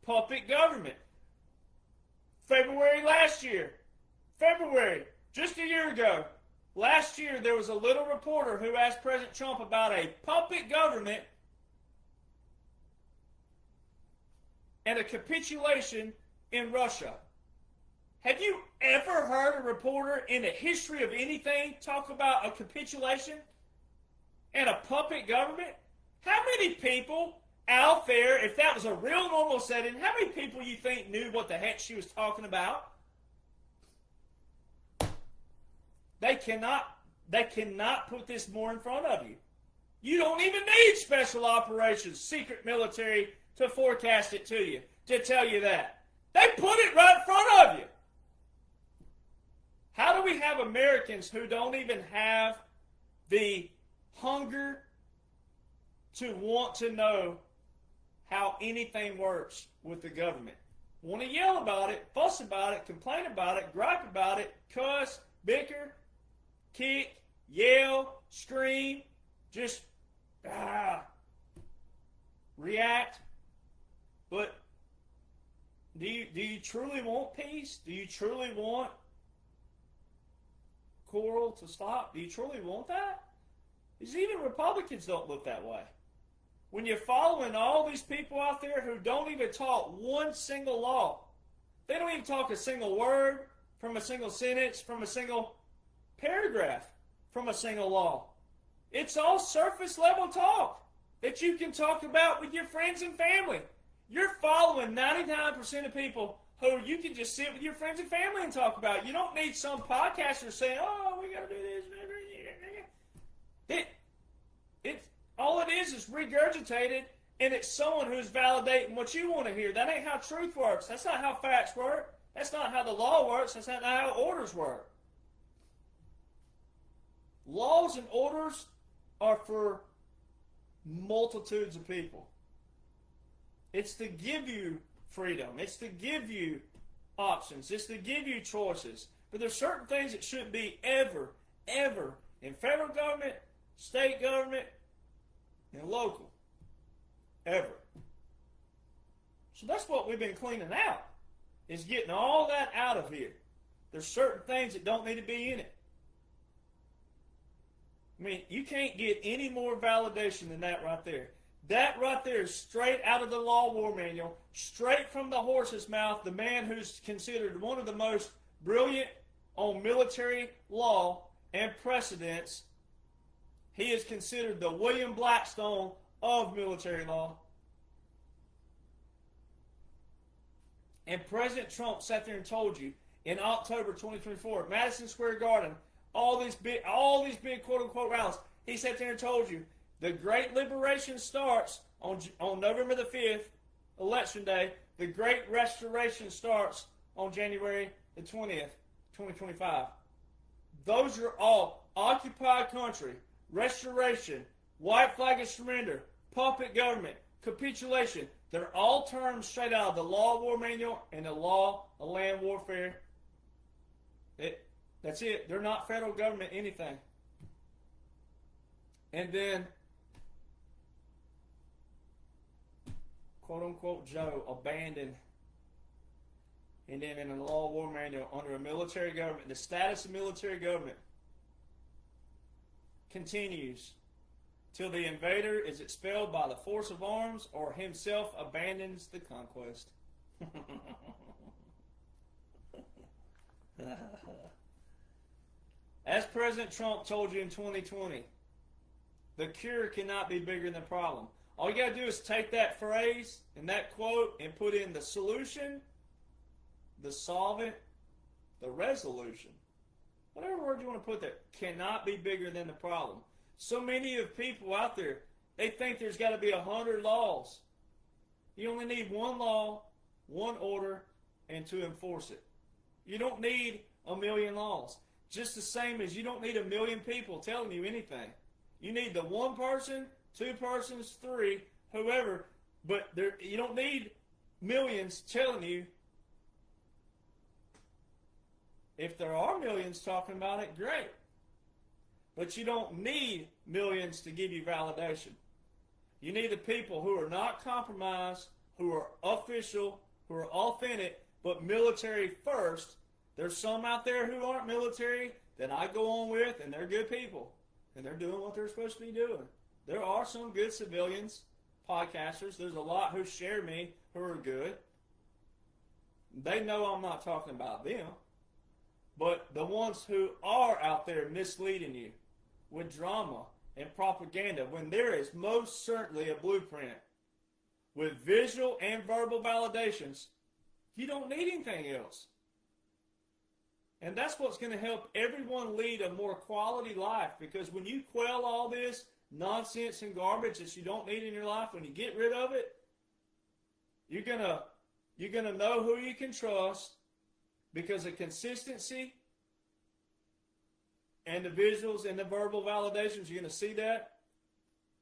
Puppet government. February last year. February, just a year ago. Last year, there was a little reporter who asked President Trump about a puppet government and a capitulation in Russia. Have you ever heard a reporter in the history of anything talk about a capitulation and a puppet government? How many people out there, if that was a real normal setting, how many people you think knew what the heck she was talking about? They cannot put this more in front of you. You don't even need special operations, secret military to forecast it to you, to tell you that. They put it right in front of you. How do we have Americans who don't even have the hunger to want to know how anything works with the government? Want to yell about it, fuss about it, complain about it, gripe about it, cuss, bicker, kick, yell, scream, just react. But do you truly want peace? Do you truly want quarrel to stop? Do you truly want that? Because even Republicans don't look that way. When you're following all these people out there who don't even talk one single law, they don't even talk a single word from a single sentence, from a single paragraph, from a single law. It's all surface level talk that you can talk about with your friends and family. You're following 99% of people who you can just sit with your friends and family and talk about. You don't need some podcaster saying, oh, we got to do this. All it is regurgitated, and it's someone who's validating what you want to hear. That ain't how truth works. That's not how facts work. That's not how the law works. That's not how orders work. Laws and orders are for multitudes of people. It's to give you freedom. It's to give you options. It's to give you choices. But there's certain things that shouldn't be ever in federal government, state government, and local. Ever. So that's what we've been cleaning out, is getting all that out of here. There's certain things that don't need to be in it. I mean, you can't get any more validation than that right there. That right there is straight out of the Law War Manual, straight from the horse's mouth, the man who's considered one of the most brilliant on military law and precedents He is considered the William Blackstone of military law. And President Trump sat there and told you in October 2024, Madison Square Garden, all these big quote unquote rallies, he sat there and told you the great liberation starts on November the 5th, election day. The great restoration starts on January the 20th, 2025. Those are all occupied country, restoration, white flag and surrender, puppet government, capitulation. They're all terms straight out of the Law of War Manual and the Law of Land Warfare. That's it. They're not federal government anything. And then, quote unquote, Joe abandoned. And then in the Law of War Manual, under a military government, the status of military government continues till the invader is expelled by the force of arms or himself abandons the conquest. As President Trump told you in 2020, the cure cannot be bigger than the problem. All you got to do is take that phrase and that quote and put in the solution, the solvent, the resolution. Whatever word you want to put there, cannot be bigger than the problem. So many of people out there, they think there's got to be 100 laws. You only need one law, one order, and to enforce it. You don't need a million laws. Just the same as you don't need a million people telling you anything. You need the one person, two persons, three, whoever, but you don't need millions telling you. If there are millions talking about it, great. But you don't need millions to give you validation. You need the people who are not compromised, who are official, who are authentic, but military first. There's some out there who aren't military that I go on with, and they're good people. And they're doing what they're supposed to be doing. There are some good civilians, podcasters. There's a lot who share me who are good. They know I'm not talking about them. But the ones who are out there misleading you with drama and propaganda, when there is most certainly a blueprint with visual and verbal validations, you don't need anything else. And that's what's going to help everyone lead a more quality life. Because when you quell all this nonsense and garbage that you don't need in your life, when you get rid of it, you're gonna know who you can trust because of consistency and the visuals and the verbal validations. You're going to see that.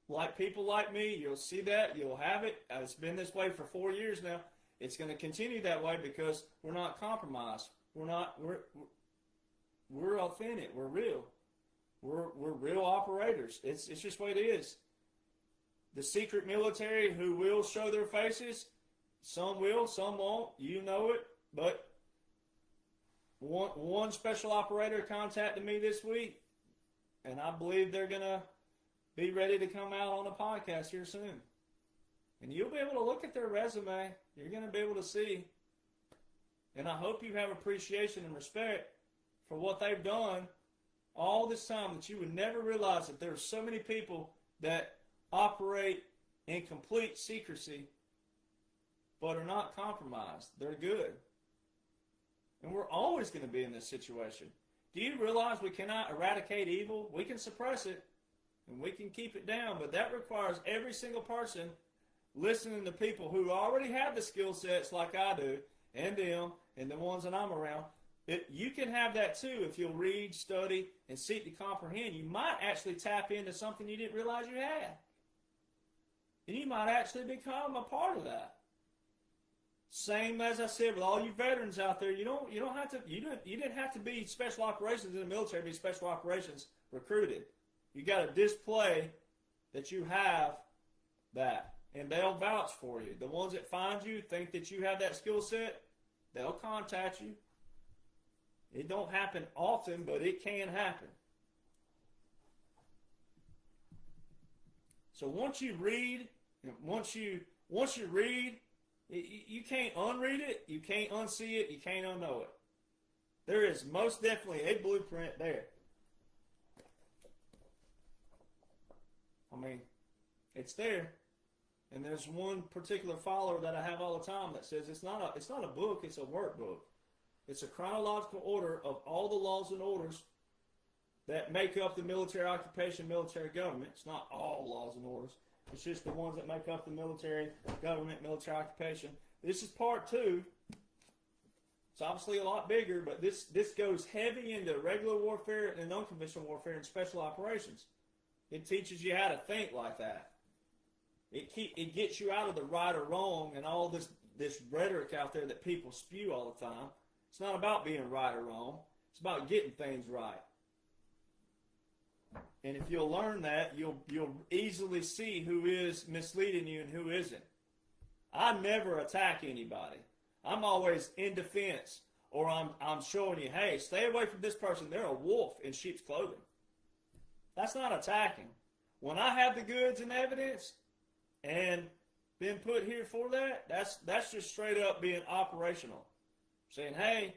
Like people like me, you'll see that. You'll have it. It's been this way for 4 years now. It's going to continue that way because we're not compromised. We're authentic. We're real. We're real operators. It's just the way it is. The secret military who will show their faces, some will, some won't. You know it. But one special operator contacted me this week, and I believe they're going to be ready to come out on a podcast here soon. And you'll be able to look at their resume. You're going to be able to see. And I hope you have appreciation and respect for what they've done all this time, that you would never realize that there are so many people that operate in complete secrecy but are not compromised. They're good. And we're always going to be in this situation. Do you realize we cannot eradicate evil? We can suppress it and we can keep it down, but that requires every single person listening to people who already have the skill sets like I do, and them, and the ones that I'm around. You can have that too if you'll read, study, and seek to comprehend. You might actually tap into something you didn't realize you had. And you might actually become a part of that. Same as I said with all you veterans out there, you didn't have to be special operations in the military to be special operations recruited. You got to display that you have that, and they'll vouch for you. The ones that find you think that you have that skill set, they'll contact you. It don't happen often, but it can happen. So once you read, you can't unread it, you can't unsee it, you can't unknow it. There is most definitely a blueprint there. It's there. And there's one particular follower that I have all the time that says it's not a book, it's a workbook. It's a chronological order of all the laws and orders that make up the military occupation, military government. It's not all laws and orders. It's just the ones that make up the military government, military occupation. This is part 2. It's obviously a lot bigger, but this goes heavy into regular warfare and unconventional warfare and special operations. It teaches you how to think like that. It gets you out of the right or wrong and all this rhetoric out there that people spew all the time. It's not about being right or wrong. It's about getting things right. And if you'll learn that, you'll easily see who is misleading you and who isn't. I never attack anybody. I'm always in defense, or I'm showing you, hey, stay away from this person. They're a wolf in sheep's clothing. That's not attacking. When I have the goods and evidence and been put here for that, that's just straight up being operational. Saying, hey,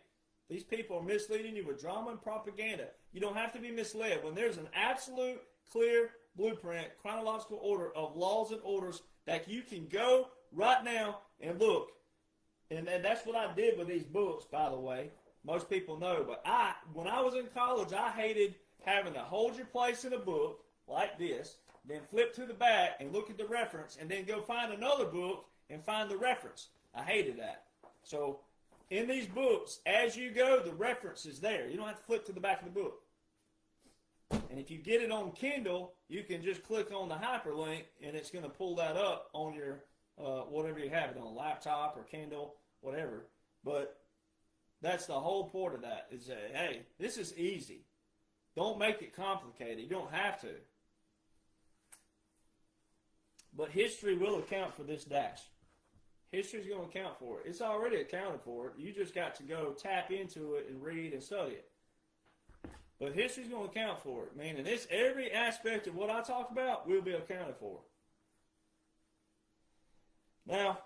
these people are misleading you with drama and propaganda. You don't have to be misled. When there's an absolute, clear blueprint, chronological order of laws and orders that you can go right now and look. And that's what I did with these books, by the way. Most people know. But when I was in college, I hated having to hold your place in a book like this, then flip to the back and look at the reference, and then go find another book and find the reference. I hated that. So in these books, as you go, the reference is there. You don't have to flip to the back of the book. And if you get it on Kindle, you can just click on the hyperlink, and it's going to pull that up on your whatever you have it on, laptop or Kindle, whatever. But that's the whole point of that, is that, hey, this is easy. Don't make it complicated. You don't have to. But history will account for this dash. History's going to account for it. It's already accounted for it. You just got to go tap into it and read and study it. But history's going to account for it. Meaning every aspect of what I talk about will be accounted for. Now,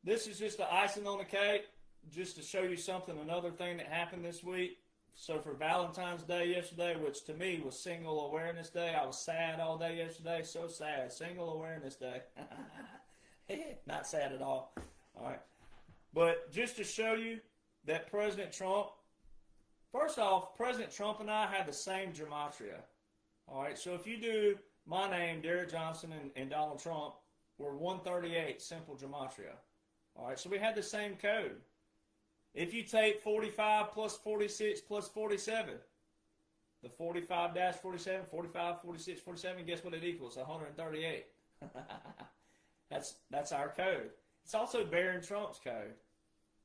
this is just the icing on the cake, just to show you another thing that happened this week. So for Valentine's Day yesterday, which to me was Single Awareness Day, I was sad all day yesterday. So sad. Single Awareness Day. Not sad at all. All right. But just to show you that President Trump, first off, President Trump and I have the same gematria. All right. So if you do my name, Derek Jonhson, and Donald Trump, we're 138 simple gematria. All right. So we had the same code. If you take 45 plus 46 plus 47, the 45-47, 45, 46, 47, guess what it equals? 138. That's our code. It's also Barron Trump's code.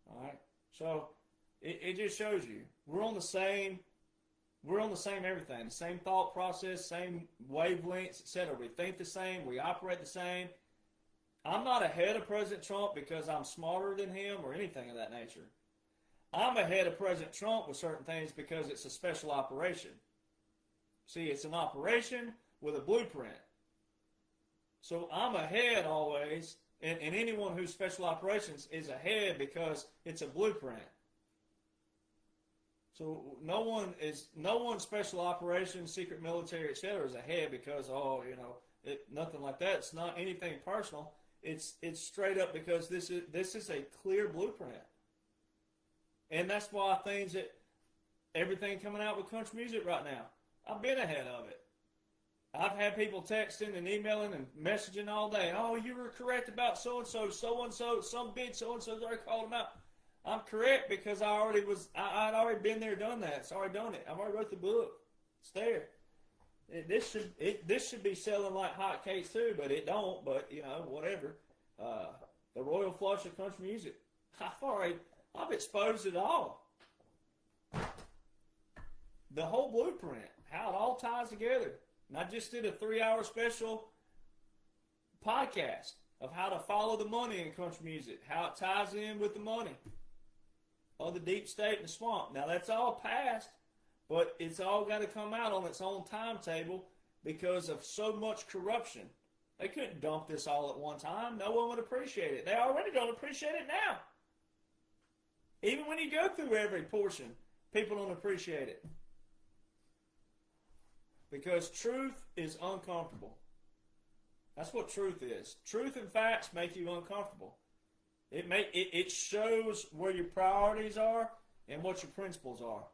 All right. So it just shows you we're on the same everything, the same thought process, same wavelengths, etc. We think the same, we operate the same. I'm not ahead of President Trump because I'm smarter than him or anything of that nature. I'm ahead of President Trump with certain things because it's a special operation. See, it's an operation with a blueprint. So I'm ahead always, and anyone who's special operations is ahead because it's a blueprint. So no one special operations, secret military, etc. is ahead because nothing like that. It's not anything personal. It's straight up because this is a clear blueprint. And that's why everything coming out with country music right now, I've been ahead of it. I've had people texting and emailing and messaging all day. Oh, you were correct about so-and-so, some big so-and-so's already called them out. I'm correct because I'd already been there, done that. It's already done it. I've already wrote the book. It's there. This should be selling like hotcakes too, but it don't. But whatever. The royal flush of country music. I've exposed it all. The whole blueprint, how it all ties together. And I just did a 3-hour special podcast of how to follow the money in country music, how it ties in with the money of the deep state and the swamp. Now that's all past, but it's all got to come out on its own timetable because of so much corruption. They couldn't dump this all at one time. No one would appreciate it. They already don't appreciate it now. Even when you go through every portion, people don't appreciate it. Because truth is uncomfortable. That's what truth is. Truth and facts make you uncomfortable. It shows where your priorities are and what your principles are.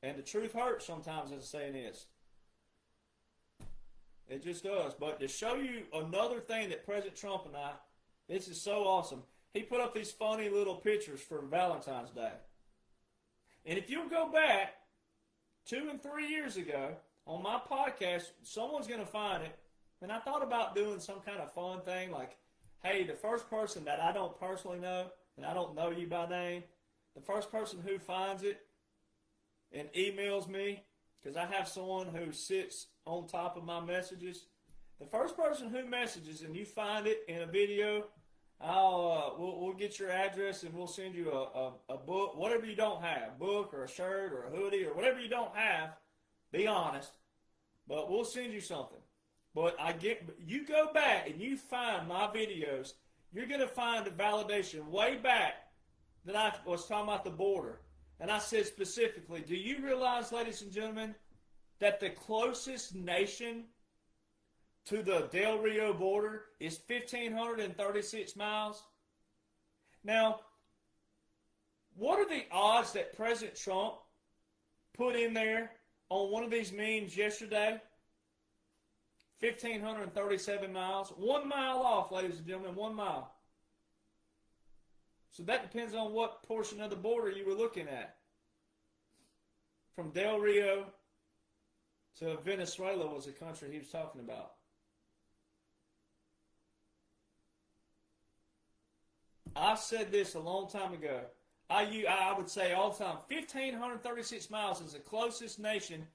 And the truth hurts sometimes, as the saying is. It just does. But to show you another thing that President Trump and I, this is so awesome. He put up these funny little pictures for Valentine's Day. And if you'll go back 2 and 3 years ago on my podcast, someone's going to find it. And I thought about doing some kind of fun thing like, hey, the first person that I don't personally know, and I don't know you by name, the first person who finds it and emails me, because I have someone who sits on top of my messages, the first person who messages and you find it in a video, we'll get your address and we'll send you a book, whatever you don't have, book or a shirt or a hoodie or whatever you don't have, be honest, but we'll send you something. But you go back and you find my videos, you're going to find the validation way back that I was talking about the border. And I said specifically, do you realize, ladies and gentlemen, that the closest nation to the Del Rio border is 1,536 miles? Now, what are the odds that President Trump put in there on one of these memes yesterday? 1,537 miles. 1 mile off, ladies and gentlemen, 1 mile. So that depends on what portion of the border you were looking at. From Del Rio to Venezuela was the country he was talking about. I said this a long time ago. I would say all the time, 1,536 miles is the closest nation,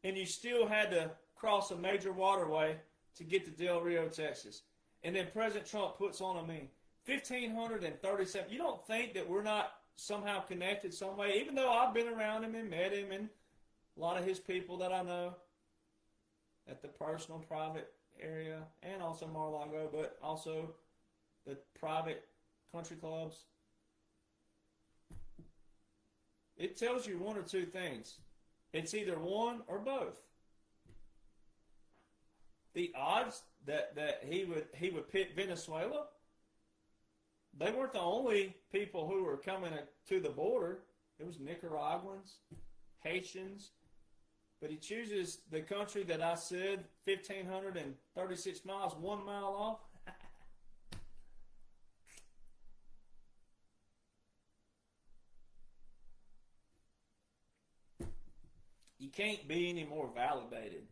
and you still had to cross a major waterway to get to Del Rio, Texas. And then President Trump puts on a meme. 1,537. You don't think that we're not somehow connected some way, even though I've been around him and met him and a lot of his people that I know at the personal, private area, and also Mar-a-Lago, but also the private country clubs. It tells you one or two things. It's either one or both. The odds that he would pick Venezuela, they weren't the only people who were coming to the border. It was Nicaraguans, Haitians. But he chooses the country that I said, 1,536 miles, 1 mile off. You can't be any more validated.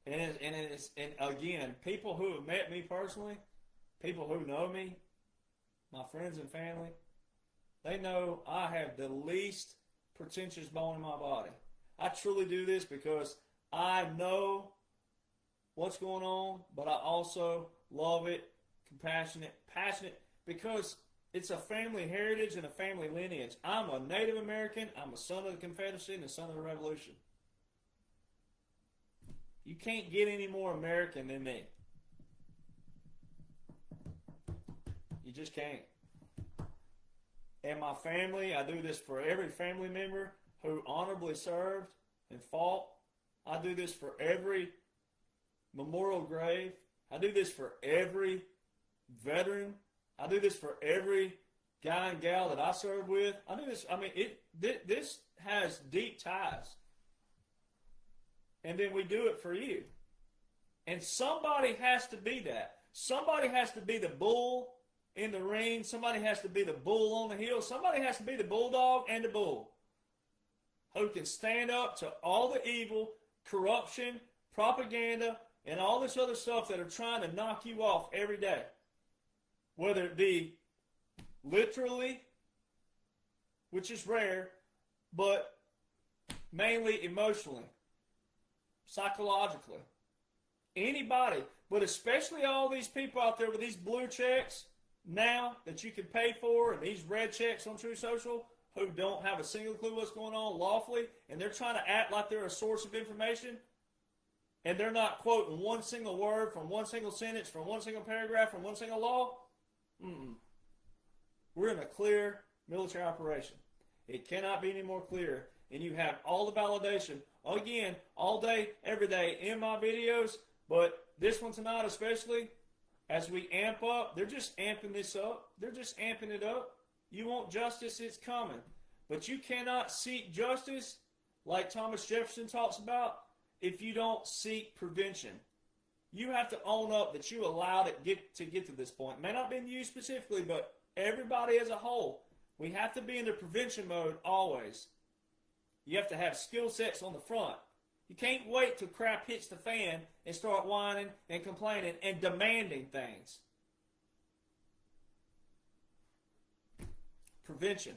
And again, people who have met me personally, people who know me, my friends and family, they know I have the least pretentious bone in my body. I truly do this because I know what's going on, but I also love it, compassionate, passionate, because it's a family heritage and a family lineage. I'm a Native American, I'm a son of the Confederacy and a son of the Revolution. You can't get any more American than me. You just can't. And my family, I do this for every family member who honorably served and fought. I do this for every memorial grave. I do this for every veteran. I do this for every guy and gal that I serve with. I do this, this has deep ties. And then we do it for you. And somebody has to be that. Somebody has to be the bull in the ring. Somebody has to be the bull on the hill. Somebody has to be the bulldog and the bull who can stand up to all the evil, corruption, propaganda, and all this other stuff that are trying to knock you off every day. Whether it be literally, which is rare, but mainly emotionally, psychologically. Anybody, but especially all these people out there with these blue checks now that you can pay for, and these red checks on True Social, who don't have a single clue what's going on lawfully, and they're trying to act like they're a source of information, and they're not quoting one single word from one single sentence, from one single paragraph, from one single law. We're in a clear military operation. It cannot be any more clear. And you have all the validation, again, all day, every day in my videos, but this one tonight especially, as we amp up, they're just amping this up. They're just amping it up. You want justice, it's coming. But you cannot seek justice, like Thomas Jefferson talks about, if you don't seek prevention. You have to own up that you allowed it to get to this point. It may not be you specifically, but everybody as a whole. We have to be in the prevention mode always. You have to have skill sets on the front. You can't wait till crap hits the fan and start whining and complaining and demanding things. Prevention.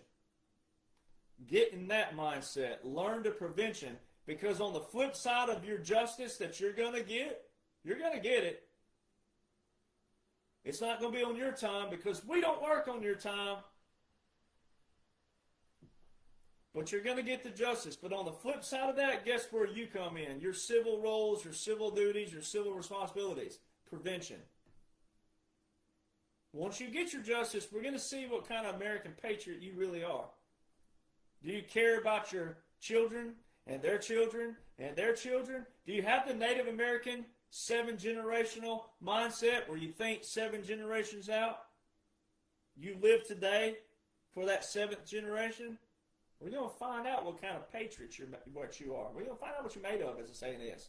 Get in that mindset. Learn the prevention, because on the flip side of your justice that you're going to get it. It's not going to be on your time, because we don't work on your time. But you're going to get the justice. But on the flip side of that, guess where you come in? Your civil roles, your civil duties, your civil responsibilities. Prevention. Once you get your justice, we're going to see what kind of American patriot you really are. Do you care about your children and their children and their children? Do you have the Native American 7-generational mindset where you think 7 generations out? You live today for that 7th generation? We're going to find out what kind of patriot you are. We're going to find out what you're made of, as the saying is.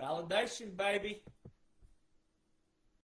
Validation, baby.